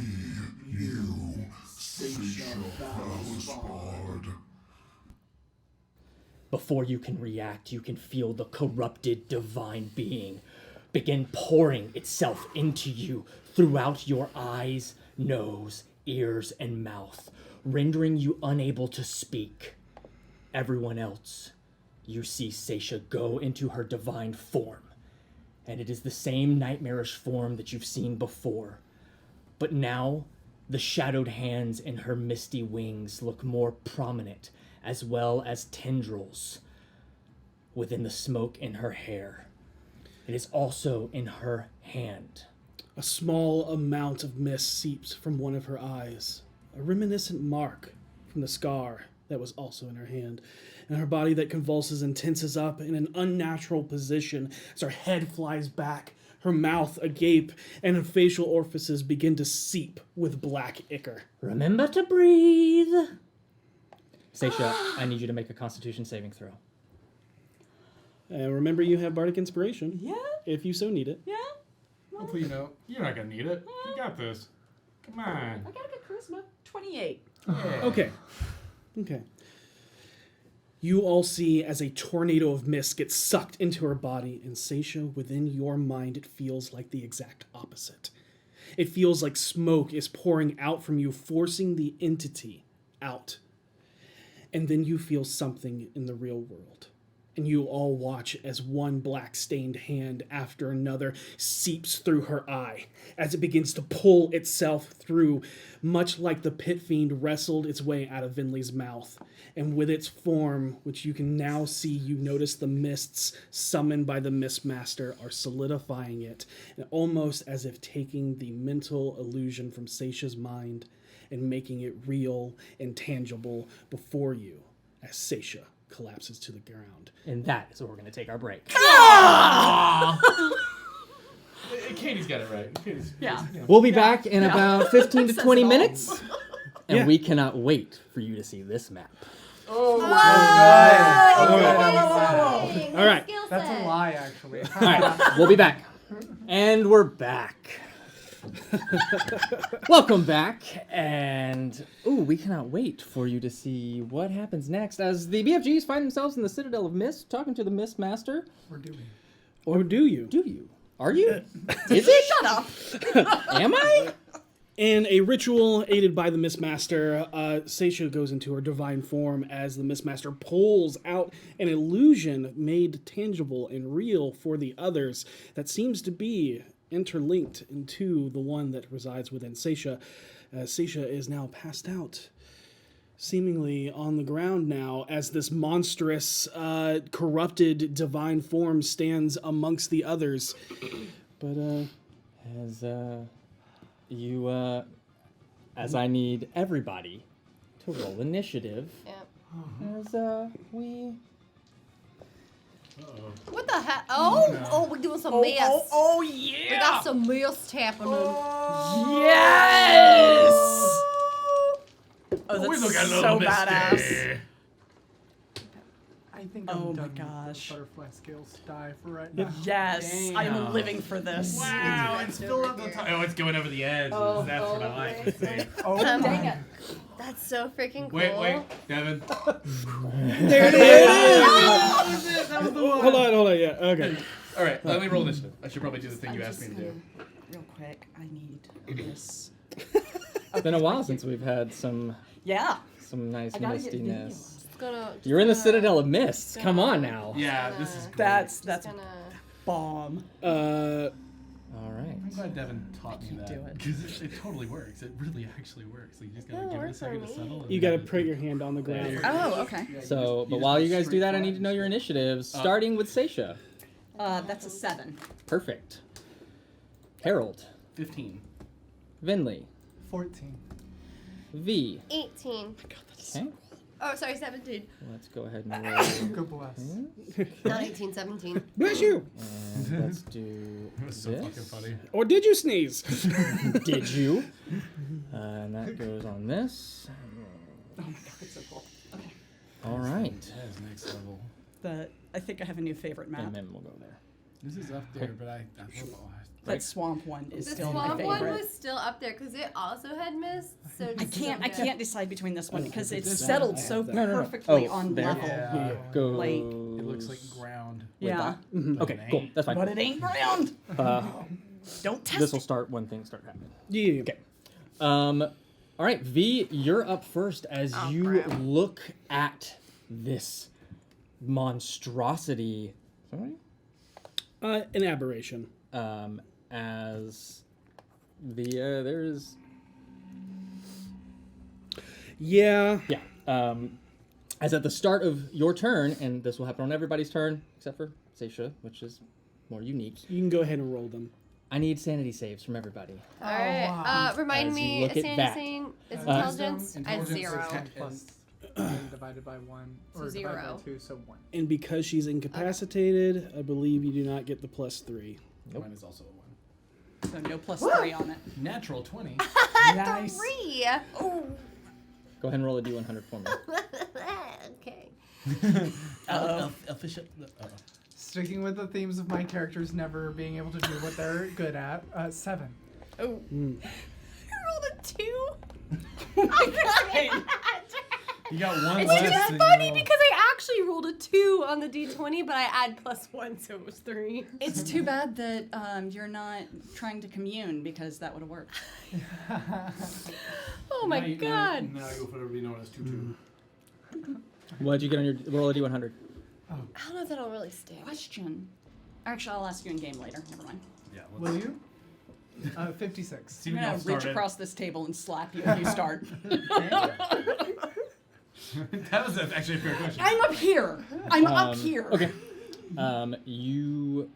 you, Seisha Bard. Before you can react, you can feel the corrupted divine being begin pouring itself into you throughout your eyes, nose, ears, and mouth, rendering you unable to speak. Everyone else, you see Saesha go into her divine form, and it is the same nightmarish form that you've seen before. But now, the shadowed hands in her misty wings look more prominent, as well as tendrils within the smoke in her hair. It is also in her hand. A small amount of mist seeps from one of her eyes, a reminiscent mark from the scar that was also in her hand, and her body that convulses and tenses up in an unnatural position as her head flies back, her mouth agape, and her facial orifices begin to seep with black ichor. Remember to breathe. Seisha, I need you to make a Constitution saving throw. And remember, you have Bardic Inspiration. Yeah. If you so need it. Yeah. Hopefully you know. You're not gonna need it. You got this. Come on. I got a good charisma. 28. Yeah. Okay. You all see as a tornado of mist gets sucked into her body, and Seisha, within your mind, it feels like the exact opposite. It feels like smoke is pouring out from you, forcing the entity out. And then you feel something in the real world. And you all watch as one black-stained hand after another seeps through her eye, as it begins to pull itself through, much like the pit fiend wrestled its way out of Vinley's mouth. And with its form, which you can now see, you notice the mists summoned by the Mistmaster are solidifying it, and almost as if taking the mental illusion from Seisha's mind and making it real and tangible before you, as Seisha collapses to the ground. And that is where we're going to take our break. Katie's got it right. Yeah. We'll be back in about 15 to 20 all. minutes. And Yeah. we cannot wait for you to see this map. Oh, Whoa! All right. that's a lie, actually. All right, we'll be back. And we're back. Welcome back. And, we cannot wait for you to see what happens next as the BFGs find themselves in the Citadel of Mist, talking to the Mistmaster. We're doing. Or do you? Do you? Are you? Is it? Shut up. Am I? In a ritual aided by the Mistmaster, Saesha goes into her divine form as the Mistmaster pulls out an illusion made tangible and real for the others that seems to be interlinked into the one that resides within Saesha. Saesha is now passed out, seemingly on the ground now, as this monstrous, corrupted divine form stands amongst the others. But, as I need everybody to roll initiative. Yep. As we. What the heck? Oh, we're doing some mess. Oh, We yeah! got some mess happening. Yes! Oh, We that's look a little so misty. badass. I think I'm Oh my done gosh. with butterfly scales die for right now. Yes, I am Damn. living for this. Wow, it's still at the top. Oh, it's going over the edge. That's what I like to see. Oh Dang my. it. That's so freaking cool. Wait, Devin. there it is! Hold on, yeah, okay. All right, let me roll initiative. I should probably do the thing you I'm asked me just to do. gonna- Real quick, I need this. It's been a while since we've had some Yeah. nice I gotta get mistiness. It's gonna. You're in the Citadel of Mist. Come on now. Yeah, this is great. That's Gonna. bomb. All right. I'm glad Devin taught me can't do that it. because it totally works. It really actually works. Like, you just gotta It'll give it a work second for to me. settle. and You gotta then- put your hand on the ground. Oh, okay. So, but while you guys do that, I need to know your initiatives, starting with Seisha. That's a 7. Perfect. Harold. 15. Vinley. 14. V. 18. Okay. Oh, sorry, 17. Let's go ahead and roll. Good bless. Not 18, 17. Bless you! And let's do It was so this. fucking funny. Or did you sneeze? Did you? And that goes on this. Oh my god, it's so cool. Okay. All right. That is next level. I think I have a new favorite map. And then we'll go there. This is up there, but I hope That swamp one is The still my swamp favorite. one was still up there because it also had mist. So I can't decide between this one because it's this one. settled so No. perfectly Oh, on there. level. Yeah. Go. Like- It looks like ground. Yeah, Okay, cool. That's fine. but it ain't ground. Don't test This will it. start when things start happening. Yeah. Okay. All right, V, you're up first as you look at this monstrosity. Sorry. An aberration. As there's Yeah. as at the start of your turn, and this will happen on everybody's turn except for Seisha, which is more unique. You can go ahead and roll them. I need sanity saves from everybody. All right. Remind As you me, look at sanity that. saving is Wisdom, intelligence at intelligence is 0. 10 plus 10 divided by 1. So Or divided 0. by 2, so 1. And because she's incapacitated, I believe you do not get the +3. Mine is also a 1. So no +3 on it. Natural 20. Nice. 3. Oh. Go ahead and roll a d100 for me. Okay. I'll fish up the. Sticking with the themes of my characters never being able to do what they're good at, 7. Oh. You rolled a 2. You got one It's less just than funny you roll. because I actually rolled a 2 on the d20, but I add +1, so it was 3. It's too bad that you're not trying to commune because that would have worked. Oh my god. Now you'll forever be known as Tutu. What'd you get on your roll a d100? I don't know if that'll really stick. Question. Actually, I'll ask you in game later. Never mind. Yeah. Will you? 56. See I'm when gonna y'all reach started. across this table and slap you if you start. That was actually a fair question. I'm up here. I'm up here. Okay. You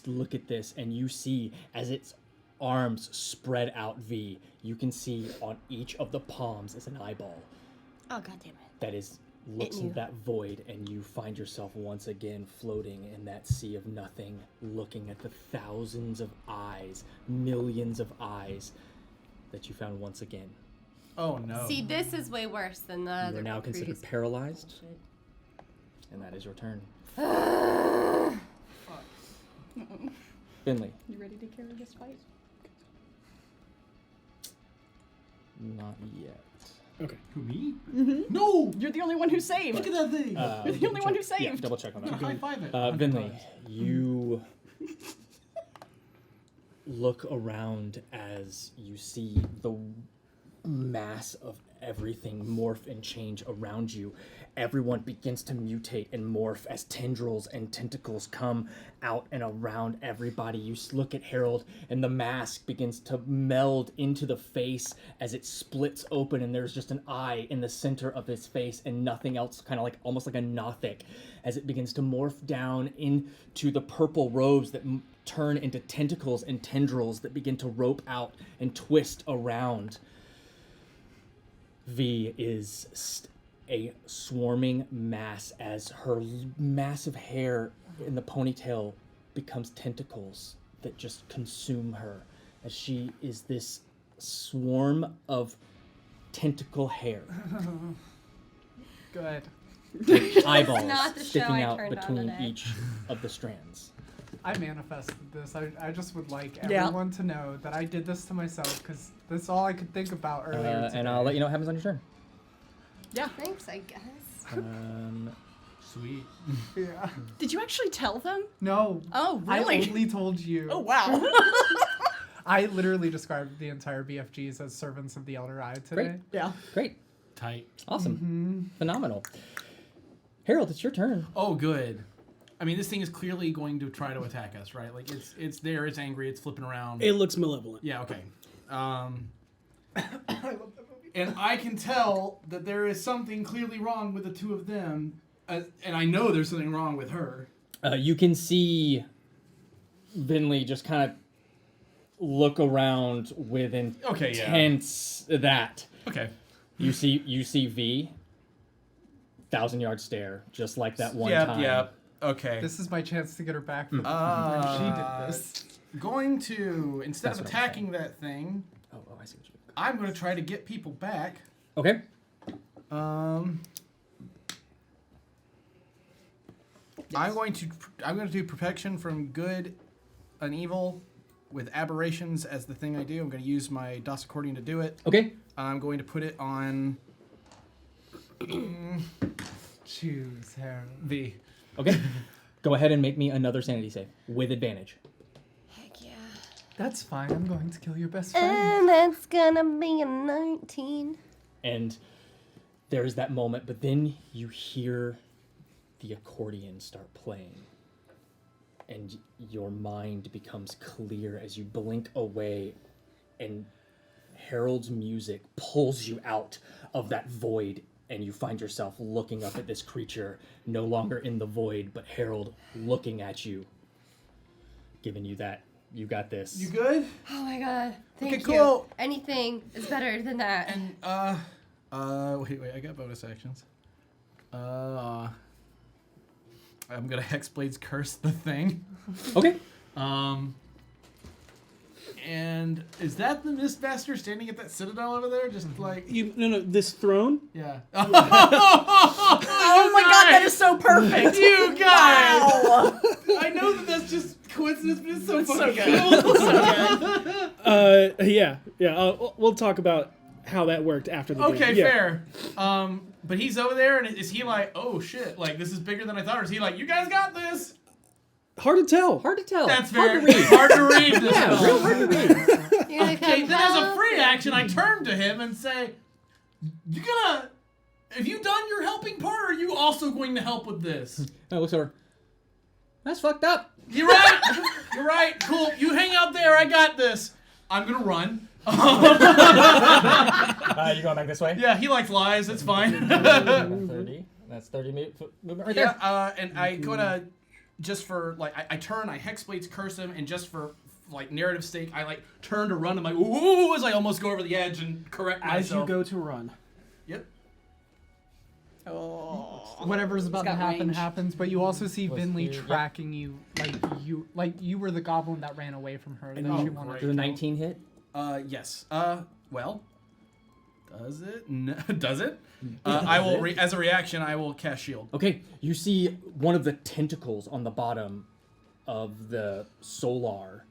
look at this and you see as its arms spread out V, you can see on each of the palms is an eyeball Oh god damn it. that is looks you. in that void, and you find yourself once again floating in that sea of nothing, looking at the thousands of eyes, millions of eyes that you found once again. Oh no. See, this is way worse than the You other are now considered previous paralyzed, and that is your turn. Finley, You ready to carry this fight? not yet. Okay. Who, me? Mm-hmm. No! You're the only one who saved. Look at that thing! You're the only one who Yeah, saved. double check on that. High five it. Vinley, you look around as you see the mass of everything morph and change around you. Everyone begins to mutate and morph as tendrils and tentacles come out and around everybody. You look at Harold, and the mask begins to meld into the face as it splits open, and there's just an eye in the center of his face and nothing else, kind of like almost like a Nothic, as it begins to morph down into the purple robes that turn into tentacles and tendrils that begin to rope out and twist around. V is a swarming mass as her massive hair in the ponytail becomes tentacles that just consume her, as she is this swarm of tentacle hair. Good. With eyeballs Not the show sticking I out turned on between today. each of the strands. I manifested this. I just would like Yeah. everyone to know that I did this to myself because that's all I could think about earlier today. And I'll let you know what happens on your turn. Thanks, I guess. Sweet. Yeah. Did you actually tell them? No. Oh, I really? only told you. Oh, wow. I literally described the entire BFGs as servants of the Elder Eye today. Great. Yeah. Great. Tight. Awesome. Phenomenal. Harold, it's your turn. Oh, good. I mean, this thing is clearly going to try to attack us, right? Like, it's there, it's angry, it's flipping around. It looks malevolent. Yeah, okay. And I can tell that there is something clearly wrong with the two of them, and I know there's something wrong with her. You can see Vinley just kind of look around with intense that. Okay. You see V, 1,000-yard stare, just like that one time. Yep. Okay. This is my chance to get her back from she did this. Going to, instead That's of what I'm attacking that thing, Oh, I see what you mean. I'm going to try to get people back. Okay. I'm going to do protection from good and evil with aberrations as the thing I do. I'm going to use my DOS accordion to do it. Okay. I'm going to put it on Choose Harold. V. Okay. Go ahead and make me another sanity save with advantage. Heck yeah. That's fine. I'm going to kill your best friend. And that's gonna be a 19. And there's that moment, but then you hear the accordion start playing. And your mind becomes clear as you blink away, and Harold's music pulls you out of that void, and you find yourself looking up at this creature, no longer in the void, but Harold looking at you, giving you that, you got this. You good? Oh my god. Thank Okay, you. cool. Anything is better than that. And wait, I got bonus actions. I'm gonna Hexblade's curse the thing. Okay. And is that the Mistmaster standing at that citadel over there? Just like No, this throne. yeah. Oh my god, that is so perfect. You guys! Wow. I know that that's just coincidence, but it's so It's so fucking good. cool. So good. Yeah. We'll talk about how that worked after the Okay, game. Yeah. fair. But he's over there, and is he like, oh shit, like this is bigger than I thought, or is he like, you guys got this? Hard to tell. Hard to tell. That's hard fair. to read. Hard to read this Yeah, stuff. real hard to read. You're gonna Okay, come then as a help? free action, I turn to him and say, have you done your helping part, or are you also going to help with this? I looks over. That's fucked up. You're right. You're right. Cool. You hang out there. I got this. I'm gonna run. You going back this way? Yeah, he likes lies. It's fine. 30. That's 30 movement right there. Yeah, and I go to, just for, like, I turn, I Hexblades curse him, and just for, like, narrative sake, I, like, turn to run. I'm like, ooh, as I almost go over the edge and correct myself. As you go to run. Yep. Oh. Whatever's about to got happen range. happens, but you also see Was Vinley here, yep. tracking you like you were the goblin that ran away from her. That Oh, she wanted great. Does a 19 hit? Yes. Well, does it? No, does it? I will, as a reaction, I will cast shield. Okay, you see one of the tentacles on the bottom of the solar.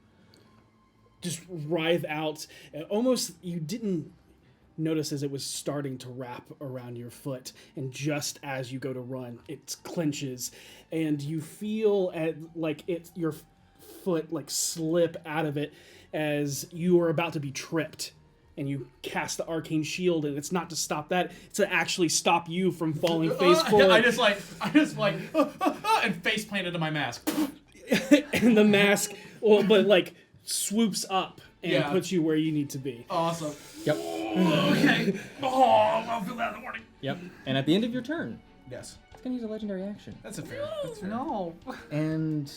Just writhe out. Almost, you didn't notice as it was starting to wrap around your foot, and just as you go to run, it clenches, and you feel your foot like slip out of it, as you are about to be tripped. And you cast the arcane shield, and it's not to stop that; it's to actually stop you from falling face forward. I just like, and face planted to my mask. And the mask, but like swoops up and Yeah. puts you where you need to be. Awesome. Yep. Okay. Oh, I'll feel that in the morning. Yep. And at the end of your turn, Yes. it's gonna use a legendary action. That's a fair. That's fair. No. And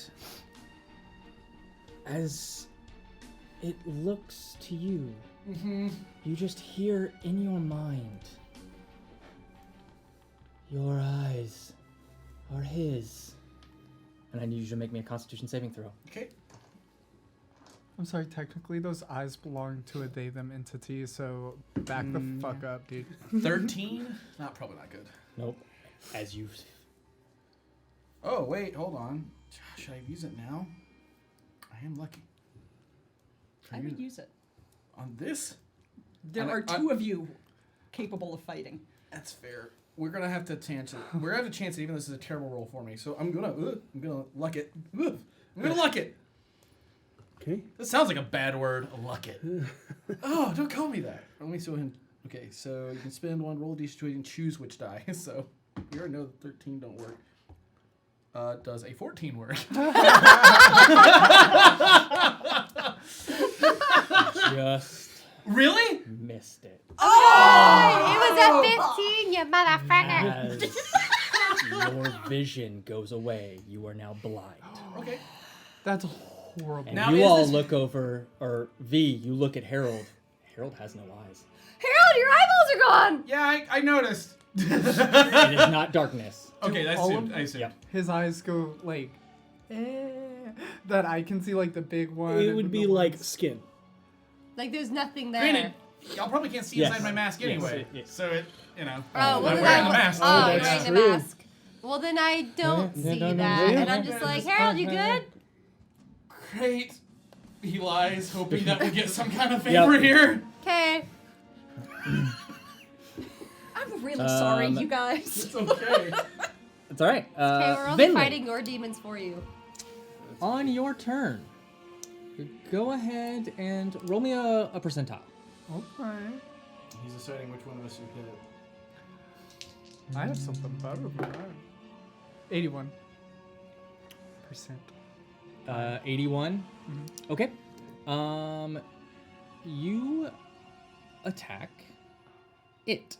as it looks to you, you just hear in your mind, your eyes are his. And I need you to make me a Constitution saving throw. Okay. I'm sorry, technically those eyes belong to a they them entity, so back the fuck up, dude. 13. Probably not good. Nope. As you... Oh wait, hold on. Should I use it now? I am lucky. I would use it. On this? There are two of you capable of fighting. That's fair. We're gonna have to chance it. We're gonna have to chance it, even though this is a terrible roll for me. So I'm gonna luck it. I'm gonna luck it. Okay. That sounds like a bad word. Luck it. Oh, don't call me that. Let me show him. Okay, so you can spend one, roll d6 and choose which die. So you already know that 13 don't work. Does a 14 work? Just Really? missed it. It was a 15, you motherfucker. As your vision goes away, you are now blind. Okay. That's horrible. And Now, you is all this- look over, or V, you look at Harold. Harold has no eyes. Harold, your eyeballs are gone. Yeah, I noticed. It is not darkness. Okay, that's all soon. of- I assume. Yep. His eyes go like, that I can see like the big one. It and would the be ones- like skin. Like there's nothing there. Granted, y'all probably can't see Yes. inside my mask Yes, anyway. yes. So it, you know. Oh, well, I'm then wearing I, the mask. Oh, Oh, you're that's wearing the true. mask. Well, then I don't Yeah, see no, no, that, no. and I'm just like, Harold, you good? Great. He lies, hoping that we get some kind of favor here. Okay. I'm really sorry, Um, you guys. It's okay. It's all right. Okay, we're only Vinley, fighting your demons for you. on your turn, go ahead and roll me a percentile. Okay. He's deciding which one of us you hit. I have something better than that. 81%. 81. Okay. You attack it.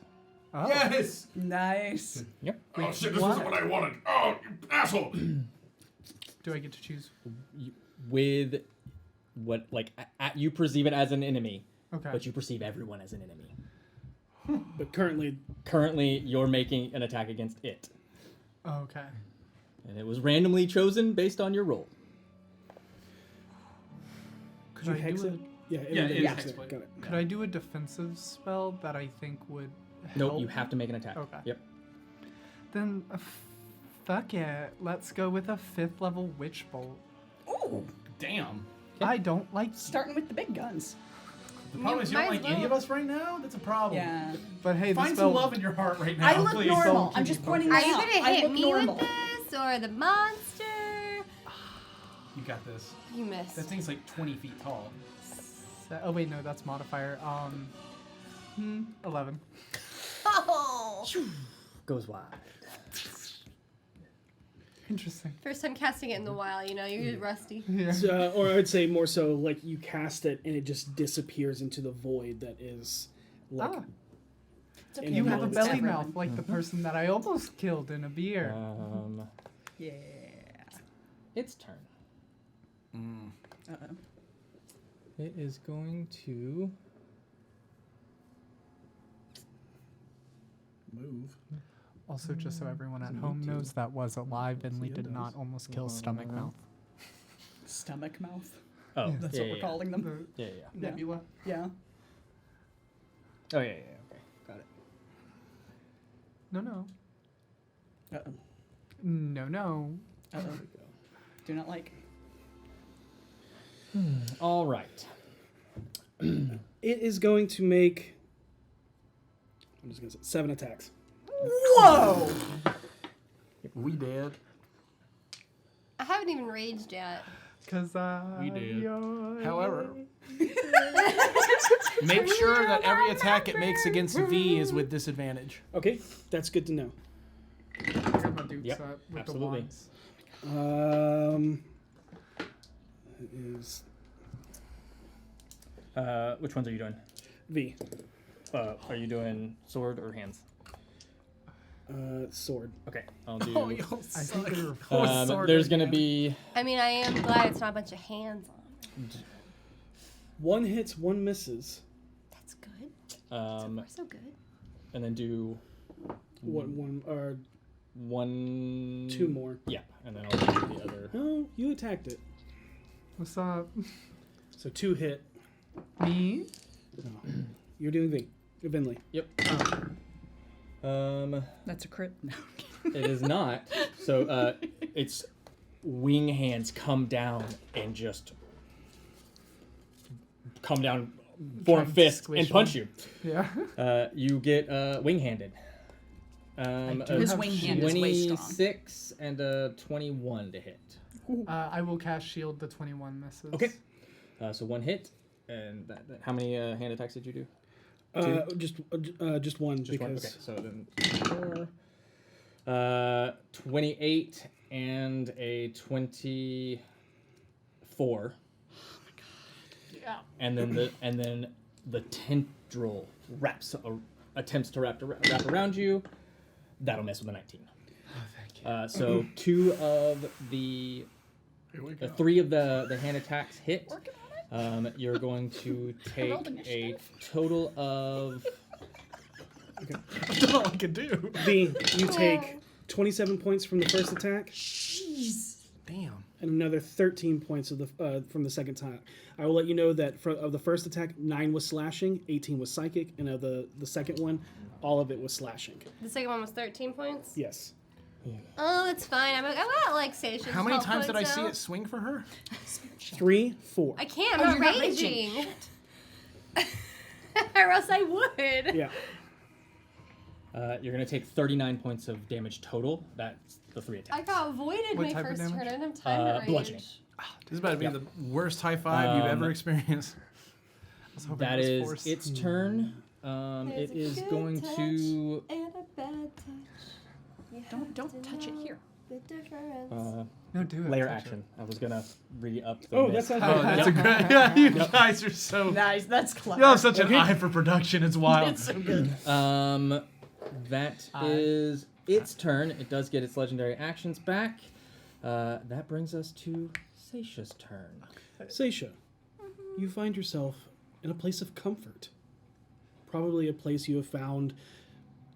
Oh. Yes! Nice. Yep. Oh shit, this isn't what I wanted. Oh, you asshole! Do I get to choose? With what, like, you perceive it as an enemy, Okay. but you perceive everyone as an enemy. But currently, Currently, you're making an attack against it, Okay. and it was randomly chosen based on your roll. Could you I hex do it? a, Yeah, Yeah, it it is is hex hexblade. Got it. could I do a defensive spell that I think would Nope, help? you have to make an attack. Okay. Yep. Then fuck it. Let's go with a 5th level witch bolt. Ooh, Damn. I don't like starting with the big guns. The problem is you don't might as like any well. of us right now? That's a problem. Yeah. But hey, the Find spell some love in your heart right now, I look please. normal. Don't I'm keep just me pointing Are that you out. gonna I hit look me normal. with this or the monster? You got this. You missed. That thing's like 20 feet tall. Oh wait, no, that's modifier. 11. Oh! Goes wide. Interesting. First time casting it in the wild, you know, you're rusty. Yeah. So, or I'd say more so like you cast it and it just disappears into the void that is like. Ah, It's okay. And you you have a it's belly everyone. mouth like the person that I almost killed in a beer. Yeah. Its turn. Uh-oh. It is going to Move. Also, just so everyone at home knows, that was a lie. Vinley did not almost kill Stomach Mouth. Stomach mouth. Oh, That's yeah, what we're yeah, calling them. Yeah, yeah. Yeah. Nebula. Yeah. Oh, yeah, yeah. Okay, got it. No. Uh-oh. No. Uh-oh. Do not like. All right. It is going to make. I'm just gonna say 7 attacks. Whoa! We dead. I haven't even raged yet. 'Cause We did. you're However, make sure that every attack it makes against V is with disadvantage. Okay, that's good to know. I got my dukes Yep, up with absolutely. the wands. It is Which ones are you doing? V. Are you doing sword or hands? Sword. Okay, I'll do. Oh, y'all I think they were there's gonna be I mean, I am glad it's not a bunch of hands on. One hits, one misses. That's good. um, So good. and then do One or one. two more. Yeah, and then I'll do the other. No, you attacked it. What's up? So 2 hit. Me? No. You're doing V. Vinley. Yep. That's a crit. No. It is not. So its wing hands come down and just come down, form to fist, squish and punch one. you. Yeah. You get wing-handed. do His have wing hand is way strong. 26 and a 21 to hit. I will cast shield. The 21 misses. Okay. So 1 hit, and how many hand attacks did you do? Just one. Just one. because Okay. So then 4. 28 and a 24. Oh my god. Yeah. And then the tendril attempts to wrap around you. That'll miss with a 19. Oh, thank you. So 2 of the 3 of the hand attacks hit. You're going to take a total of. That's all I can do. V, you take 27 points from the first attack. Damn. And another 13 points of the from the second time. I will let you know that of the first attack, 9 was slashing, 18 was psychic, and of the second one, all of it was slashing. The second one was 13 points. Yes. Oh, it's fine. I'm not like Seisha. How many times did I see it swing for her? 3, 4. I can't. Oh, I'm you're not not raging. Or else I would. Yeah. You're going to take 39 points of damage total. That's the 3 attacks. I got voided What my type of first turn. damage? I didn't have time to rage. Bludgeoning. This is about to be the worst high five you've ever experienced. I was hoping That it was is force. its turn. There's It a is good going touch to. and a bad touch. You have Don't to touch it know here. the difference. No, do it. Layer touch action. I was gonna re up the. Oh, miss. that sounds Oh, good. that's a great. Yeah, you guys are so. Nice, that's clever. You have such an eye for production. It's wild. It's so good. That is its turn. It does get its legendary actions back. That brings us to Seisha's turn. Saesha, you find yourself in a place of comfort. Probably a place you have found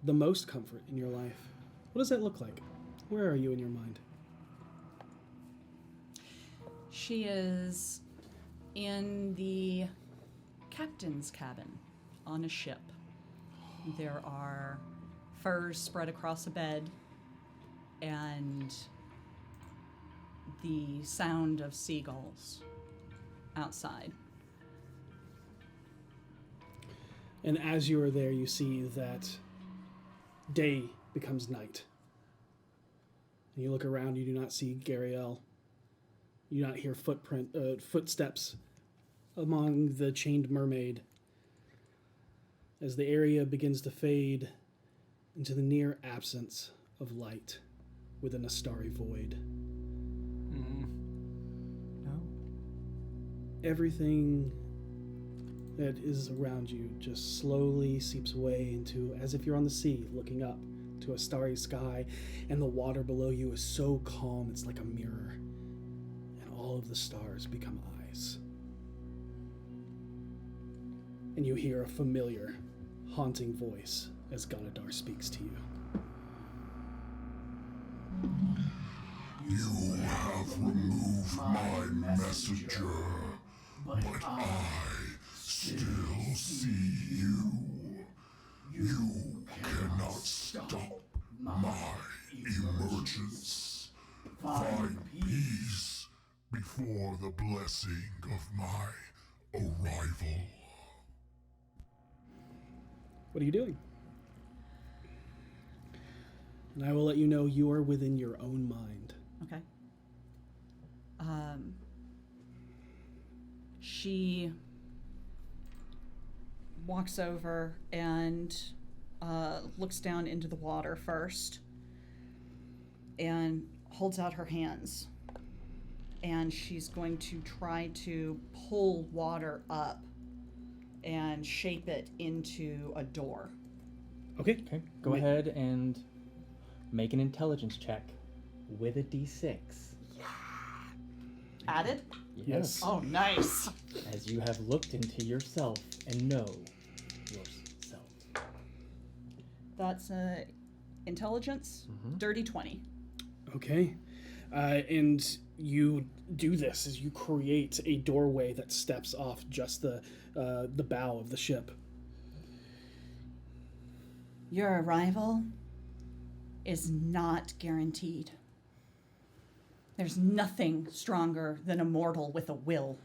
the most comfort in your life. What does that look like? Where are you in your mind? She is in the captain's cabin on a ship. There are furs spread across a bed and the sound of seagulls outside. And as you are there, you see that day becomes night. And you look around, you do not see Gariel. You do not hear footsteps among the chained mermaid. As the area begins to fade into the near absence of light within a starry void. No. Everything that is around you just slowly seeps away into, as if you're on the sea looking up to a starry sky, and the water below you is so calm it's like a mirror, and all of the stars become eyes. And you hear a familiar, haunting voice as Ganadar speaks to you. You have removed my messenger, but I still see you. You cannot stop my emergence. Find peace before the blessing of my arrival. What are you doing? And I will let you know you are within your own mind. Okay. She walks over and looks down into the water first and holds out her hands. And she's going to try to pull water up and shape it into a door. Okay. Okay, go ahead and make an intelligence check with a d6. Added? Yes. Oh, nice. As you have looked into yourself and know yourself. That's intelligence, dirty 20. Okay. And you do this as you create a doorway that steps off just the bow of the ship. Your arrival is not guaranteed. There's nothing stronger than a mortal with a will.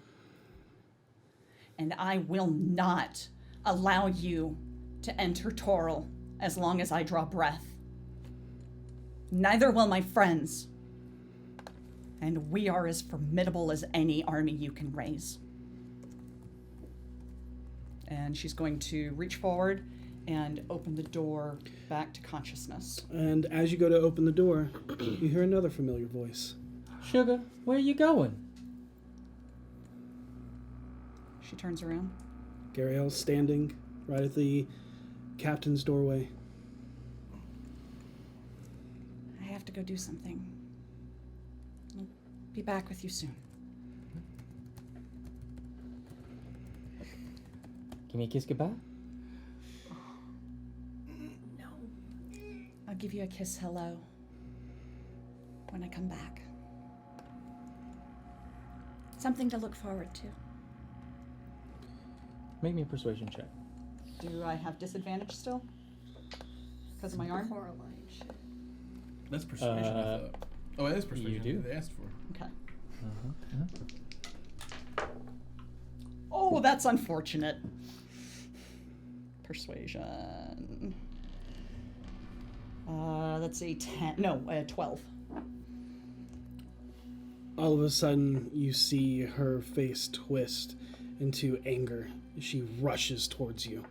And I will not allow you to enter Toril as long as I draw breath. Neither will my friends. And we are as formidable as any army you can raise. And she's going to reach forward and open the door back to consciousness. And as you go to open the door, you hear another familiar voice. Sugar, where are you going? She turns around. Gariel's standing right at the captain's doorway. I have to go do something. I'll be back with you soon. Give me a kiss goodbye. No. I'll give you a kiss hello when I come back. Something to look forward to. Make me a persuasion check. Do I have disadvantage still? Because of my arm? That's persuasion. I thought. Oh, it is persuasion. You do. They asked for. Okay. Oh, that's unfortunate. Persuasion. Let's see, 10. No, 12. All of a sudden, you see her face twist into anger as she rushes towards you.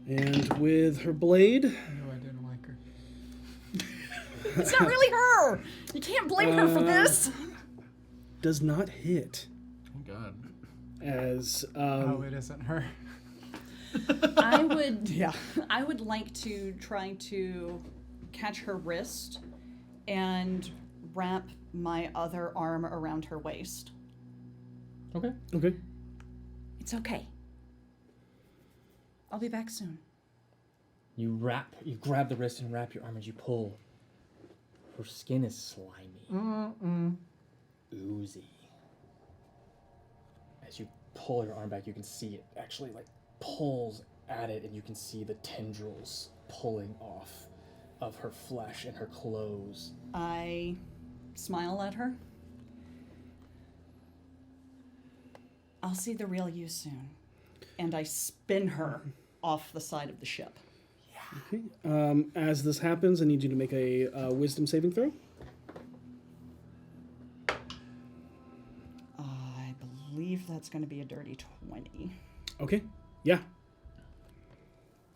And with her blade... No, I didn't like her. It's not really her! You can't blame her for this! Does not hit. Oh, God. As... Oh, it isn't her. I would like to try to catch her wrist and wrap my other arm around her waist. Okay. Okay. It's okay. I'll be back soon. You grab the wrist and wrap your arm as you pull. Her skin is slimy. Oozy. As you pull your arm back, you can see it actually like pulls at it, and you can see the tendrils pulling off of her flesh and her clothes. I smile at her. I'll see the real you soon. And I spin her off the side of the ship. Okay. As this happens, I need you to make a wisdom saving throw. I believe that's going to be a dirty 20. Okay. Yeah.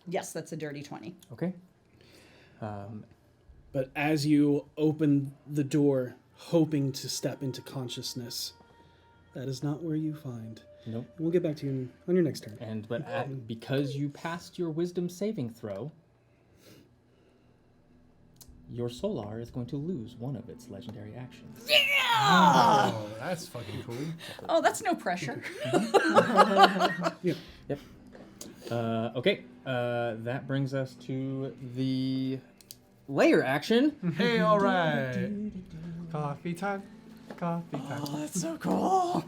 Yes, that's a dirty 20. Okay. But as you open the door, hoping to step into consciousness, that is not where you find. Nope. We'll get back to you on your next turn. Because you passed your wisdom saving throw, your Solar is going to lose one of its legendary actions. Oh, that's fucking cool. Oh, that's no pressure. Yep. Okay. That brings us to the layer action. Hey, all right. Coffee time. Coffee time. Oh, that's so cool.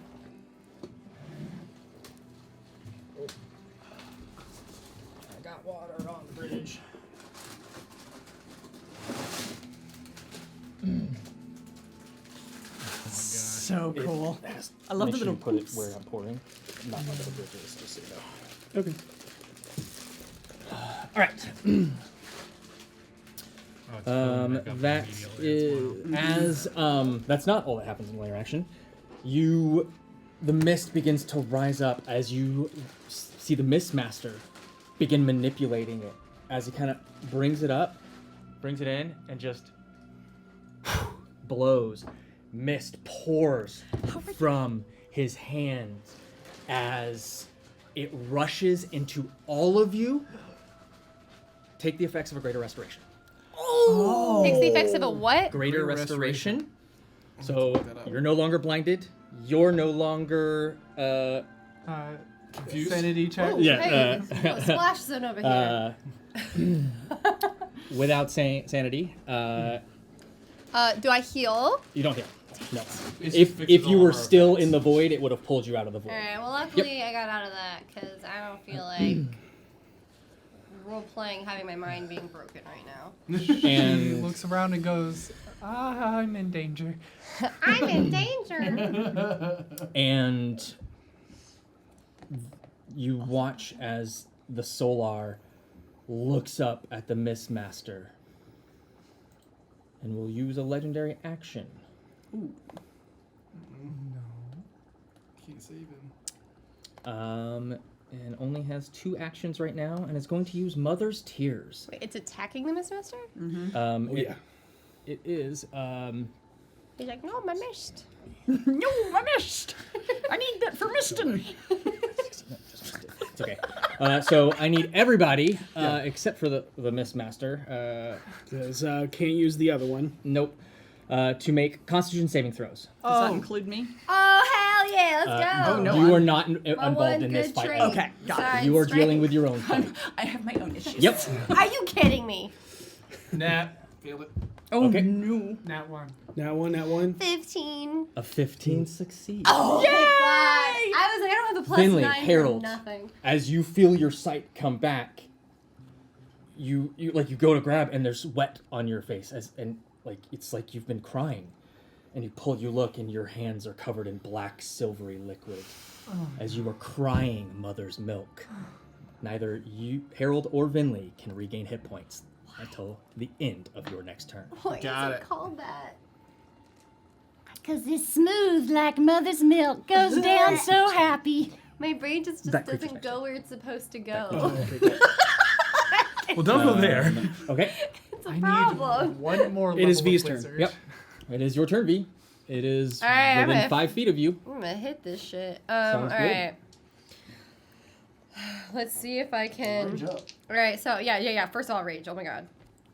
I got water on the bridge. So cool. I love the Make sure little you put it poops. where I'm pouring, not under the bridges, just so you know. Okay. All right. That is as that's not all that happens in layer action. You the mist begins to rise up as you see the Mist Master begin manipulating it. As he kind of brings it up, brings it in, and just blows. Mist pours from his hands as it rushes into all of you. Take the effects of a greater restoration. Takes the effects of a what? Greater restoration. So you're no longer blinded. You're no longer Confused? Sanity check. yeah Hey, splash zone over here. without sanity. Do I heal? You don't heal. No. It's If fixes you all were our still effects. in the void, it would have pulled you out of the void. Alright, well, luckily I got out of that because I don't feel like role playing having my mind being broken right now. He And looks around and goes, I'm in danger. I'm in danger. and you watch as the Solar looks up at the Mist Master and will use a legendary action. Can't save him. And only has 2 actions right now, and is going to use Mother's Tears. Wait, it's attacking the Mist Master? It is. He's like, no, my mist. No, I missed. I need that for misting. It's okay. So I need everybody, except for the Mist Master. Because can't use the other one. Nope. To make Constitution saving throws. Does that include me? Oh, hell yeah, let's go. no, You I'm- are not My involved one in this good fight. trait. Okay, got it. Besides You are dealing strength. with your own fight. I have my own issues. Yep. Are you kidding me? Nat, feel it. Oh Okay. no. Nat 1. That one. 15. A 15 succeeds. Oh, my God. I was like, I don't have a plus Finley, 9 Harold. for nothing. As you feel your sight come back, you go to grab and there's wet on your face and it's like you've been crying. And you look and your hands are covered in black silvery liquid as you are crying mother's milk. Neither you, Harold or Vinley, can regain hit points until the end of your next turn. Why Got is it. called that? Cause it's smooth like mother's milk goes down so happy. My brain just That creature's doesn't next go where it's supposed to go. Well, don't go there. Okay. It's a I problem. need one more It level is of V's turn. wizard. Yep. It is your turn, V. It is All right, I'm within gonna- 5 feet of you. I'm gonna hit this shit. Sounds good. Alright. Let's see if I can. Rage up. Alright, so yeah. First of all, rage. Oh my god.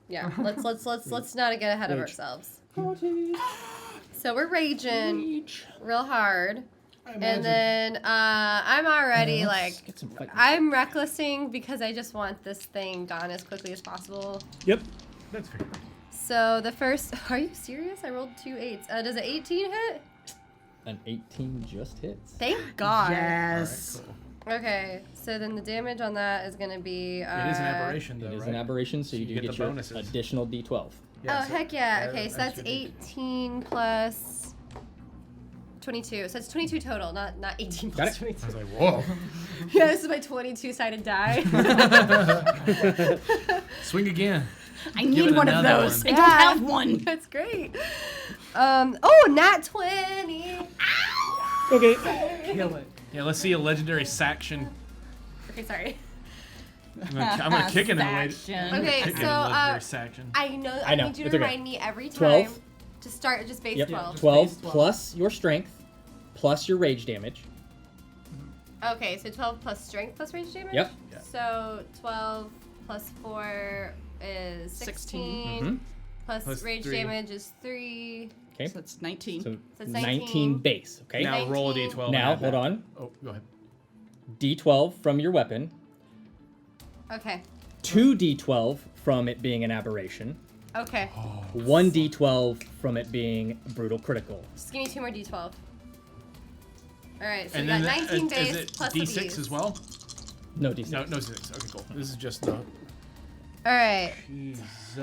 Yeah. Let's not get ahead of Rage. ourselves. So we're raging real hard. And then I'm already like Get some fight. I'm recklessing because I just want this thing gone as quickly as possible. Yep. That's fair. So the first are you serious? I rolled 2 8s. Does an 18 hit? An 18 just hits. Thank God. Yes. Okay, so then the damage on that is gonna be. It is an aberration, though, It is right? an aberration, so you do get get the your bonuses. additional D12. Yeah, Oh heck yeah! yeah, Okay, so that's that's your D12. 18 plus 22. So it's 22 total, not 18 Got plus it. 22. I was like, whoa. Yeah, this is my 22-sided die. Swing again. I Give need it one of another those. one. I don't have one. That's great. Oh, nat 20. Okay. Kill it. Yeah, let's see a legendary Saction. Okay, sorry. I'm gonna kick it in a way. Saction. Okay, Kick it in so a legendary Saction. I know. I know, need you it's to okay. remind me every time 12. to start just base Yep. 12. 12 plus your strength plus your rage damage. Okay, so 12 plus strength plus rage damage? Yep. Yeah. So 12 plus 4 is 16. Mhm. Plus rage 3. damage is 3. Okay. So it's 19. So So it's 19 19 base. Okay. Now roll a 19. d12. and Now, add hold that. on. Oh, go ahead. D12 from your weapon. Okay. 2d12 from it being an aberration. Okay. 1d12 from it being brutal critical. Just give me 2 more d12. Alright, so And we got then 19 base is it plus d6 the Bs. as well? No d6. No, no 6. Okay, cool. This is just the. Alright. Jesus.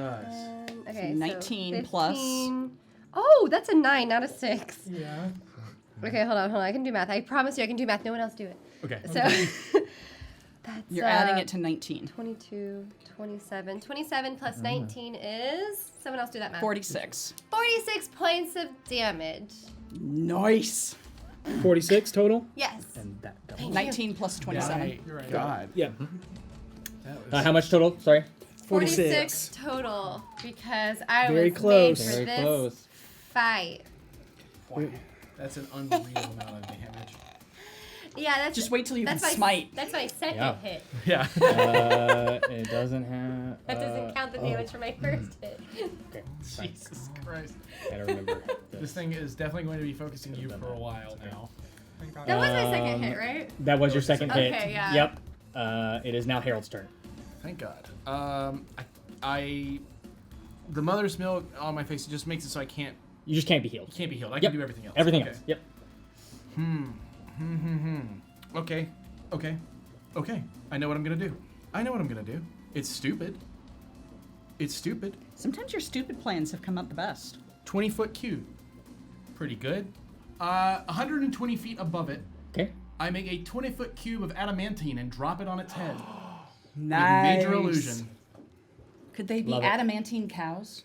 Okay, 19 so plus- 15. Oh, that's a 9, not a 6. Yeah. Okay, hold on. I can do math. I promise you I can do math. No one else do it. Okay. So that's You're adding it to 19. 22, 27. 27 plus 19 is. Someone else do that math. 46. 46 points of damage. Nice. 46 total? Yes. And that double. 19 plus 27. My God. Yeah. How much total? Sorry. 46 total because I Very was close. made for Very this close. fight. Wow. That's an unreal amount of damage. Yeah, that's Just wait till you that's can my, smite. That's my second Yeah. hit. Yeah. It doesn't have. That doesn't count the damage for my first hit. Okay. fine. Jesus Christ. Gotta remember. This thing is definitely going to be focusing you for a while now. That was my second hit, right? That was your second hit. Okay, yeah. Yep. It is now Harold's turn. Thank God. The mother's milk on my face just makes it so I can't You just can't be healed. be healed. I Yep. can do everything else. Everything Okay. else. Yep. Okay. I know what I'm gonna do. It's stupid. Sometimes your stupid plans have come out the best. 20-foot cube. Pretty good. 120 feet above it, Okay. I make a 20-foot cube of adamantine and drop it on its head. Nice. Major illusion. Could they be Love it. adamantine cows?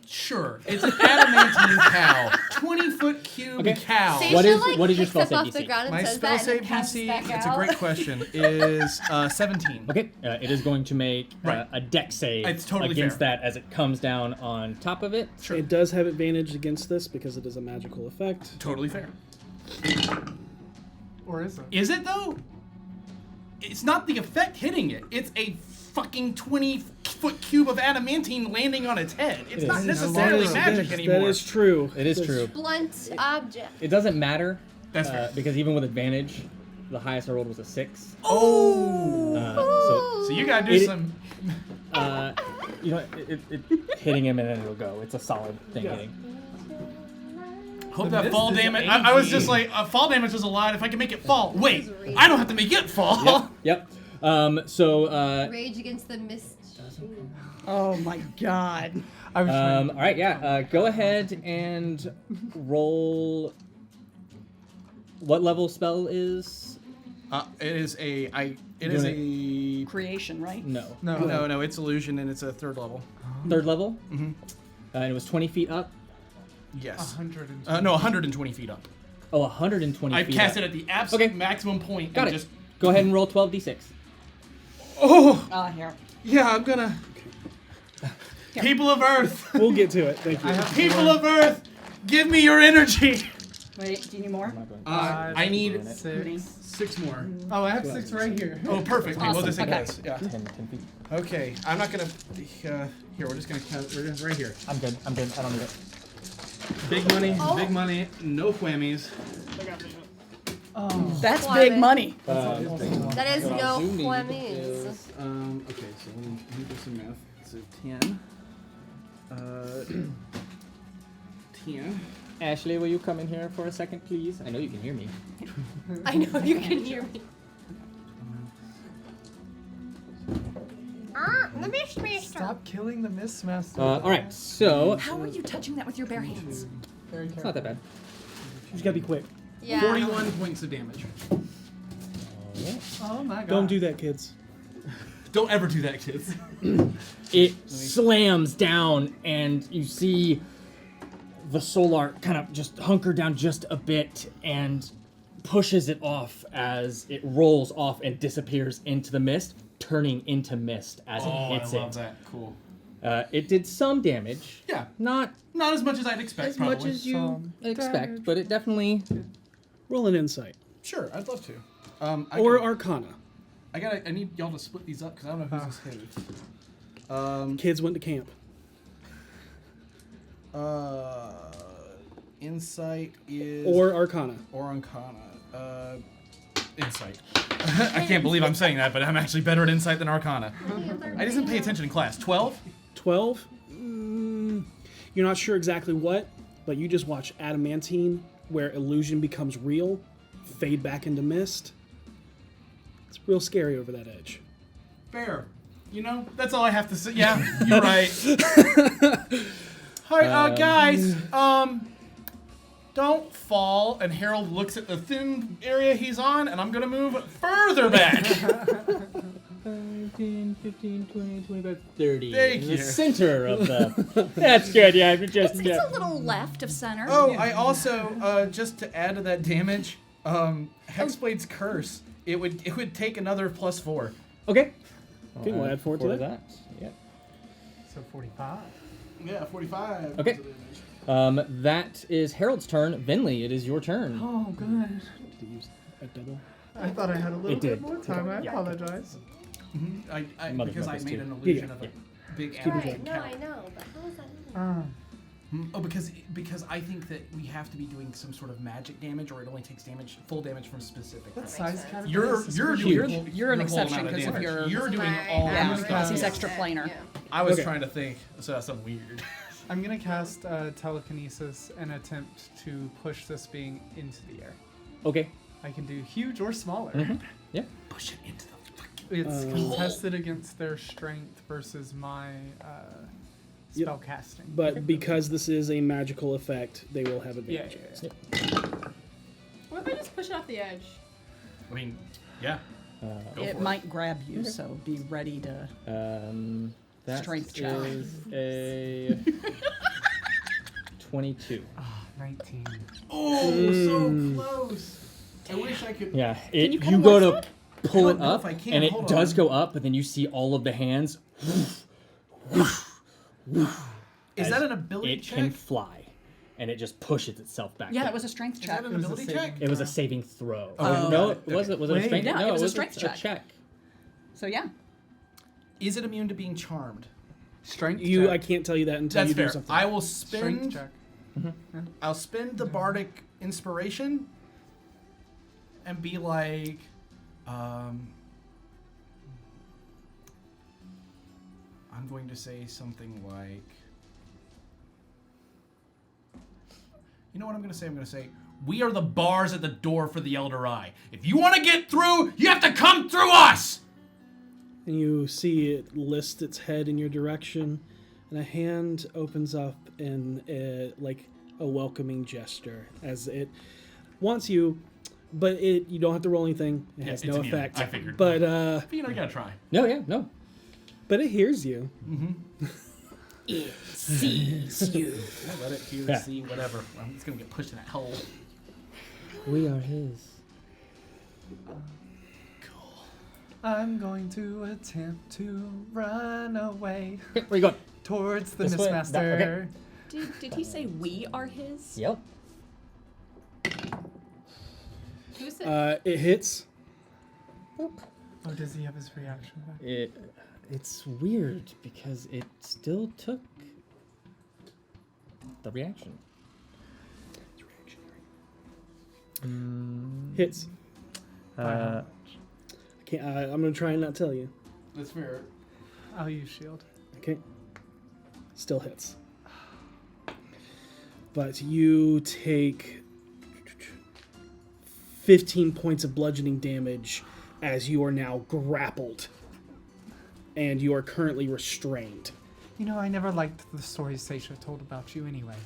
Sure, it's an adamantine cow. 20-foot cube Okay. cow. Seisha, What is- like, what is your picks spell up save off the DC? ground and My says spell that save and casts DC, back it's a out. great question, is 17. Okay. It is going to make Right. a deck save It's totally against fair. that as it comes down on top of it. Sure. It does have advantage against this because it is a magical effect. Totally fair. Or is it? Is it though? It's not the effect hitting it. It's a fucking 20-foot cube of adamantine landing on its head. It's not is. necessarily magic anymore. That is true. It is true. Blunt object. It doesn't matter. That's fair. Because even with advantage, the highest I rolled was a 6. So you gotta do It- some. You know, it hitting him and then it'll go. It's a solid thing hitting. Hope The that mist fall is damage. I was just angry. like, fall damage was a lot. If I can make it fall. Wait, I don't have to make it fall. Yep. Rage against the mist. Oh my god. I was trying All right, yeah. Go ahead and roll. What level spell is? It is a. It Doing is a. Creation, right? No. No, it's illusion and it's a 3rd level. 3rd level. And it was 20 feet up. Yes. 100. No, 120 feet up. Oh, 120 I've feet cast up. it at the absolute Okay. maximum point. Got and it. Just. Go ahead and roll 12d6. Oh, Here. yeah, I'm gonna. People of Earth, We'll get to it. Thank you. people of Earth, give me your energy. Wait, do you need more? I need 6. 6 more. Oh, I have 6 right here. Oh, perfect. Okay, well, Awesome. this thing Okay. goes. Yeah. 10 feet. Okay, I'm not gonna. Here, we're just gonna count. We're just right here. I'm good. I don't need it. Big money, no whammies. That's Why, big man? money. That is no whammies. Okay, so let me do some math. So 10. 10. Ashley, will you come in here for a second, please? I know you can hear me. I know you can hear me. The mist master. Stop killing the Mist Master. All right, so How are you touching that with your bare hands? Very it's careful. not that bad. You just gotta be quick. Yeah. 41 points of damage. Oh my god. Don't do that, kids. Don't ever do that, kids. It slams down, and you see the Solar kind of just hunker down just a bit and pushes it off as it rolls off and disappears into the mist, turning into mist as it hits I love it. that. Cool. It did some damage. Yeah, Not not as much as I'd expect. as probably. much as you Some expect, but it definitely. Roll an insight. Sure, I'd love to. Or Arcana. I need y'all to split these up because I don't know who's this who. Kids went to camp. Insight is Or Arcana. or Arcana. Insight. I can't believe I'm saying that, but I'm actually better at insight than Arcana. I didn't pay attention in class. 12. 12? You're not sure exactly what, but you just watch adamantine, where illusion becomes real, fade back into mist. It's real scary over that edge. Fair. You know, that's all I have to say. Yeah, you're right. All right, guys. Don't fall. And Harold looks at the thin area he's on, and I'm gonna move further back. 15, 20, 25, 30. Thank in you. the center of the. That's good, yeah. Just It's a little left of center. Oh, I also just to add to that damage, Hexblade's curse. It would take another +4. Okay. Okay, we'll add 4 to for that. Yeah. So 45. Yeah, 45. Okay. That is Harold's turn. Vinley, it is your turn. Oh, good. Did you use a double? I thought I had a little It bit did. more time. I Yeah. apologize. Mother Because I Memphis made too. an illusion Yeah, of yeah. a big Keep it average going. No, count. I know, but how is that? Oh, because I think that we have to be doing some sort of magic damage, or it only takes full damage from specific. What things. size sense. category You're is this? you're Huge. doing You're an your whole exception amount of 'cause of damage. your- You're doing My all Yeah, your because stuff. he's extra planar. Yeah. I was Okay. trying to think. So that's something weird. I'm gonna cast telekinesis and attempt to push this being into the air. Okay. I can do huge or smaller. Yeah. Push it into the fucking. It's contested against their strength versus my Yep. spell casting. But because this is a magical effect, they will have Yeah, advantage. yeah, yeah. What if I just push it off the edge? I mean, yeah. Go It for might grab you, so be ready to. That Strength check. is a 22. 19. Oh, so close. I wish I could. Yeah, you you cut him go like to pull I it don't know up, if I can. and it Hold does on. go up, but then you see all of the hands. Is as that an ability It check? can fly, and it just pushes itself back. Yeah, down. that was a strength Is check. that an It was a ability saving check? It was a saving throw. Oh, no, okay. was it? Was it a Wait. strength? Yeah, no, it was a was strength check. check. So yeah. Is it immune to being charmed? Strength You, check. I can't tell you that until That's you do fair. something. I will Strength spend. check. I'll spend the bardic inspiration and be like, I'm going to say something like, you know what I'm going to say? I'm going to say, we are the bars at the door for the Elder Eye. If you want to get through, you have to come through us! And you see it list its head in your direction, and a hand opens up in like a welcoming gesture as it wants you, but you don't have to roll anything. It has it's no immune. effect. I figured. But But you know, you gotta try. No, yeah, no. but it hears you. It sees you. Let it hear, Yeah. see, whatever. It's gonna get pushed in that hole. We are his. I'm going to attempt to run away Where you going? towards the This way? Mistmaster. Okay. Did he say we are his? Yep. Who said? It hits. Oh, does he have his reaction back? It's weird because it still took the reaction. Hits. Uh, I can't. I'm gonna try and not tell you. That's fair. I'll use shield. Okay. Still hits. But you take 15 points of bludgeoning damage as you are now grappled. And you are currently restrained. You know, I never liked the stories Saesha told about you anyway.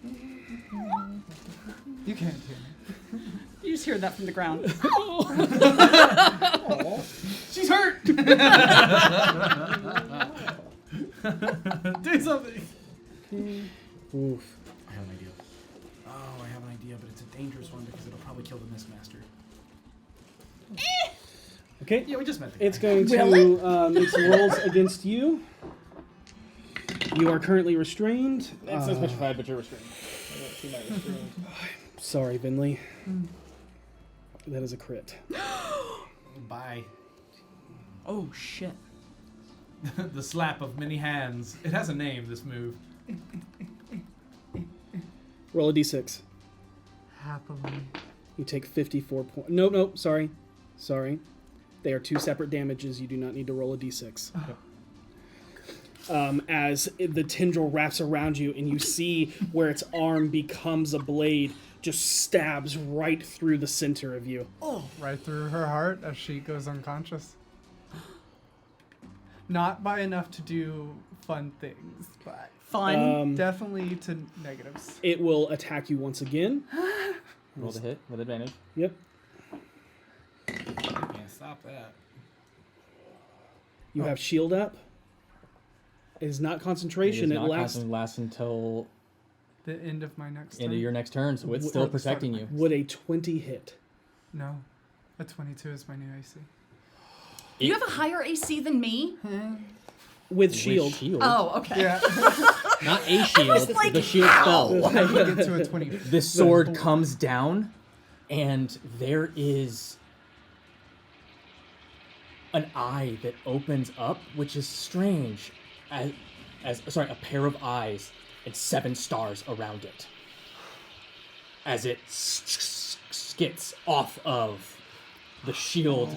You can't hear me. You just heard that from the ground. She's hurt! Do something! Oof. I have an idea. Oh, I have an idea, but it's a dangerous one because it'll probably kill the Mistmaster. Okay. Yeah, we just met the It's guy. going to make some rolls against you. You are currently restrained. it's not specified, but you're restrained. Sorry, Vinley. That is a crit. Bye. Oh shit. The slap of many hands. It has a name, this move. Roll a d6. Happily. You take 54 points. Nope, sorry. They are two separate damages. You do not need to roll a d6. As the tendril wraps around you and you see where its arm becomes a blade, just stabs right through the center of you. Oh, right through her heart as she goes unconscious. Not by enough to do fun things, but Fun. definitely to negatives. It will attack you once again. Roll the hit with advantage. Yep. Can't stop that. You have shield up. It is not concentration. It is not lasts. constant, lasts until The end of my next Into turn? your next turn, so it's Or still the start of protecting my you. next- Would a 20 hit? No. A 22 is my new AC. You have a higher AC than me? With shield. Oh, okay. Yeah. Not a shield. like, the shield ow! spell. I can get to a 20. The sword comes down, and there is an eye that opens up, which is strange. Sorry, a pair of eyes and 7 stars around it. As it skits off of the shield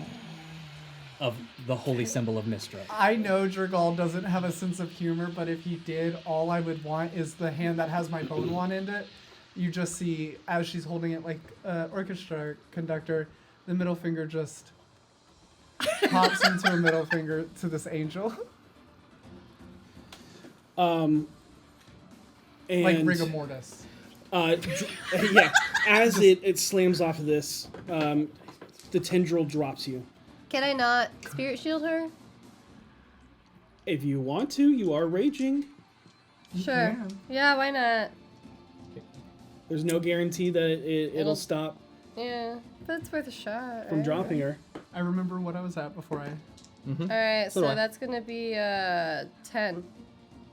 of the holy symbol of Mistra. I know Dragal doesn't have a sense of humor, but if he did, all I would want is the hand that has my bone wand in it. You just see, as she's holding it like orchestra conductor, the middle finger just pops into a middle finger to this angel. And Like rigor mortis. Yeah, as it slams off of this, the tendril drops you. Can I not spirit shield her? If you want to, you are raging. Sure. can. Yeah, why not? There's no guarantee that it'll It'll- stop Yeah, but it's worth a shot. from right? dropping her. I remember what I was at before I... All right, So do I. so that's gonna be 10.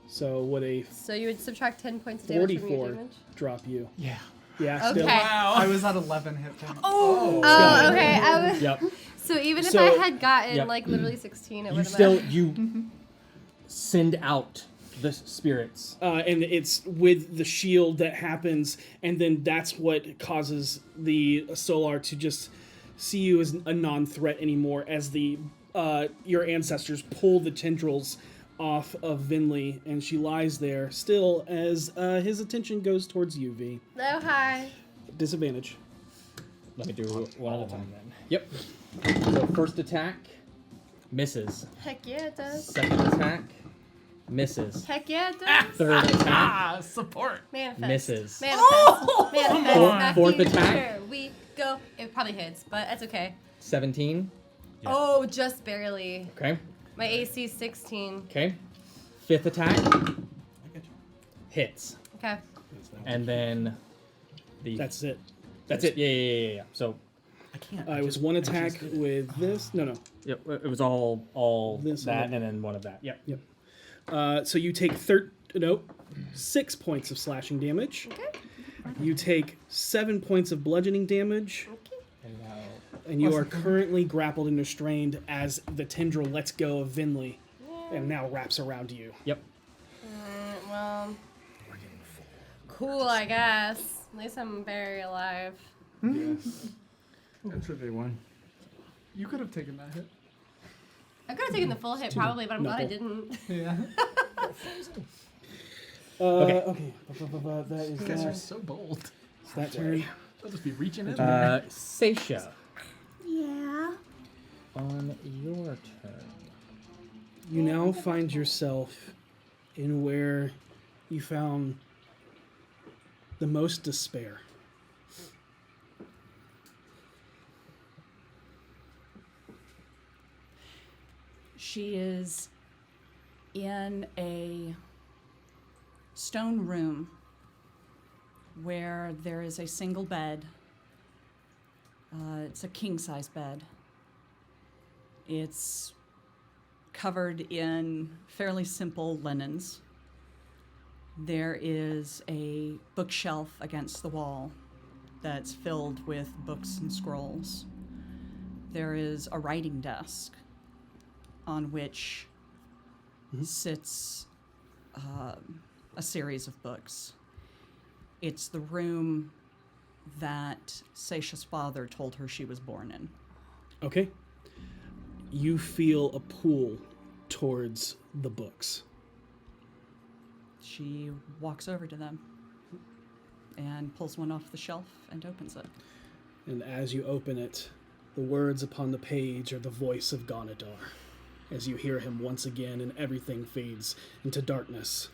So would a So you would subtract 10 points of damage from your 44 damage. drop you? Yeah. Yeah, still. Okay. I was at 11 hit points. Oh, okay. I was. Yep. So even if So- I had gotten Yep. like literally 16, it You would still have. you send out the spirits. And it's with the shield that happens, and then that's what causes the Solar to just see you as a non-threat anymore, as the your ancestors pull the tendrils off of Vinley, and she lies there still as his attention goes towards you, V. Oh, hi. Disadvantage. Let me do one at a time then. Yep. So first attack misses. Heck yeah, it does. Second attack misses. Heck yeah, it does. Third attack Support. Manifest. misses. Manifest. Manifest. Back Fourth in attack. Here we go. It probably hits, but that's okay. 17. Oh, just barely. Okay. My AC is 16. Okay. Fifth attack hits. Okay. And then That's it. that's it. Yeah. So I can't. It was one attack with this. No. yep, it was all This that one. and then one of that. Yep. So you take 6 points of slashing damage. Okay. You take 7 points of bludgeoning damage. And now And you are currently grappled and restrained as the tendril lets go of Vinley and now wraps around you. yep. Well. Cool, I guess. At least I'm very alive. That's what they want. You could have taken that hit. I could have taken the full hit probably, but I'm glad I knuckle. didn't. Yeah. Okay. That is You guys are so bold. that turn. I'll just be reaching in. Seisha, Yeah. on your turn. You now find yourself in where you found the most despair. She is in a stone room where there is a single bed. It's a king-size bed. It's covered in fairly simple linens. There is a bookshelf against the wall that's filled with books and scrolls. There is a writing desk on which sits a series of books. It's the room that Saesha's father told her she was born in. Okay. You feel a pull towards the books. She walks over to them and pulls one off the shelf and opens it. And as you open it, the words upon the page are the voice of Gonadar. As you hear him once again and everything fades into darkness.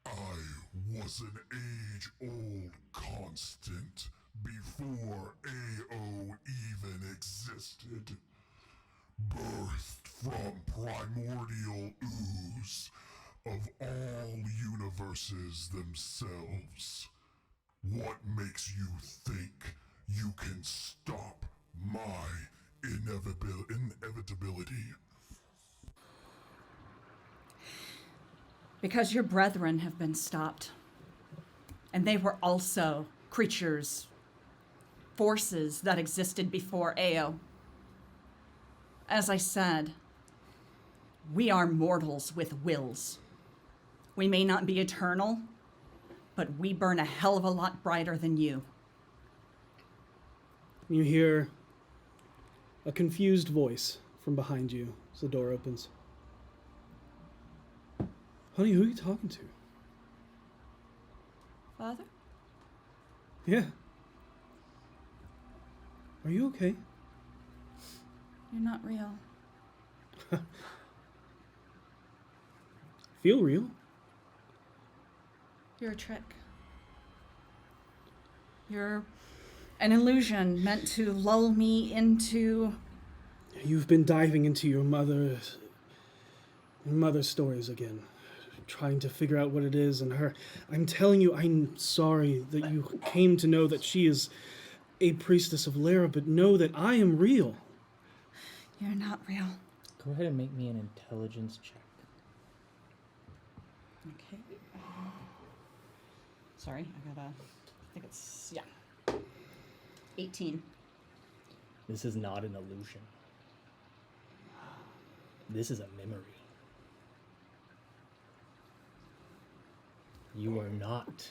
I was an age-old constant before AO even existed. Birthed from primordial ooze of all universes themselves. What makes you think you can stop my inevitability? Because your brethren have been stopped. And they were also creatures, forces that existed before Ao. As I said, we are mortals with wills. We may not be eternal, but we burn a hell of a lot brighter than you. You hear a confused voice from behind you as the door opens. Honey, who are you talking to? Father? Yeah. Are you okay? You're not real. Feel real? You're a trick. You're an illusion meant to lull me into... You've been diving into your mother's stories again, trying to figure out what it is and her. I'm telling you, I'm sorry that you came to know that she is a priestess of Lara, but know that I am real. You're not real. Go ahead and make me an intelligence check. Okay. Sorry, I think it's, 18. This is not an illusion. This is a memory. You are not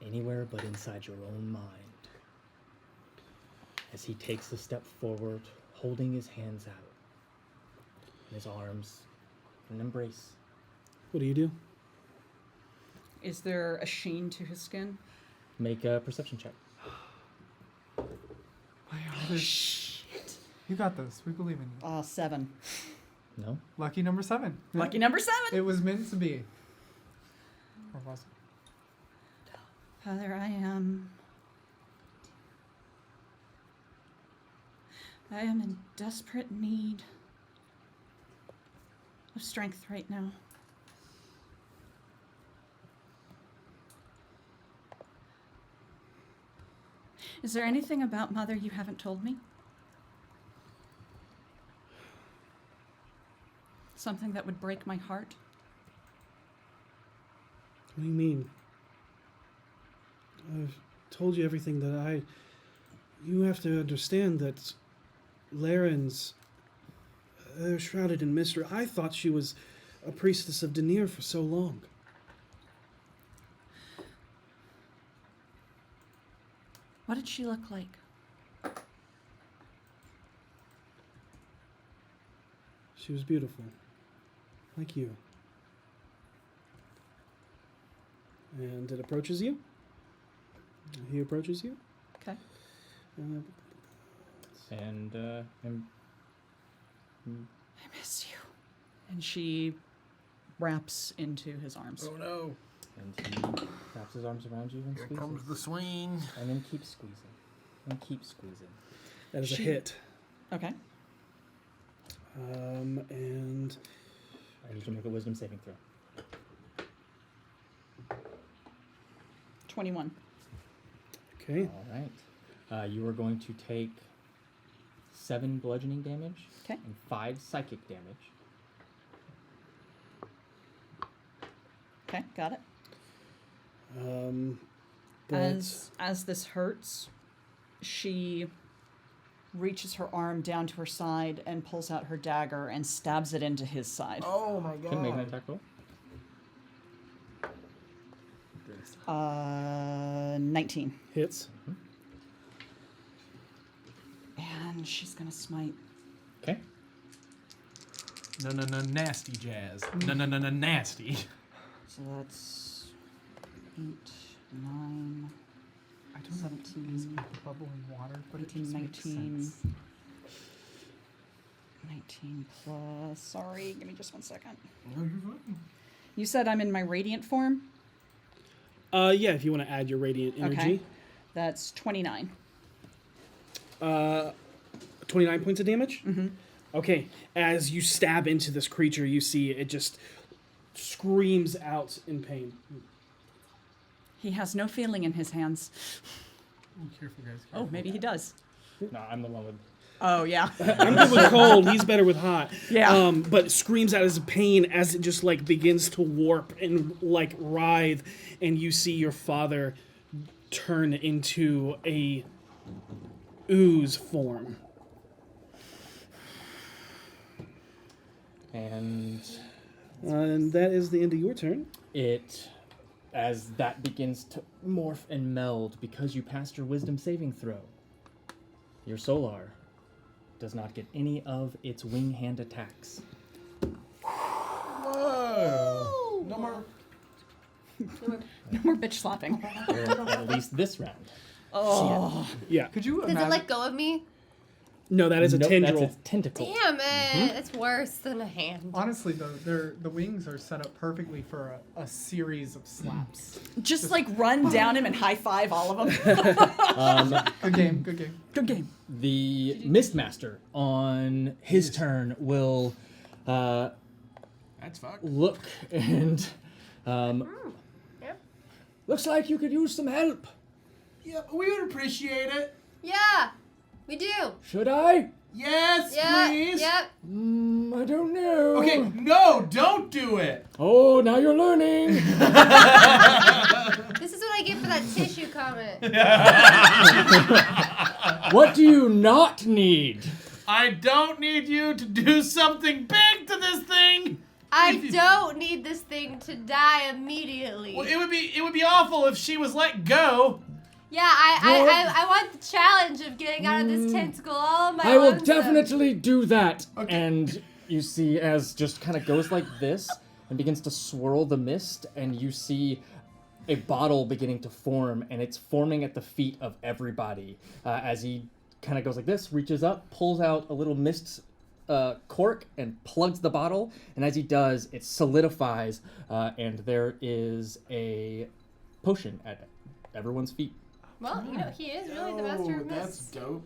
anywhere but inside your own mind. As he takes a step forward, holding his hands out, and his arms in an embrace. What do you do? Is there a sheen to his skin? Make a perception check. Shit. You got this. We believe in you. 7. No? Lucky number 7. Lucky number 7! It was meant to be. Or was it? Father, I am in desperate need of strength right now. Is there anything about Mother you haven't told me? Something that would break my heart? What do you mean? I've told you everything that You have to understand that Larens, they're shrouded in mystery. I thought she was a priestess of Denir for so long. What did she look like? She was beautiful. Like you. And it approaches you. He approaches you. Okay. And I miss you. And she wraps into his arms. Oh no. And he wraps his arms around you and Here squeezes. comes the swing. And then keeps squeezing. And keep squeezing. That is a hit. Okay. And I need to make a wisdom saving throw. 21. Okay. All right. You are going to take 7 bludgeoning damage. Okay. And 5 psychic damage. Okay, got it. But As this hurts, she reaches her arm down to her side and pulls out her dagger and stabs it into his side. Oh my god. Can make an attack roll. 19. hits. And she's gonna smite. Okay. No, nasty jazz. No, nasty. So that's 8, 9, I don't know what 17, is bubbling water, but 18, it just makes 19. sense. 19 plus. Sorry, give me just 1 second. No, you're fine. You said I'm in my radiant form? Yeah, if you want to add your radiant energy. Okay. That's 29. 29 points of damage? Mm-hmm. Okay. As you stab into this creature, you see it just screams out in pain. He has no feeling in his hands. Careful, guys. Oh, maybe he does. No, I'm the one with. Oh, yeah. I'm good with cold. He's better with hot. Yeah. But screams out his pain as it just like begins to warp and like writhe, and you see your father turn into a ooze form. And And that is the end of your turn. as that begins to morph and meld, because you passed your wisdom saving throw, your Solar does not get any of its wing hand attacks. Whoa! No more. No more bitch slapping. Or at least this round. Oh. Yeah. Could you Does it imagine? let go of me? No, that is a Nope, tendril. That's its tentacle. Damn it! It's worse than a hand. Honestly, though, the wings are set up perfectly for a series of slaps. Just like run down him and high five all of them. Good game. Good game. Good game. The Mistmaster on his turn will That's fucked. look and Yep. looks like you could use some help. Yeah, we would appreciate it. Yeah, we do. Should I? Yes, Yeah. please. Yep. I don't know. Okay, no, don't do it. Oh, now you're learning. This is what I get for that tissue comment. What do you not need? I don't need you to do something big to this thing. I don't need this thing to die immediately. Well, it would be awful if she was let go. Yeah, I want the challenge of getting out of this tentacle all on my own. I will so- definitely do that. Okay. And you see as just kind of goes like this and begins to swirl the mist, and you see a bottle beginning to form, and it's forming at the feet of everybody. As he kind of goes like this, reaches up, pulls out a little mist cork and plugs the bottle, and as he does, it solidifies, and there is a potion at everyone's feet. Well, you know, he is really the master of That's mist. dope.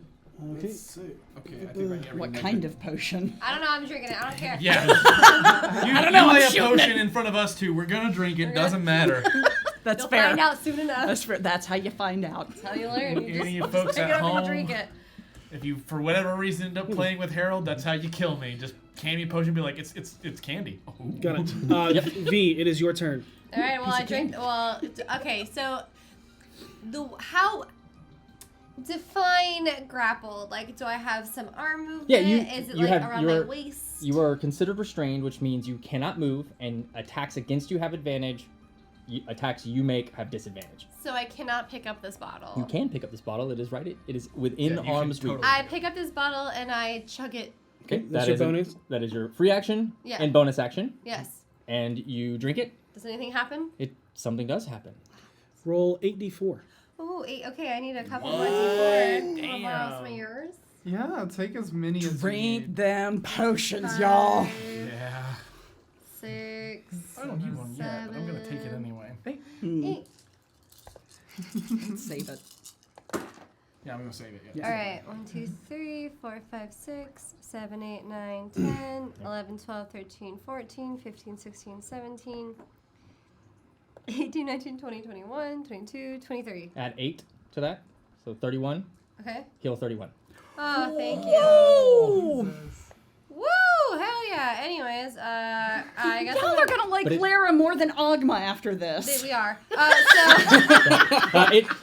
Okay. That's sick. Okay, I think I get What kind of potion? I don't know, I'm drinking it. I don't care. Yeah. I don't know, I'm lay a shooting potion in front of us two. We're gonna drink it. Doesn't matter. That's You'll fair. find out soon enough. That's fair. That's how you find out. That's how you learn. You Any just folks pick at it up and home? you drink it. If you, for whatever reason, end up playing with Harold, that's how you kill me. Just hand me a potion, be like, it's candy. Oh. Got it. V, it is your turn. All right. Well, I drank. Well, okay. So, how define grappled? Like, do I have some arm movement? Yeah, you- Is it you like have around my your- waist? You are considered restrained, which means you cannot move, and attacks against you have advantage. Attacks you make have disadvantage. So I cannot pick up this bottle. You can pick up this bottle. It is right. It is within Yeah, you can arm's reach. totally- I pick up this bottle and I chug it. Okay, That's that your is a- bonus? that is your free action Yeah. and bonus action, Yes. and you drink it. Does anything happen? Something does happen. Roll 8d4. Oh, okay. I need a couple more d4. Wanna borrow Damn. some of yours? Yeah, take as many as you Drink need. them potions, y'all. Yeah. 6. I don't need one yet, but I'm gonna take it anyway. 8. Save it. Yeah, I'm gonna save it. Yeah. All right. 1, 2, 3, 4, 5, 6, 7, 8, 9, 10, 11, 12, 13, 14, 15, 16, 17, 18, 19, 20, 21, 22, 23. Add 8 to that, so 31. Okay. Heal 31. Oh, thank you. Jesus. Woo! Hell yeah. Anyways, I guess Y'all are gonna like But it- Lara more than Ogma after this. we are.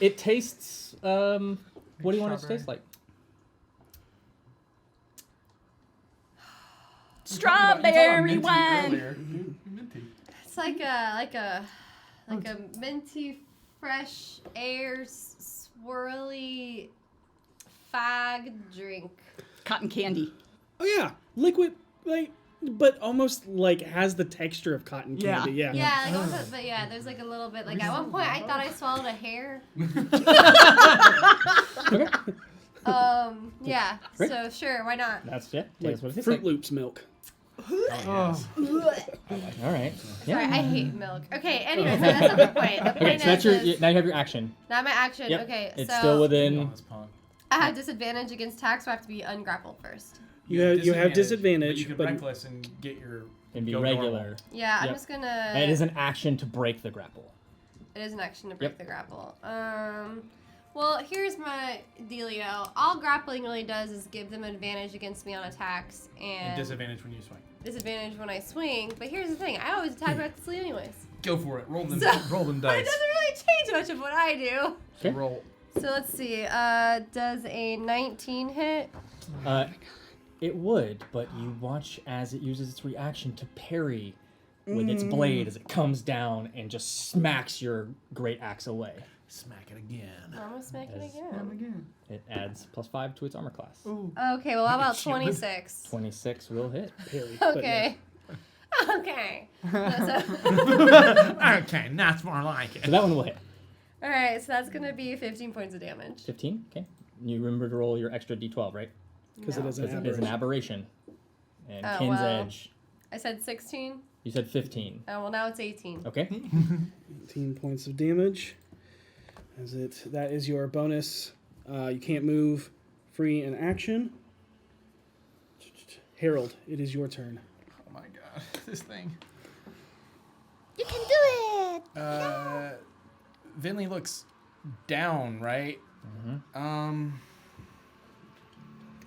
It tastes. What do you want it to taste like? Strawberry wine. Minty. It's like a minty, fresh air, swirly fag drink. Cotton candy. Oh yeah, liquid, like, but almost like has the texture of cotton Yeah. candy. Yeah. Yeah, like almost, but yeah, there's like a little bit. Like at one point, I thought I swallowed a hair. Yeah. Great. So sure, why not? That's Like that's what it tastes Fruit like. Loops milk. Oh, All right. Sorry, I hate milk. Okay. Anyway, so that's not the point. The point Okay, so that's your. is Now you have your action. not my action. Yep. Okay, It's so still within. On this pond. I have disadvantage against attacks, so I have to be ungrappled first. You have But disadvantage, you can but reckless and get your and be Go regular. Yeah, I'm Yep. just gonna. And it is an action to break the grapple. It is an action to break Yep. the grapple. Well, here's my dealio. All grappling really does is give them advantage against me on attacks And disadvantage when you swing. disadvantage when I swing. But here's the thing: I always attack recklessly anyways. Go for it. Roll them. So- roll them But it dice. doesn't really change much of what I do. Okay. Roll. So let's see. Does a 19 hit? It would, but you watch as it uses its reaction to parry with its blade as it comes down and just smacks your great axe away. Smack it again. I'm gonna smack it As- again. It adds +5 to its armor class. Okay, well, how about 26? 26 will hit. Parry. but Okay. Okay. Okay, that's more like it. So that one will hit. Alright, so that's gonna be 15 points of damage. 15. Okay. You remember to roll your extra d12, right? Because No. it is an Because it is an aberration. aberration. And Oh, Kin's well. Edge. I said 16. You said 15. Oh, well, now it's 18. Okay. 18 points of damage. That is your bonus. You can't move free in action. Harold, it is your turn. Oh my god, this thing. You can do it! Vinley looks down, right?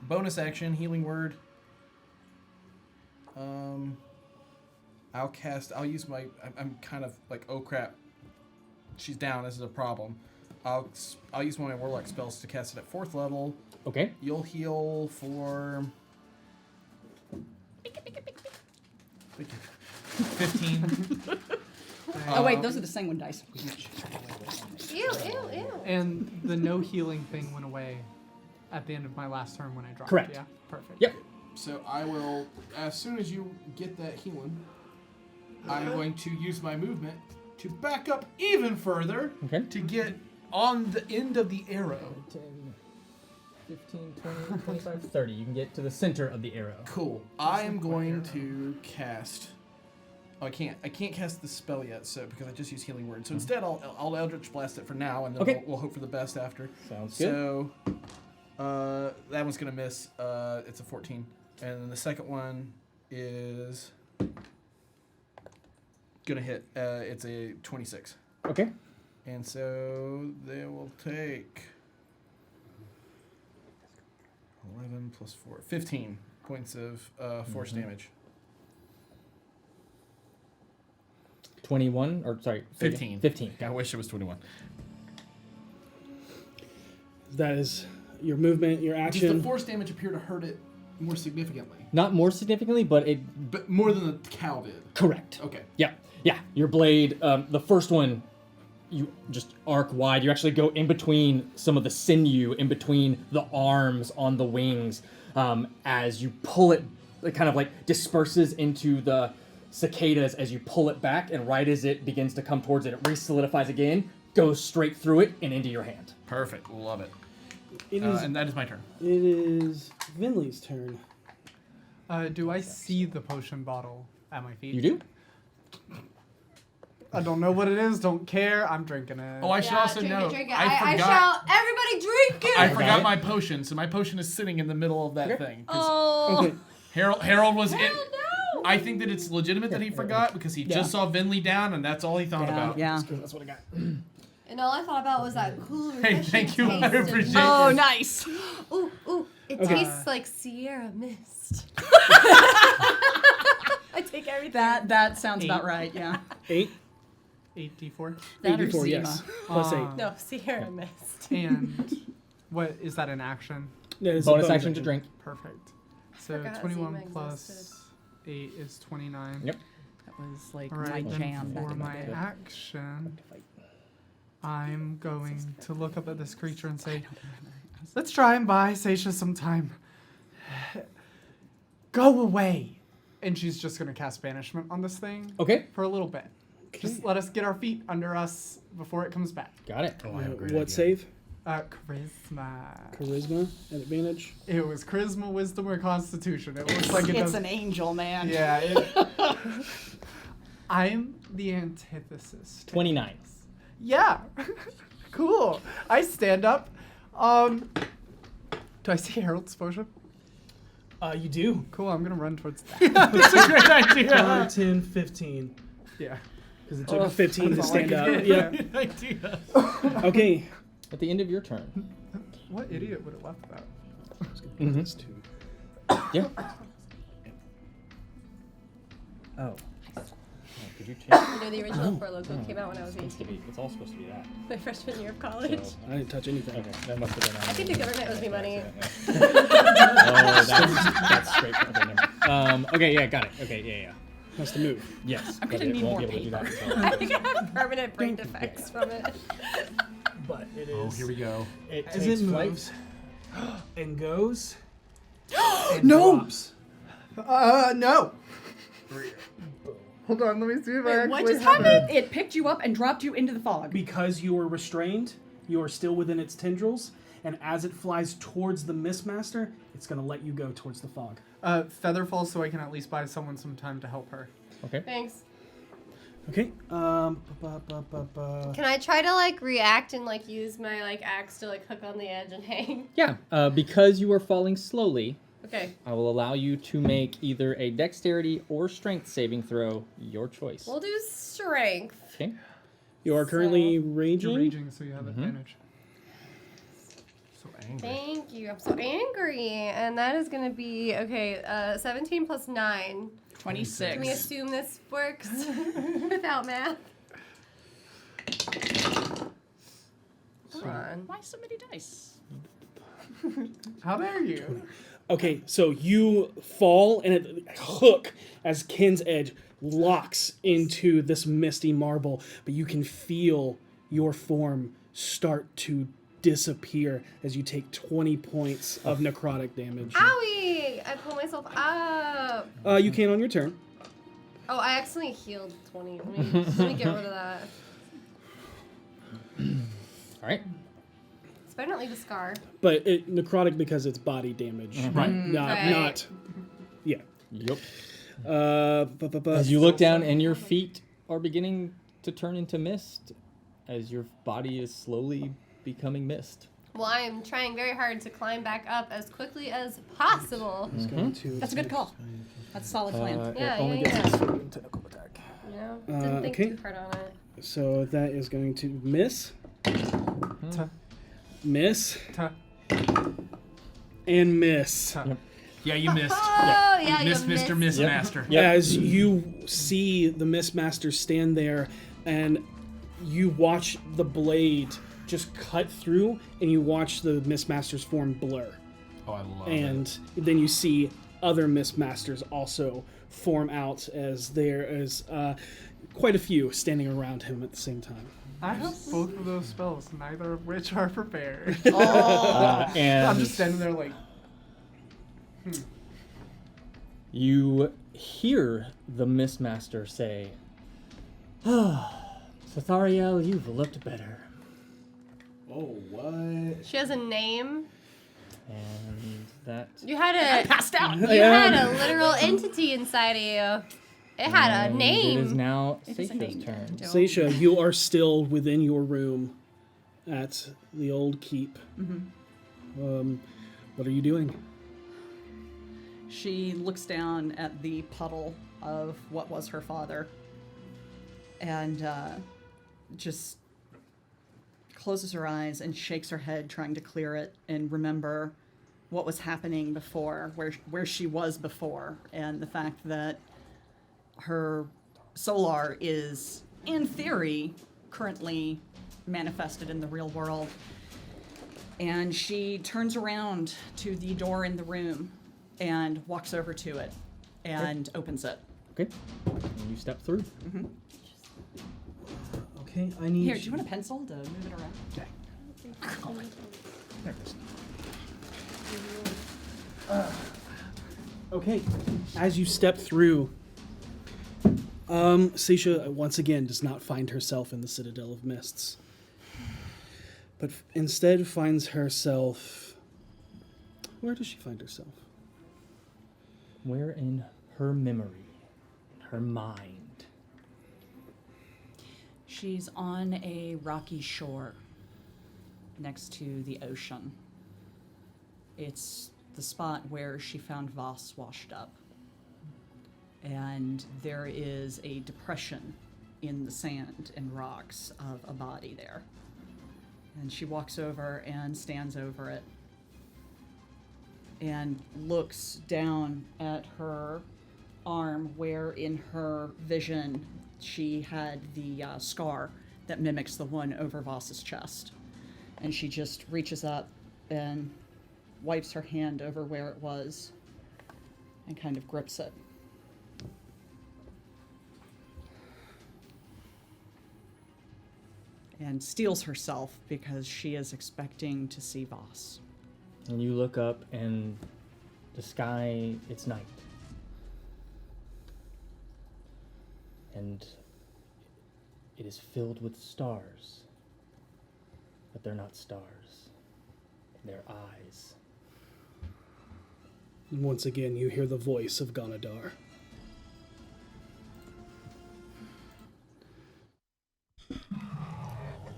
Bonus action, healing word. I'll use my. I'm kind of like, oh crap. She's down. This is a problem. I'll use one of my warlock spells to cast it at 4th level. Okay. You'll heal for 15. Oh wait, those are the sanguine dice. Ew, ew, ew. And the no healing thing went away at the end of my last turn when I dropped. Correct. Yeah, perfect. Yep. So I will, as soon as you get that healing, I'm going to use my movement to back up even further Okay. to get on the end of the arrow. 10, 15, 20, 25, 30. You can get to the center of the arrow. Cool. I am going to cast. Oh, I can't cast the spell yet, so because I just used healing word. So instead, I'll Eldritch Blast it for now, and then Okay. we'll hope for the best after. Sounds good. So, that one's gonna miss. It's a 14, and then the second one is gonna hit. It's a 26, Okay. and so they will take 11 plus 4, 15 points of force damage. 21, or sorry. 15. 15. I wish it was 21. That is your movement, your Does action. the force damage appear to hurt it more significantly? Not more significantly, but it. But more than the cow did. Correct. Okay. Yeah. Yeah. Your blade, the first one, you just arc wide. You actually go in between some of the sinew, in between the arms on the wings, as you pull it, it kind of like disperses into the cicadas as you pull it back, and right as it begins to come towards it, it re-solidifies again, goes straight through it and into your hand. Perfect. Love it. It is, And that is my turn. it is Vinley's turn. Do I see the potion bottle at my feet? You do? I don't know what it is. Don't care. I'm drinking it. Oh, I should also note. Drink it. I I forgot. shout, everybody drink it! I Okay. forgot my potion, so my potion is sitting in the middle of that thing. 'Cause Oh. Okay. Harold was it. Hell no! I think that it's legitimate that he forgot because he just saw Vinley down, and that's all he thought about. Yeah. That's what I got. And all I thought about was that cool Hey, thank you. I taste of- appreciate Oh, it. nice. Ooh, ooh, it Okay. tastes like Sierra Mist. I take everything. That sounds about right. Yeah. 8. 8d4. That or 84, Zima. yes. Plus 8. No, Sierra Mist. And what is that an action? That is a Bonus action to drink. Perfect. So Forgot 21 Zima plus existed. 8 is 29. Yep. That was like All my right, jam then back for in the my day. action, I'm going to look up at this creature and say, let's try and buy Saesha some time. Go away. And she's just going to cast banishment on this thing Okay. for a little bit. Just let us get our feet under us before it comes back. Got it. What save? Charisma. Charisma at advantage. It was charisma, wisdom, or constitution. It looks like it It's does. an angel, man. Yeah. I'm the antithesis. to 29. Yeah. Cool. I stand up. Do I see Harold's potion? You do. Cool, I'm gonna run towards that. That's a great idea. 5, 10, 15. Yeah. Because it took 15 to that's all I stand could up. get. Yeah. Good idea. Okay. At the end of your turn. What idiot would have left that? This too. Yeah. Oh. Could you change? You know, the original Four Loko came out when I was 18. It's all supposed to be that. My freshman year of college. So, I didn't touch anything. okay, that must have been. I think the government owes me money. Oh, that's straight. Okay, never mind. Okay, yeah, got it. Okay, yeah. Has to move. Yes. I'm but gonna it need won't more be able to do that paper. until- I think I have permanent brain defects from it. But it is. Oh, here we go. It As takes it flight moves. and goes. And No! drops. No. Hold on, let me see if I Wait, actually what just have happened? it. It picked you up and dropped you into the fog. Because you were restrained, you are still within its tendrils, and as it flies towards the Mistmaster, it's going to let you go towards the fog. Feather fall so I can at least buy someone some time to help her. Okay. Thanks. Okay. Can I try to like react and like use my like axe to like hook on the edge and hang? Yeah. Because you are falling slowly, Okay. I will allow you to make either a dexterity or strength saving throw, your choice. We'll do strength. Okay. You are currently You're raging. raging, so you have advantage. So angry. Thank you. I'm so angry. And that is going to be, okay, 17 plus 9. 26. Can we assume this works without math? Come on. Why so many dice? How dare you? Okay, so you fall, and it hook as Ken's edge locks into this misty marble, but you can feel your form start to disappear as you take 20 points of necrotic damage. Owie! I pull myself up. You can on your turn. Oh, I accidentally healed 20. Let me get rid of that. All right. It's better not leave a scar. But necrotic because it's body damage. Right. Right. Not. Yeah. Yep. As As you look down and your feet are beginning to turn into mist, as your body is slowly becoming mist. Well, I am trying very hard to climb back up as quickly as possible. That's a good call. That's a solid plan. Yeah, it only yeah, gets yeah. a technical attack. You know? Didn't think okay. too hard on it. So that is going to miss, Ta- miss, ta- and miss. ta- Yeah, you missed. Oh, yeah, You missed Mr. Mistmaster. Yep. As you see the Mistmaster stand there, and you watch the blade just cut through, and you watch the Mistmaster's form blur. Oh, I love And then you see other Mistmasters also form out as there is quite a few standing around him at the same time. I have both of those spells, neither of which are prepared. And I'm just standing there like, you hear the Mistmaster say, Sathariel, you've looked better. Oh, what? She has a name. And that... You had a Passed out. you had a literal entity inside of you. It had a and name. It is now It is a Seisha's name. turn. Saesha, you are still within your room at the old keep. What are you doing? She looks down at the puddle of what was her father and just closes her eyes and shakes her head, trying to clear it and remember what was happening before, where she was before, and the fact that her solar is, in theory, currently manifested in the real world. And she turns around to the door in the room and walks over to it and opens it. Okay. And you step through. Okay, I need. Here, do you want a pencil to move it around? Okay, as you step through, Saesha once again does not find herself in the Citadel of Mists, but instead finds herself. Where does she find herself? Where in her memory, her mind? She's on a rocky shore next to the ocean. It's the spot where she found Voss washed up. And there is a depression in the sand and rocks of a body there. And she walks over and stands over it and looks down at her arm where in her vision she had the scar that mimics the one over Voss's chest. And she just reaches up and wipes her hand over where it was and kind of grips it. And steels herself because she is expecting to see Voss. And you look up, and the sky, it's night. And it is filled with stars. But they're not stars. They're eyes. And once again, you hear the voice of Ganadar.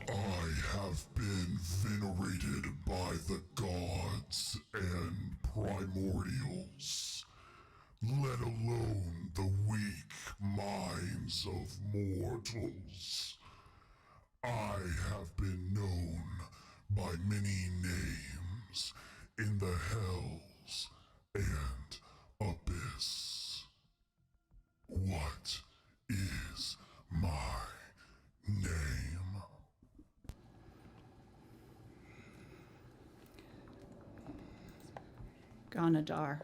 I have been venerated by the gods and primordials, let alone the weak minds of mortals. I have been known by many names in the hells and abyss. What is my name? Ganadar.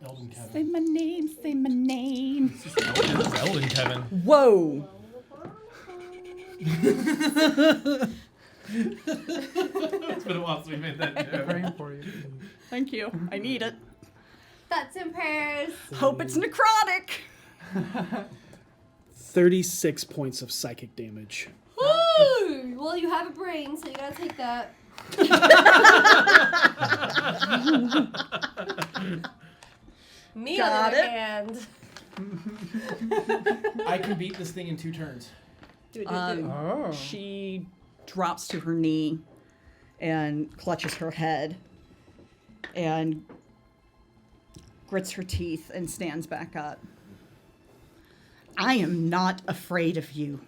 Elden Say Kevin. my name, say my name. Elden Kevin. Whoa! It's been a while since we made that joke. Praying for you. Thank you. I need it. Thoughts and prayers. Hope it's necrotic. 36 points of psychic damage. Woo! Well, you have a brain, so you gotta take that. Me on the Got other it. hand. I can beat this thing in 2 turns. Oh. She drops to her knee and clutches her head and grits her teeth and stands back up. I am not afraid of you.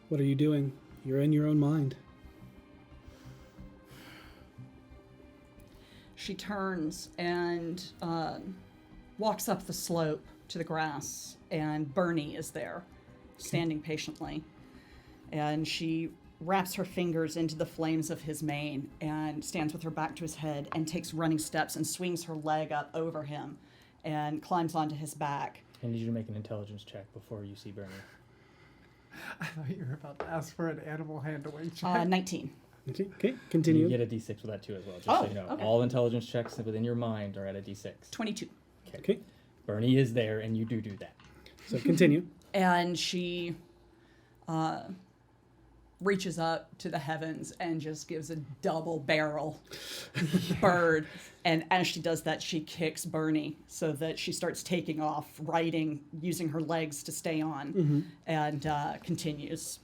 What are you doing? You're in your own mind. She turns and walks up the slope to the grass, and Bernie is there, standing patiently. And she wraps her fingers into the flames of his mane and stands with her back to his head and takes running steps and swings her leg up over him and climbs onto his back. I need you to make an intelligence check before you see Bernie. I thought you were about to ask for an animal handling check. 19. Okay, You continue. get a d6 with that too as well, just Oh, so you know. okay. All intelligence checks within your mind are at a d6. 22. Okay, Bernie is there, and you do that. so continue. And she reaches up to the heavens and just gives a double barrel bird. And as she does that, she kicks Bernie so that she starts taking off, riding, using her legs to stay on, and continues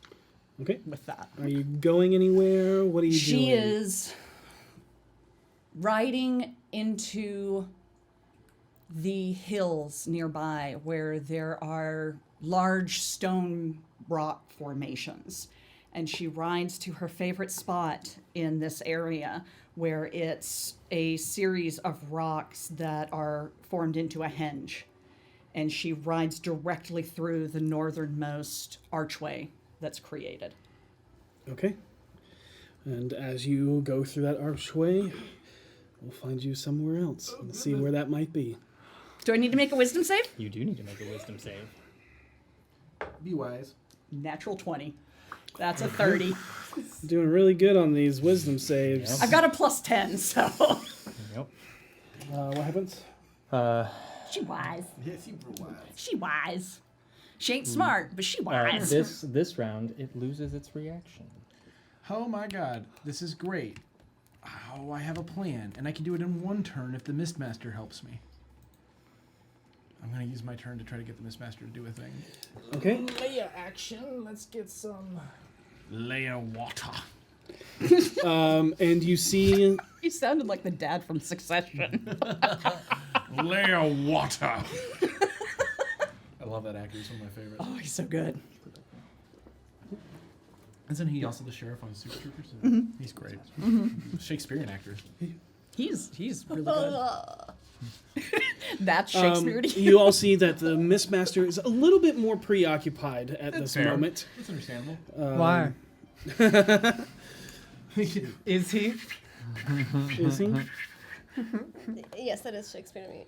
Okay. with that. Are you going anywhere? What are you doing? She is riding into the hills nearby where there are large stone rock formations. And she rides to her favorite spot in this area where it's a series of rocks that are formed into a henge. And she rides directly through the northernmost archway that's created. Okay. And as you go through that archway, we'll find you somewhere else. Let's see where that might be. Do I need to make a wisdom save? You do need to make a wisdom save. Be wise. Natural 20. That's a 30. Doing really good on these wisdom saves. Yep. I've got a plus 10, so. Yep. What happens? She wise. Yes, you were wise. She wise. She ain't smart, but she wise. This round, it loses its reaction. Oh my god, this is great. Oh, I have a plan, and I can do it in 1 turn if the Mistmaster helps me. I'm gonna use my turn to try to get the Mistmaster to do a thing. Okay. Leia action. Let's get some. Layer water. And you see You sounded like the dad from Succession. Layer water. I love that actor. He's one of my favorites. Oh, he's so good. Isn't he also the sheriff on Super Troopers? He's great. Shakespearean actor. He's really good. That's Shakespeare to you. you all see that the Mistmaster is a little bit more preoccupied at this fair. moment. That's understandable. Why? Is he? Is he? Yes, that is Shakespeare to me.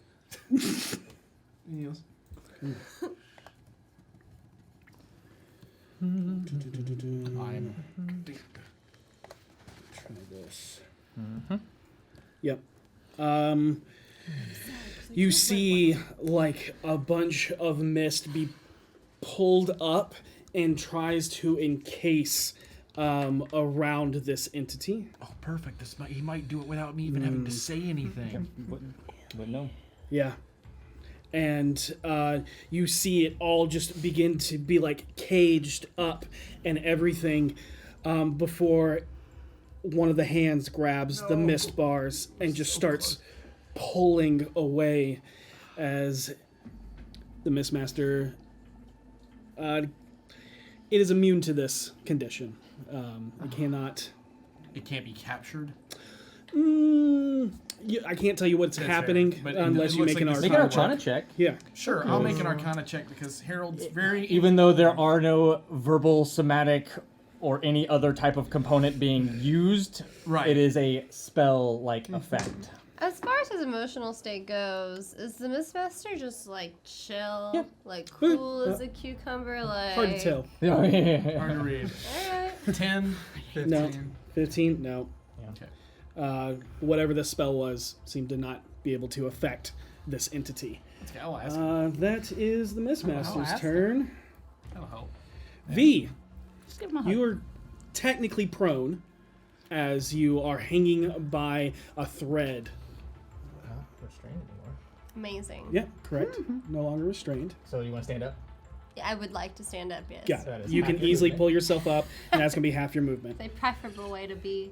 Anything else? I'm deep. Try this. Yep. You see like a bunch of mist be pulled up and tries to encase around this entity. Oh, perfect. He might do it without me even having to say anything. But no. Yeah. And you see it all just begin to be like caged up and everything before one of the hands grabs the mist bars and just starts pulling away as the Mistmaster it is immune to this condition. It cannot... It can't be captured. I can't tell you what's That's happening fair, but unless it you looks make an like this- Make an Arcana Arcana check. check. Yeah. Sure, I'll make an Arcana check because Harold's very... Even though there are no verbal, somatic, or any other type of component being used, Right. it is a spell-like effect. As far as his emotional state goes, is the Mistmaster just like chill, Yeah. like cool as a cucumber, like Hard to tell. Hard to read. Alright. 10. 15. No. 15? No. Okay. Whatever this spell was seemed to not be able to affect this entity. Okay, I'll ask him. That is the I'll Mistmaster's ask turn. That'll help. V, Just give him a hug. you are technically prone as you are hanging by a thread. Not restrained anymore. Amazing. Yeah, correct. No longer restrained. So you want to stand up? Yeah, I would like to stand up, yes. Yeah, That is you half can your easily movement. pull yourself up, and that's going to be half your movement. It's a preferable way to be.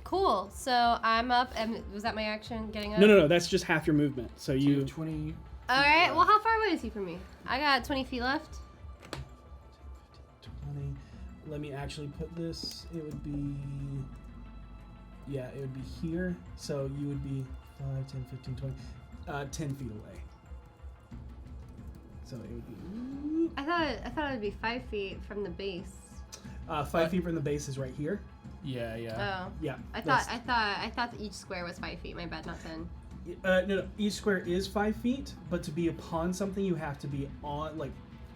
Cool. So I'm up, and was that my action? Getting up? No, that's just half your movement. So you... 20. Alright, well, how far away is he from me? I got 20 feet left. 20. Let me actually put this. It would be... Yeah, it would be here. So you would be 5, 10, 15, 20... 10 feet away. So it would be... I thought it'd be 5 feet from the base. 5 feet from the base is right here. Yeah. Oh. Yeah. I thought that each square was 5 feet. My bad, not 10. No. Each square is 5 feet, but to be upon something, you have to be on, like...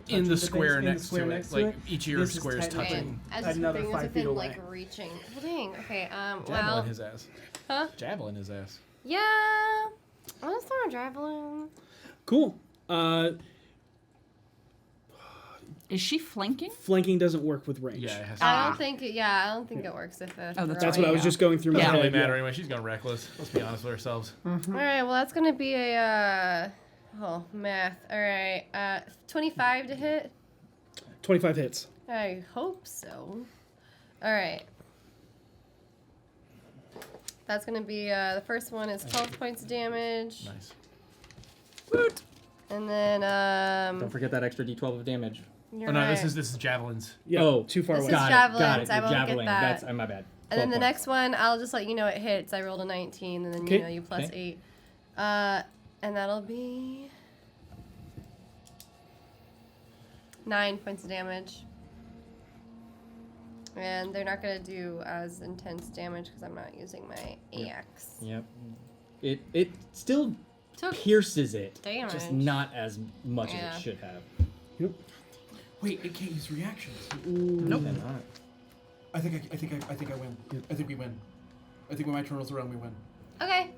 In touching the base, square in the next square to it. next Like, it. each of your This is squares technically touching. I was another hoping it was 5 feet within, away. like, reaching. Well, dang. Okay, Javelin well... his ass. Huh? Javelin his ass. Yeah. I want to throw a javelin. Cool. Is she flanking? Flanking doesn't work with range. Yeah, it has I don't think it works if Oh, that's That's what I was just going through my Doesn't head. really matter yeah. anyway. She's going reckless. Let's be honest with ourselves. Alright, well, that's going to be a, math. Alright, 25 to hit? 25 hits. I hope so. Alright. That's going to be, the first one is 12 points of damage. Nice. And then, Don't forget that extra d12 of damage. you're Oh no, right. this is javelins. Yeah, Oh, too far This away. is Got javelins. it. I won't get Javelin. that. That's my bad. And then 12 the points. next one, I'll just let you know it hits. I rolled a 19, and then, Okay. you plus Okay. 8. And that'll be 9 points of damage. And they're not going to do as intense damage because I'm not using my axe. Yep. It still Took pierces it, damage. just not as much Yeah. as it should have. Wait, it can't use reactions. Nope. Not. I think I win. I think we win. I think when my turn rolls around, we win. Okay.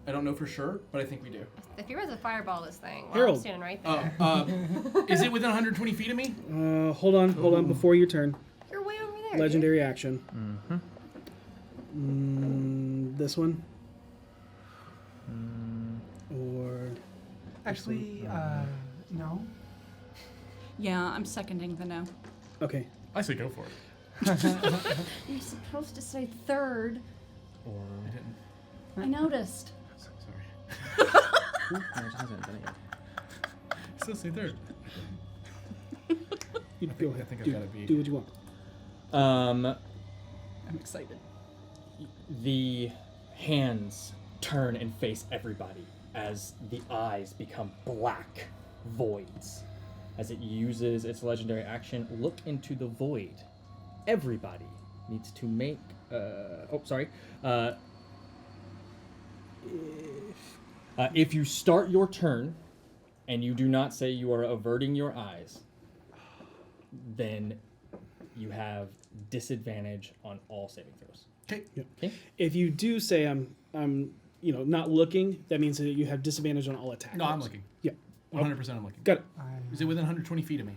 I don't know for sure, but I think we do. If you were to fireball this thing, well, Harold. I'm standing right there. Is it within 120 feet of me? Hold on, before your turn. You're way over there. Legendary action. This one. Or Actually, no. Yeah, I'm seconding the no. Okay. I say go for it. You're supposed to say third. Or I didn't. I noticed. Sorry. no, it hasn't done it yet. Still say third. You go ahead. I think I've do, gotta be- do what you want. I'm excited. The hands turn and face everybody as the eyes become black voids. As it uses its legendary action, look into the void. Everybody needs to make. If you start your turn and you do not say you are averting your eyes, then you have disadvantage on all saving throws. Okay. Okay? If you do say I'm not looking, that means that you have disadvantage on all attacks. No, I'm looking. Yeah. 100% I'm looking. Got it. Is it within 120 feet of me?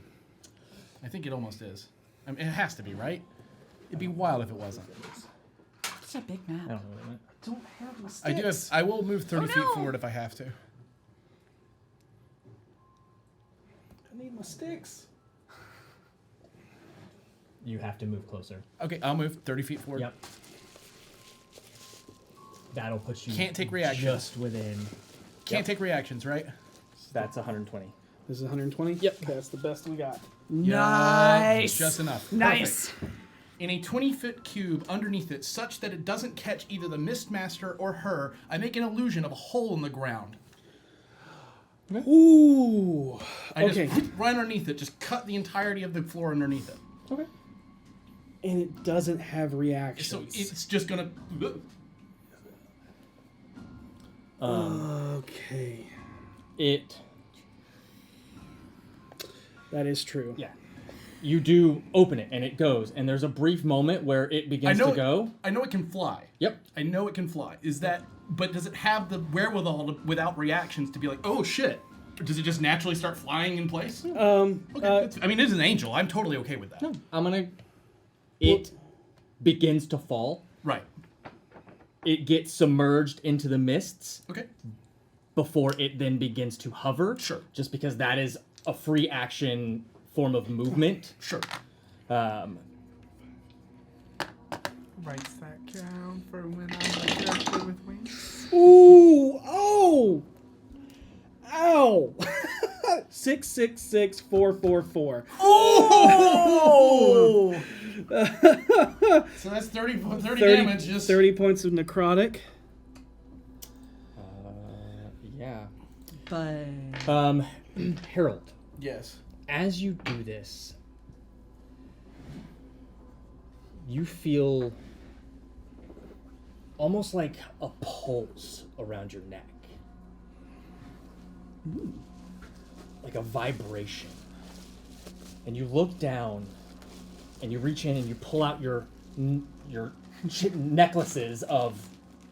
I think it almost is. I mean, it has to be, right? It'd be wild if it wasn't. It's a big I map. don't know what Don't have my I do have. I will move 30 feet no. forward if I have to. I need my sticks. you have to move closer. Okay, I'll move 30 feet forward. Yep. That'll put you Can't take reaction. just within. Can't take reactions, right? That's 120. This is 120? Yep. That's the best we got. Nice. Just enough. Nice. Perfect. In a 20-foot cube underneath it, such that it doesn't catch either the Mistmaster or her, I make an illusion of a hole in the ground. Ooh. I Okay. just right underneath it, just cut the entirety of the floor underneath it. Okay. And it doesn't have So reactions. it's just gonna. Okay. It. That is true. Yeah. You do open it and it goes, and there's a brief moment where it begins to go. I know it can fly. Yep. I know it can fly. Is that? But does it have the wherewithal to, without reactions to be like, oh shit? Or does it just naturally start flying in place? Okay, I mean, it is an angel. I'm totally okay with that. No, I'm gonna. It begins to fall. Right. It gets submerged into the mists Okay. before it then begins to hover. Sure. Just because that is a free action form of movement. Sure. Writes that down for when I'm a character with wings. Ooh! Oh! Ow! 666444. Oh! So that's 30 damage. Just 30 points of necrotic. Yeah. But Harold, yes. as you do this, you feel almost like a pulse around your neck. Like a vibration. And you look down and you reach in and you pull out your necklaces of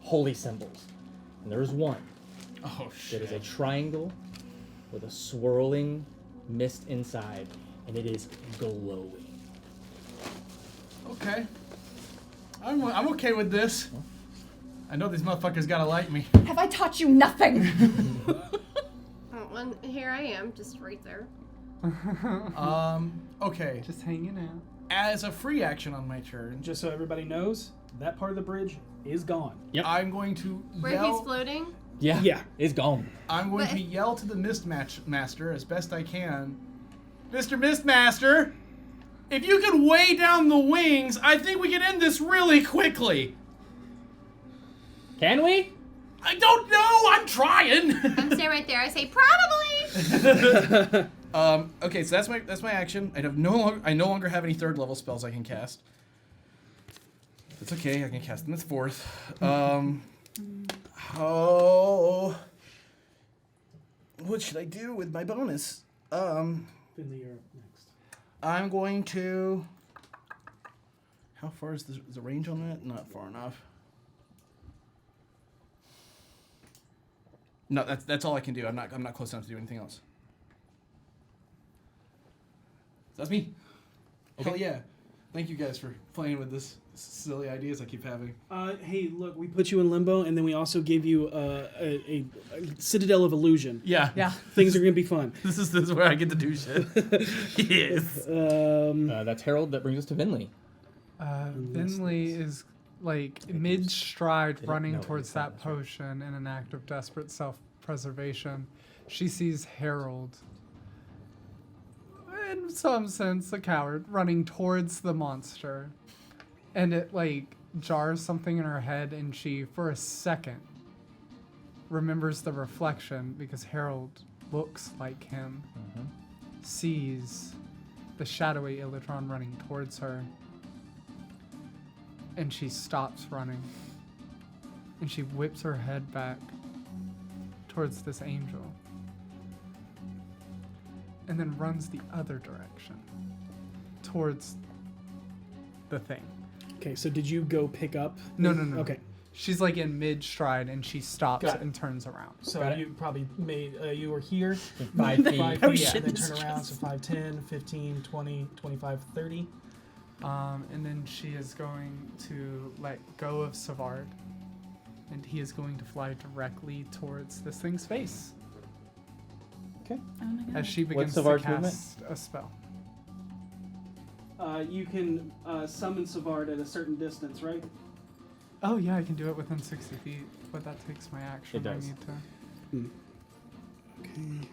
holy symbols. And there is one Oh that shit. is a triangle with a swirling mist inside, and it is glowing. Okay. I'm okay with this. I know these motherfuckers gotta like me. Have I taught you nothing? Oh, and here I am, just right there. Okay. Just hanging out. As a free action on my turn, Just so everybody knows, that part of the bridge is gone. I'm going to Where yell. he's floating? Yeah. Yeah. It's gone. I'm going But- to yell to the Master as best I can. Mr. Mistmaster, if you could weigh down the wings, I think we can end this really quickly. Can we? I don't know. I'm trying. I'm staying right there. I say probably. Okay, so that's my action. I no longer have any third level spells I can cast. It's okay. I can cast them as fourth. Oh, what should I do with my bonus? Finley, you're up next. I'm going to. How far is the range on that? Not far enough. No, that's all I can do. I'm not close enough to do anything else. That's me. Okay. Hell yeah. Thank you guys for playing with this silly ideas I keep having. Hey, look, we put you in limbo, and then we also gave you a Citadel of Illusion. Yeah. Yeah. Things are gonna be fun. This is where I get to do shit. Yes. That's Harold. That brings us to Vinley. Vinley is like mid-stride Didn't running know towards he thought that that's right. potion in an act of desperate self-preservation. She sees Harold, in some sense a coward, running towards the monster. And it like jars something in her head, and she, for a second, remembers the reflection because Harold looks like him, sees the shadowy Illitron running towards her, and she stops running. And she whips her head back towards this angel. And then runs the other direction towards the thing. Okay, so did you go pick up? No. Okay. She's like in mid-stride and she stops Got it. and turns around. So Got it. you probably made, you were here, 5 feet. 5 Oh, feet, shit, and then this turn around, so 5, 10, 15, 20, 25, 30. And then she is going to let go of Savard. And he is going to fly directly towards this thing's face Oh my god. as she begins to Savard's cast a spell. You can summon Savard at a certain distance, right? Oh yeah, I can do it within 60 feet, but that takes my action. It does. I need to... Okay.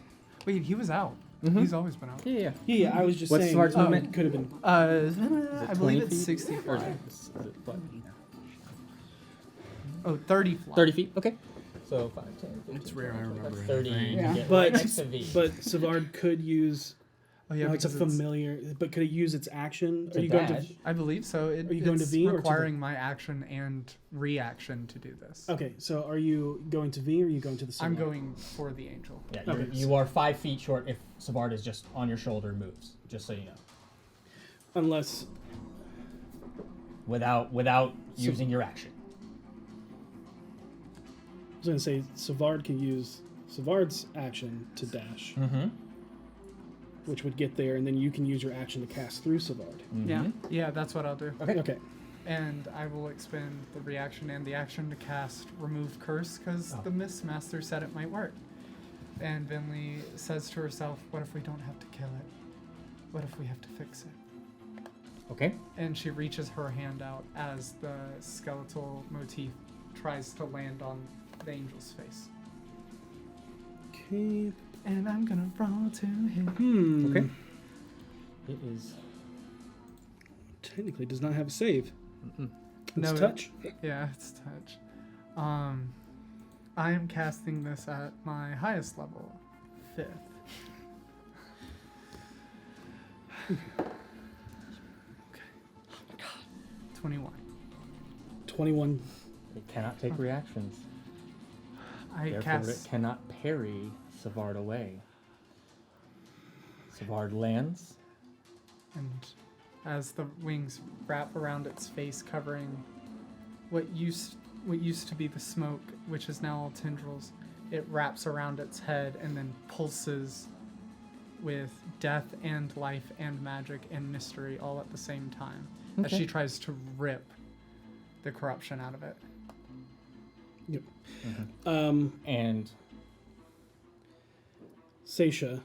Wait, he was out. Mhm. He's always been out. Yeah. Yeah, I was just What's saying. Savard's movement? Could have been. I 20 believe it's feet? 60 Or fly. is it what? Oh, 30 fly. 30 feet? Okay. So 5, 10, 15, It's rare I 20, remember 30. anything. You get But right next to V. but Savard could use. Oh yeah, No, it's a because familiar. But could it use its action? To Are you going dash. to? I believe so. Are you going to it's V or to the- requiring my action and reaction to do this. Okay, so are you going to V or are you going to the? I'm Savard? going for the angel. Yeah, Okay. you are 5 feet short if Savard is just on your shoulder moves, just so you know. Unless. Without using your action. I was going to say Savard can use Savard's action to dash, Mm-hmm. which would get there, and then you can use your action to cast through Savard. Yeah, yeah, that's what I'll do. Okay. Okay. And I will expend the reaction and the action to cast Remove Curse because the Mist Master said it might work. And Vinley says to herself, what if we don't have to kill it? What if we have to fix it? Okay. And she reaches her hand out as the skeletal motif tries to land on the angel's face. Okay. And I'm gonna roll to hit. Okay. It is. Technically, does not have a save. Mm-mm. It's No, touch. Yeah, it's touch. I am casting this at my highest level, 5th. Okay. Oh my god. 21. 21. It cannot take reactions. I Therefore, cast. it cannot parry Savard away. Savard lands. And as the wings wrap around its face, covering what used to be the smoke, which is now all tendrils, it wraps around its head and then pulses with death and life and magic and mystery all at the same time as Okay. she tries to rip the corruption out of it. Yep. Mm-hmm. And Saesha.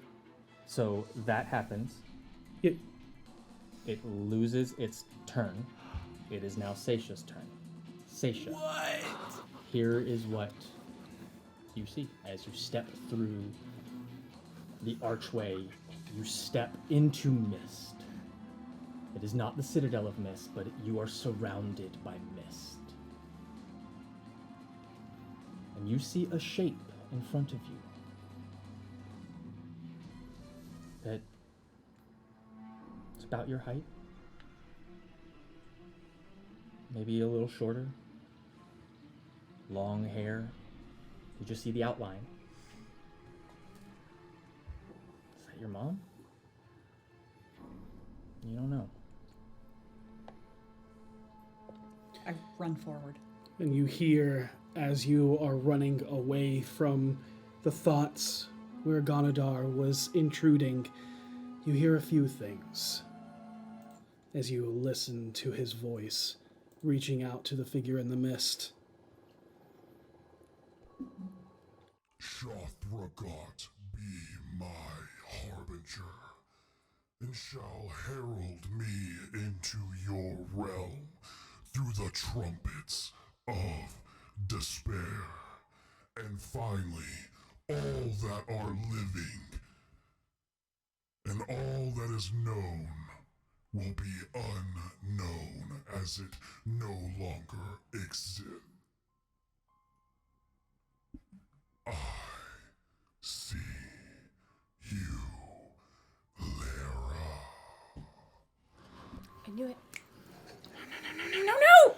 so that happens. Yep. It loses its turn. It is now Seisha's turn. Seisha. What? Here is what you see as you step through the archway. You step into mist. It is not the Citadel of Mist, but you are surrounded by mist. And you see a shape in front of you that is about your height. Maybe a little shorter. Long hair. You just see the outline. Is that your mom? You don't know. I run forward. And you hear, as you are running away from the thoughts where Ganadar was intruding, you hear a few things. as you listen to his voice reaching out to the figure in the mist. Shall Thragot be my harbinger, and shall herald me into your realm through the trumpets of despair. And finally, all that are living and all that is known will be unknown as it no longer exists. I see you, Lara. I knew it.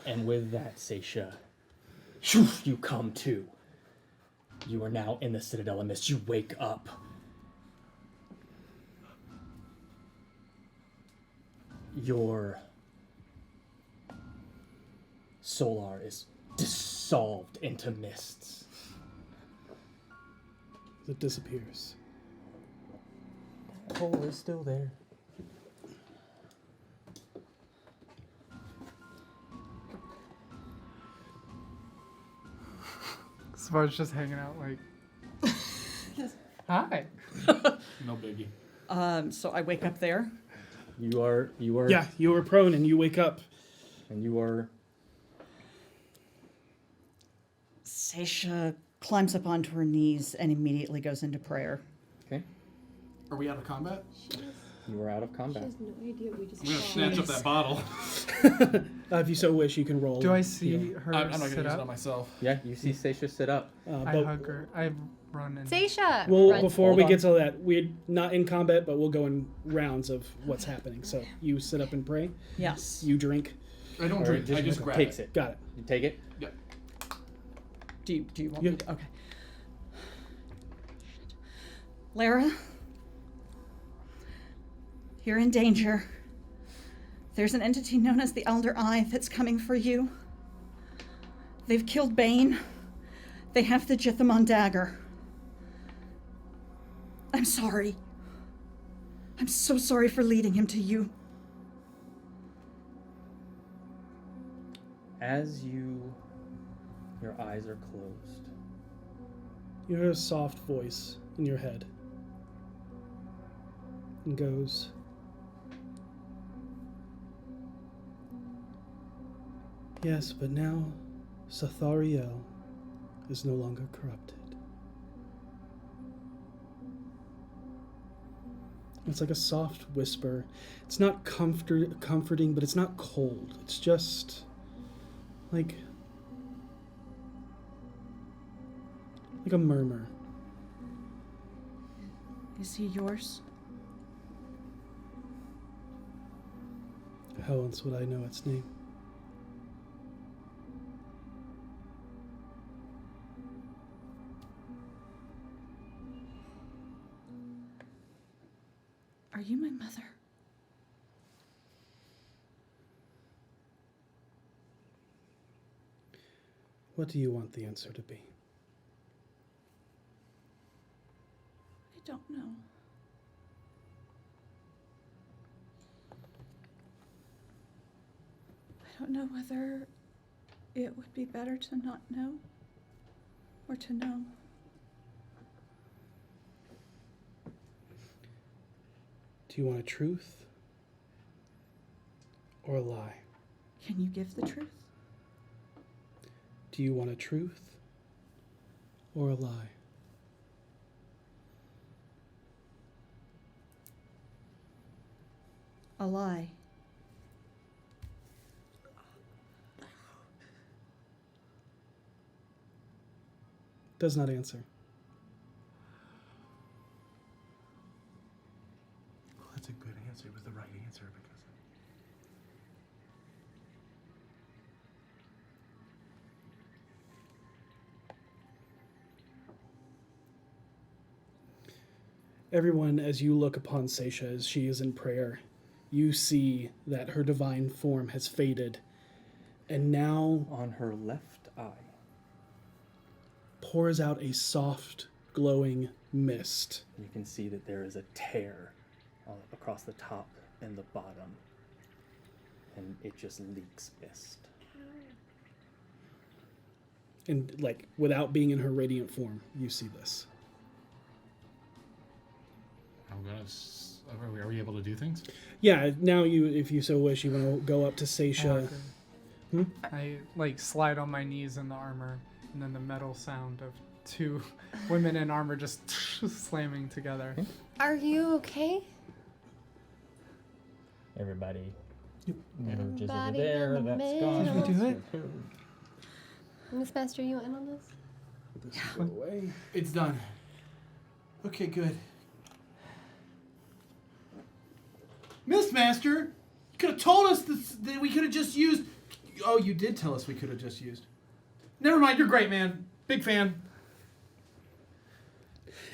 And with that, Saesha, you come to. You are now in the Citadel of Mist. You wake up. Your solar is dissolved into mists. It disappears. Hole is still there. Svar's just hanging out like, hi. No biggie. So I wake up there. You are. Yeah, you are prone and you wake up. And you are. Saesha climbs up onto her knees and immediately goes into prayer. Okay. Are we out of combat? You are out of She combat. has no idea we just I'm gonna saw. snatch up that bottle. If you so wish, you can roll. Do I see heal. her I'm not gonna sit use it on up? myself. Yeah, you see Saesha sit up. I But hug her. I run and Seisha! Well, Run. before Hold we on. get to that, we're not in combat, but we'll go in rounds of what's happening. So you sit up and pray. Yes. You drink. I don't Or drink. I just grab takes it. it. Got it. You take it. Yeah. Do you want Yeah. me to? Okay. Lara, you're in danger. There's an entity known as the Elder Eye that's coming for you. They've killed Bane. They have the Jithamon dagger. I'm sorry. I'm so sorry for leading him to you. As your eyes are closed. You hear a soft voice in your head. And goes, yes, but now Sathariel is no longer corrupted. It's like a soft whisper. It's not comforting, but it's not cold. It's just like a murmur. Is he yours? How else would I know its name? Are you my mother? What do you want the answer to be? I don't know. I don't know whether it would be better to not know or to know. Do you want a truth or a lie? Can you give the truth? Do you want a truth or a lie? A lie. Does not answer. Well, that's a good answer. It was the right answer because. Everyone, as you look upon Saesha as she is in prayer, you see that her divine form has faded, and now On her left eye. pours out a soft, glowing mist. You can see that there is a tear across the top and the bottom. and it just leaks mist. And like without being in her radiant form, you see this. I'm gonna. Are we able to do things? Yeah, now you, if you so wish, you want to go up to Saesha. I like slide on my knees in the armor, and then the metal sound of two women in armor just slamming together. Are you okay? Everybody merges over Everybody there. in the That's gone. middle. Did we do it? Miss Master, you in on this? This will go away. It's done. Okay, good. Mistmaster, you could have told us that we could have just used. Oh, you did tell us we could have just used. Never mind, you're great, man. Big fan.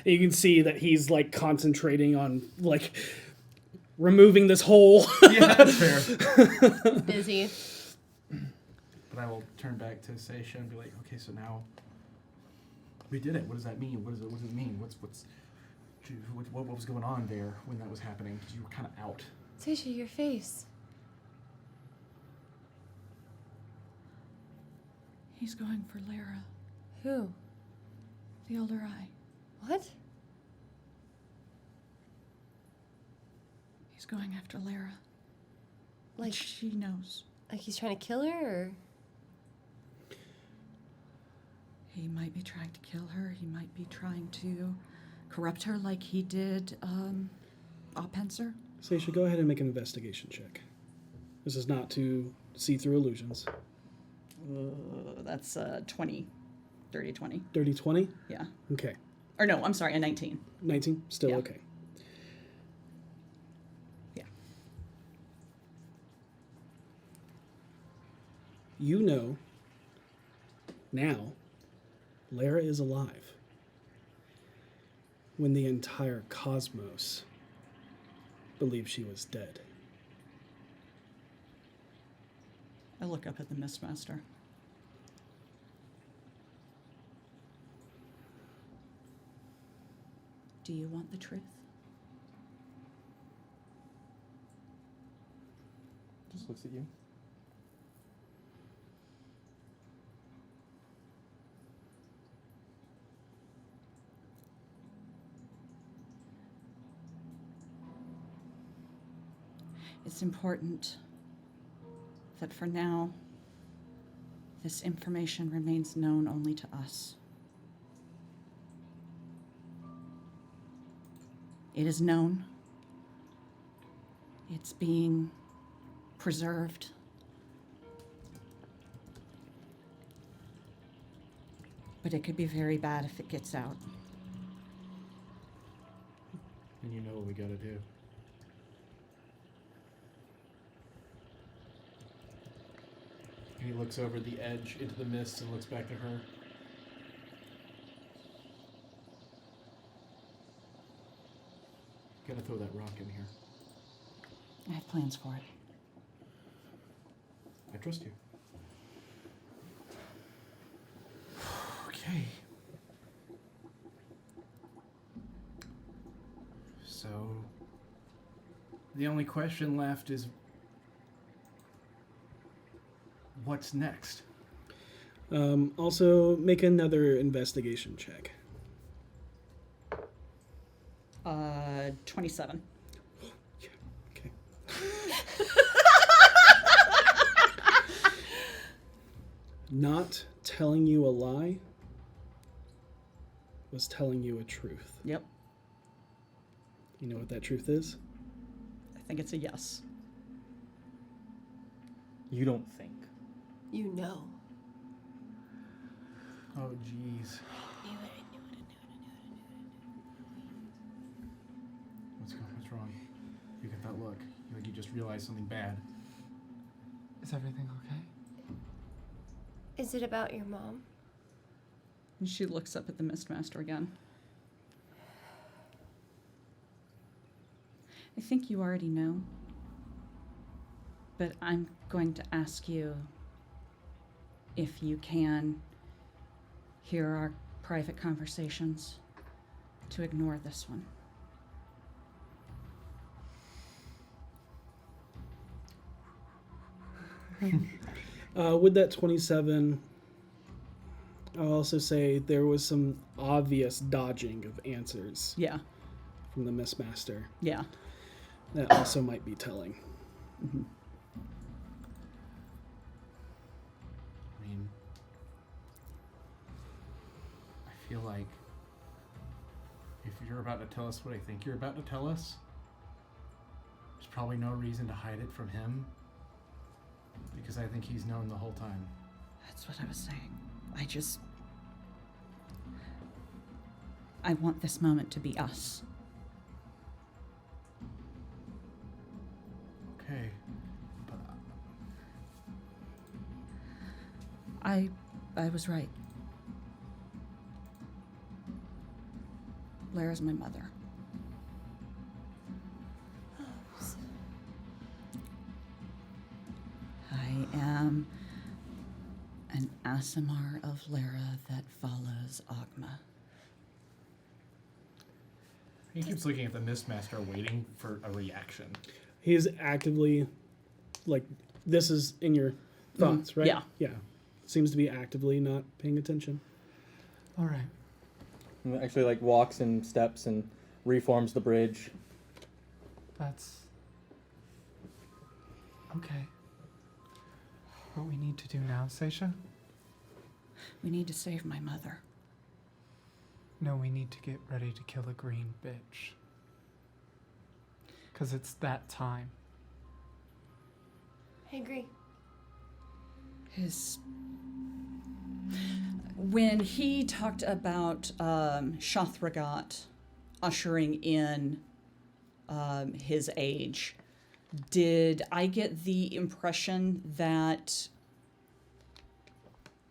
And you can see that he's like concentrating on like removing this hole. Yeah, that's fair. Busy. But I will turn back to Saesha and be like, okay, so now we did it. What does that mean? What does it mean? What was going on there when that was happening? 'Cause you were kind of out. Saesha, your face. He's going for Lara, Who? the Elder Eye. What? He's going after Lara. Like, She knows. like he's trying to kill her, or? He might be trying to kill her. He might be trying to corrupt her like he did Openser. Saesha, go ahead and make an investigation check. This is not to see through illusions. That's 20. Dirty 20. Dirty 20? Yeah. Okay. Or no, I'm sorry, a 19. 19? Still Yeah. okay. Yeah. You know now Lara is alive when the entire cosmos believed she was dead. I look up at the Mistmaster. Do you want the truth? Just looks at you. It's important that for now, this information remains known only to us. It is known. It's being preserved. But it could be very bad if it gets out. And you know what we gotta do. And he looks over the edge into the mist and looks back at her. Gotta throw that rock in here. I have plans for it. I trust you. Okay. So, the only question left is, what's next? Also, make another investigation check. 27. Yeah, okay. Not telling you a lie was telling you a truth. Yep. You know what that truth is? I think it's a yes. You don't think. You know. Oh, jeez. What's wrong? You get that look. Like you just realized something bad. Is everything okay? Is it about your mom? And she looks up at the Mistmaster again. I think you already know, but I'm going to ask you if you can hear our private conversations to ignore this one. With that 27, I'll also say there was some obvious dodging of answers Yeah. from the Mistmaster. Yeah. That also might be telling. Mm-hmm. I mean, I feel like if you're about to tell us what I think you're about to tell us, there's probably no reason to hide it from him, because I think he's known the whole time. That's what I was saying. I want this moment to be us. Okay, but I was right. Lara's my mother. I am an Aasimar of Lara that follows Ogma. he keeps looking at the Mistmaster, waiting for a reaction. He is actively, like, this is in your thoughts, right? Yeah. Yeah. Seems to be actively not paying attention. All right. And actually, like, walks and steps and reforms the bridge. That's okay. What we need to do now, Seisha? We need to save my mother. No, we need to get ready to kill a green bitch. 'Cause it's that time. I agree. When he talked about Shothragat ushering in his age, did I get the impression that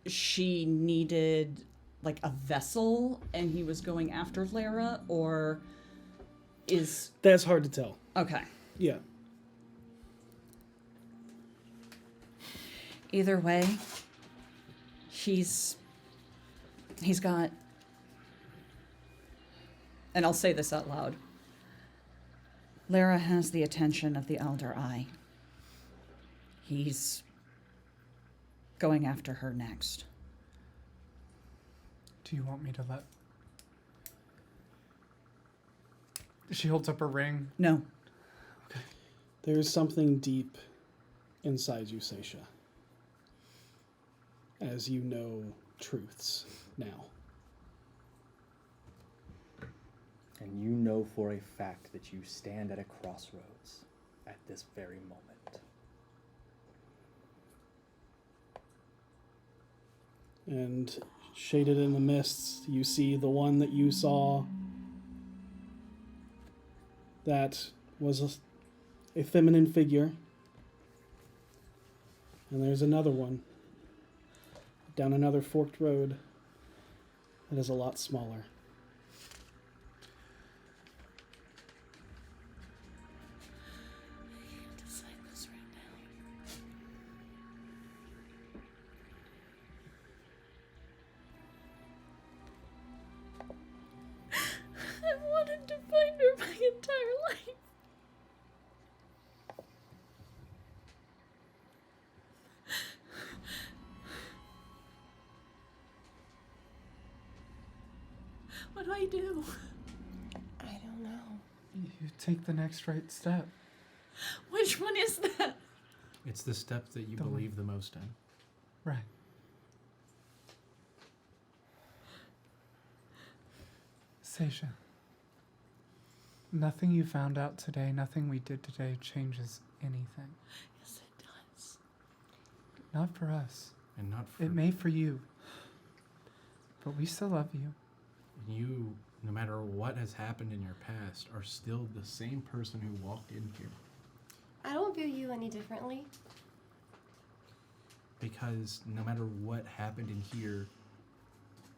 she needed like a vessel and he was going after Lara, or is... That's hard to tell. Okay. Yeah. Either way, he's got, and I'll say this out loud, Lara has the attention of the Elder Eye. He's going after her next. Do you want me to let... She holds up her ring. No. There's something deep inside you, Saesha. As you know truths now. And you know for a fact that you stand at a crossroads at this very moment. And shaded in the mists, you see the one that you saw that was a feminine figure. And there's another one down another forked road that is a lot smaller. I've wanted to find her my entire life. What do I do? I don't know. You take the next right step. Which one is that? It's the step that you The one- believe the most in. Right. Seisha, nothing you found out today, nothing we did today changes anything. Yes, it does. Not for us. And not for It may for you. But we still love you. you, no matter what has happened in your past, are still the same person who walked in here. I don't view you any differently. Because no matter what happened in here,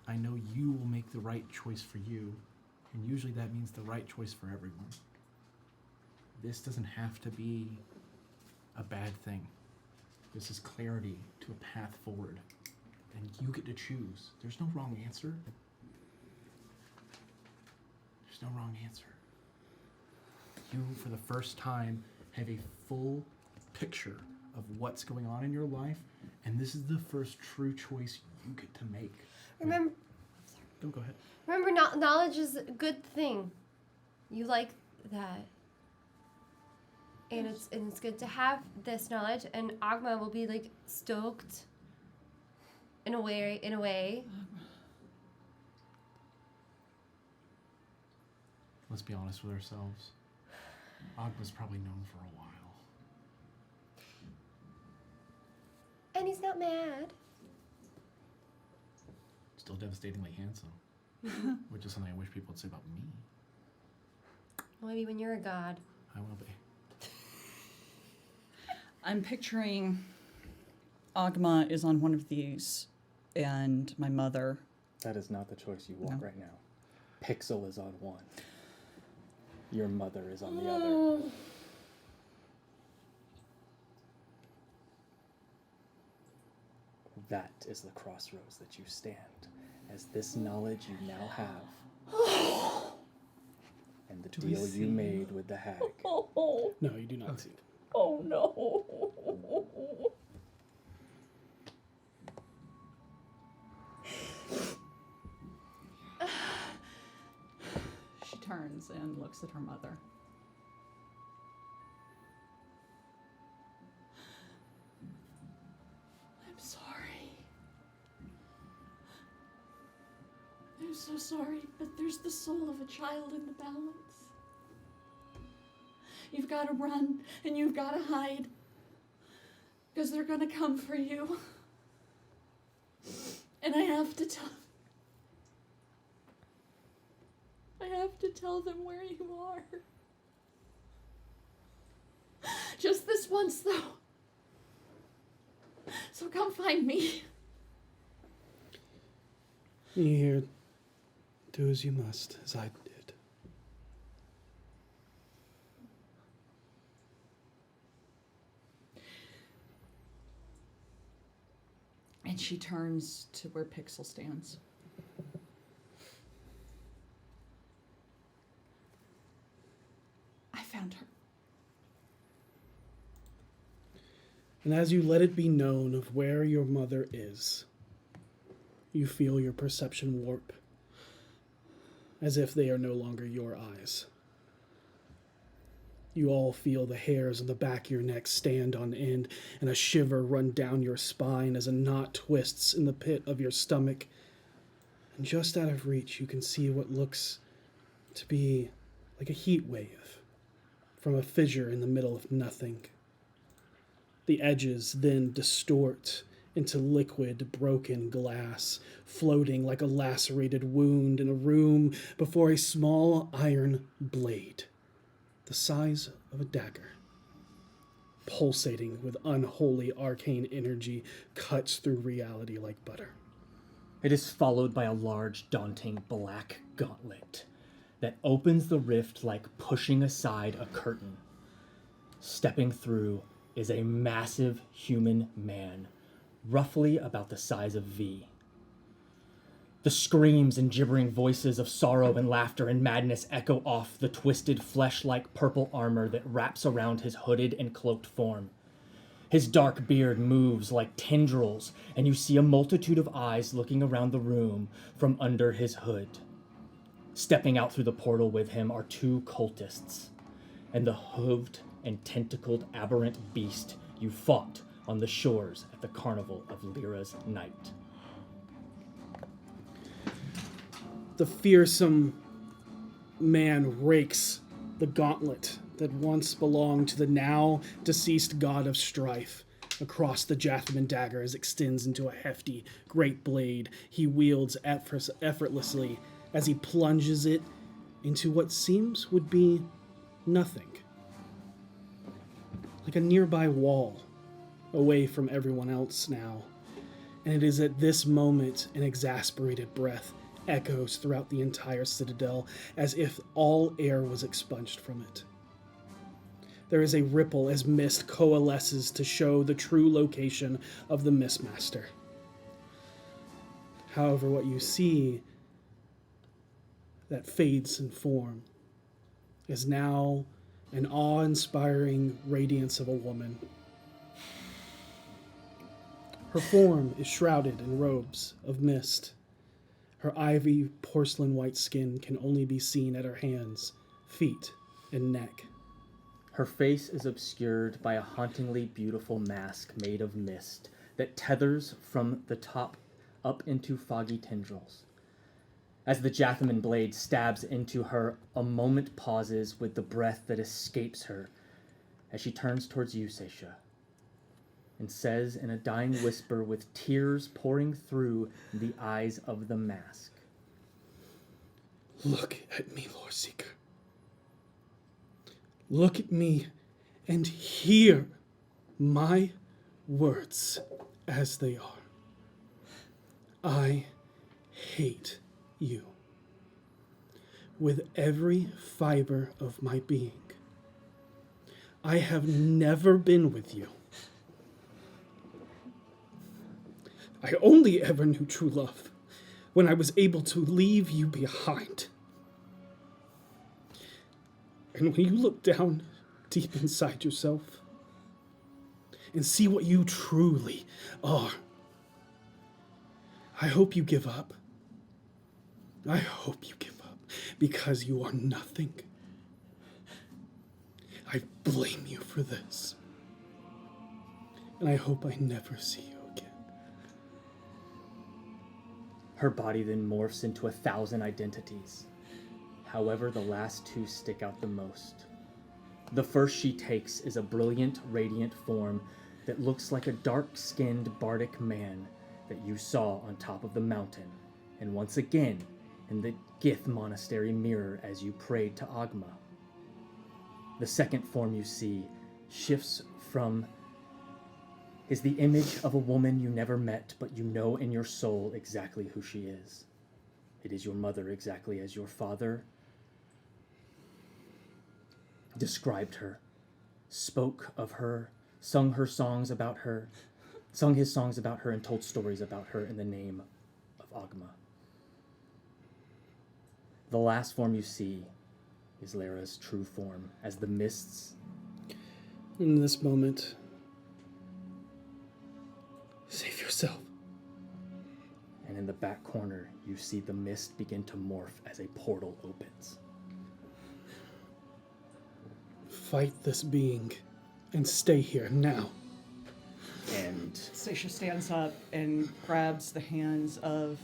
I know you will make the right choice for you. And usually that means the right choice for everyone. This doesn't have to be a bad thing. This is clarity to a path forward. And you get to choose. There's no wrong answer. There's no wrong answer. You, for the first time, have a full picture of what's going on in your life, and this is the first true choice you get to make. Remember, Don't go ahead. remember, knowledge is a good thing. You like that. And it's good to have this knowledge, and Agma will be like stoked in a way. Let's be honest with ourselves. Agma's probably known for a while. And he's not mad. Still devastatingly handsome. Which is something I wish people would say about me. Well, maybe when you're a god. I will be. I'm picturing Agma is on one of these, and my mother. That is not the choice you want No. right now. Pixel is on one. Your mother is on the other. That is the crossroads that you stand, as this knowledge you now have, and the we deal see? you made with the hag. Oh, No, you do not see it. oh no. She turns and looks at her mother. I'm sorry. I'm so sorry, but there's the soul of a child in the balance. You've got to run and you've got to hide because they're going to come for you. And I have to tell them where you are. Just this once, though. So come find me. You hear, do as you must, as I did. And she turns to where Pixel stands. I found her. And as you let it be known of where your mother is, you feel your perception warp, as if they are no longer your eyes. You all feel the hairs on the back of your neck stand on end, and a shiver run down your spine as a knot twists in the pit of your stomach. And just out of reach, you can see what looks to be like a heat wave from a fissure in the middle of nothing. The edges then distort into liquid, broken glass, floating like a lacerated wound in a room before a small iron blade, the size of a dagger, pulsating with unholy arcane energy, cuts through reality like butter. It is followed by a large, daunting black gauntlet that opens the rift like pushing aside a curtain. Stepping through is a massive human man, roughly about the size of V. The screams and gibbering voices of sorrow and laughter and madness echo off the twisted flesh-like purple armor that wraps around his hooded and cloaked form. His dark beard moves like tendrils, and you see a multitude of eyes looking around the room from under his hood. Stepping out through the portal with him are two cultists, and the hooved and tentacled aberrant beast you fought on the shores at the Carnival of Lyra's Night. The fearsome man rakes the gauntlet that once belonged to the now deceased god of strife across the Jathman dagger as it extends into a hefty, great blade he wields effortlessly as he plunges it into what seems would be nothing. Like a nearby wall, away from everyone else now. And it is at this moment an exasperated breath echoes throughout the entire citadel, as if all air was expunged from it. There is a ripple as mist coalesces to show the true location of the Mistmaster. However, what you see that fades in form is now an awe-inspiring radiance of a woman, Her form is shrouded in robes of mist. Her ivy porcelain white skin can only be seen at her hands, feet, and neck. Her face is obscured by a hauntingly beautiful mask made of mist that tethers from the top up into foggy tendrils. As the Jathaman blade stabs into her, a moment pauses with the breath that escapes her as she turns towards you, Saesha, and says in a dying whisper with tears pouring through the eyes of the mask. Look at me, Lord Seeker. Look at me and hear my words as they are. I hate you with every fiber of my being. I have never been with you. I only ever knew true love when I was able to leave you behind. And when you look down deep inside yourself and see what you truly are, I hope you give up. I hope you give up because you are nothing. I blame you for this. And I hope I never see you again. Her body then morphs into 1,000 identities. However, the last two stick out the most. The first she takes is a brilliant, radiant form that looks like a dark-skinned bardic man that you saw on top of the mountain, and once again in the Gith monastery mirror as you prayed to Agma. The second form you see shifts is the image of a woman you never met, but you know in your soul exactly who she is. It is your mother, exactly as your father described her, spoke of her, sung his songs about her, and told stories about her in the name of Agma. The last form you see is Lyra's true form, as the mists. In this moment, save yourself. And in the back corner, you see the mist begin to morph as a portal opens. Fight this being and stay here now. And Saesha stands up and grabs the hands of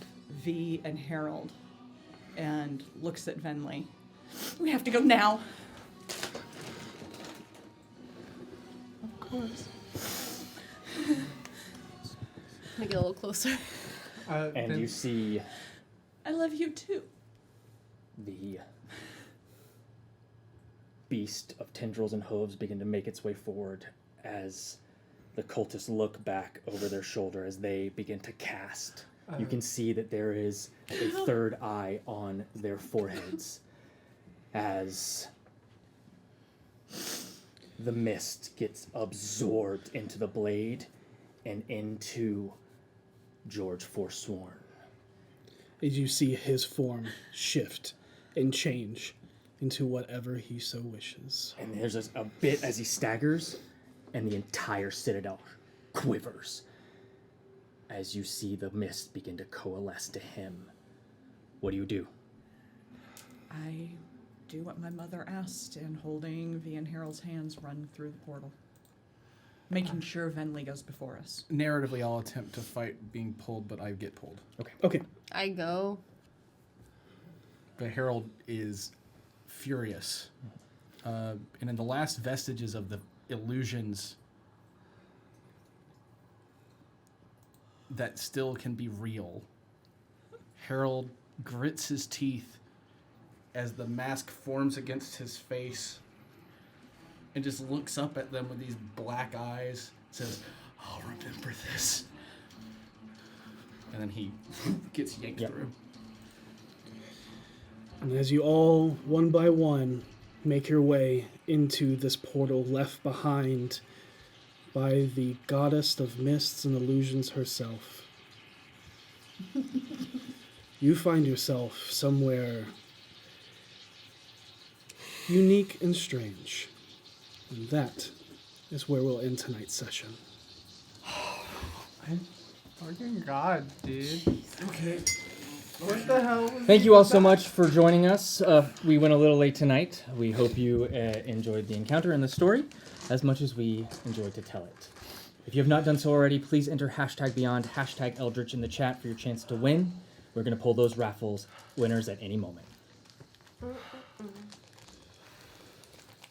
V and Harold and looks at Venli. We have to go now. Of course. I'm gonna get a little closer. and you see I love you too. the beast of tendrils and hooves begin to make its way forward as the cultists look back over their shoulder as they begin to cast. You can see that there is a third eye on their foreheads as the mist gets absorbed into the blade and into George Forsworn. As you see his form shift and change into whatever he so wishes. And there's a bit as he staggers, and the entire citadel quivers as you see the mist begin to coalesce to him. What do you do? I do what my mother asked, and holding V and Harold's hands, run through the portal, making sure Venli goes before us. Narratively, I'll attempt to fight being pulled, but I get pulled. Okay. I go. But Harold is furious. And in the last vestiges of the illusions that still can be real, Harold grits his teeth as the mask forms against his face and just looks up at them with these black eyes, says, "I'll remember this." And then he gets yanked through. And as you all, one by one, make your way into this portal left behind by the goddess of mists and illusions herself, you find yourself somewhere unique and strange. And that is where we'll end tonight's session. Fucking God, dude. Okay. What the hell? Thank you all so much for joining us. We went a little late tonight. We hope you enjoyed the encounter and the story as much as we enjoyed to tell it. If you have not done so already, please enter #Beyond, #Eldritch in the chat for your chance to win. We're going to pull those raffles winners at any moment.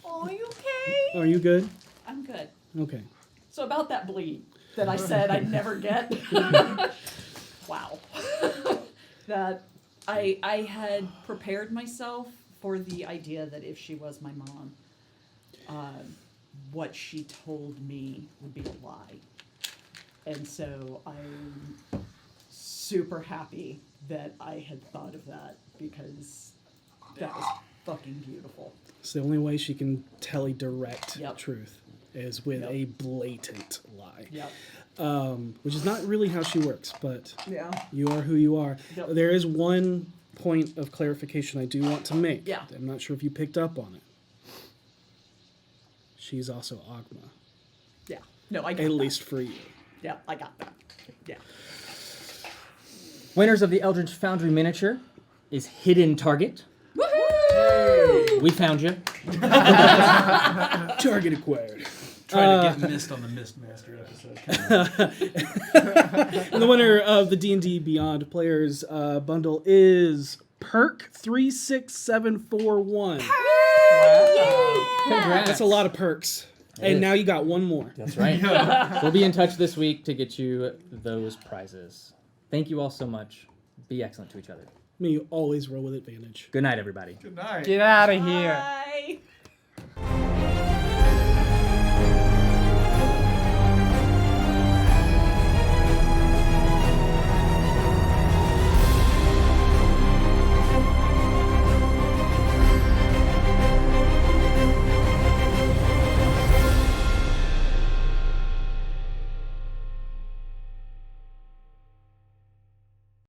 Oh, you okay? Are you good? I'm good. Okay. So about that bleed that I said I'd never get. Wow. That I had prepared myself for the idea that if she was my mom, what she told me would be a lie. And so I'm super happy that I had thought of that because that was fucking beautiful. It's the only way she can tell a direct Yep. truth is with a blatant lie. Yep. Which is not really how she works, but Yeah. you are who you are. Yep. There is one point of clarification I do want to make. Yeah. I'm not sure if you picked up on it. She's also Agma, Yeah. No, I got at that. least for you. Yeah, I got that. Yeah. Winners of the Eldritch Foundry miniature is Hidden Target. Woohoo! We found you. Target acquired. Trying to get Mist on the Mist Master episode. And the winner of the D&D Beyond Players bundle is Perk 36741. Congrats. That's a lot of perks. It And is. now you got one more. That's right. We'll be in touch this week to get you those prizes. Thank you all so much. Be excellent to each other. May you always roll with advantage. Good night, everybody. Good night. Get out of here.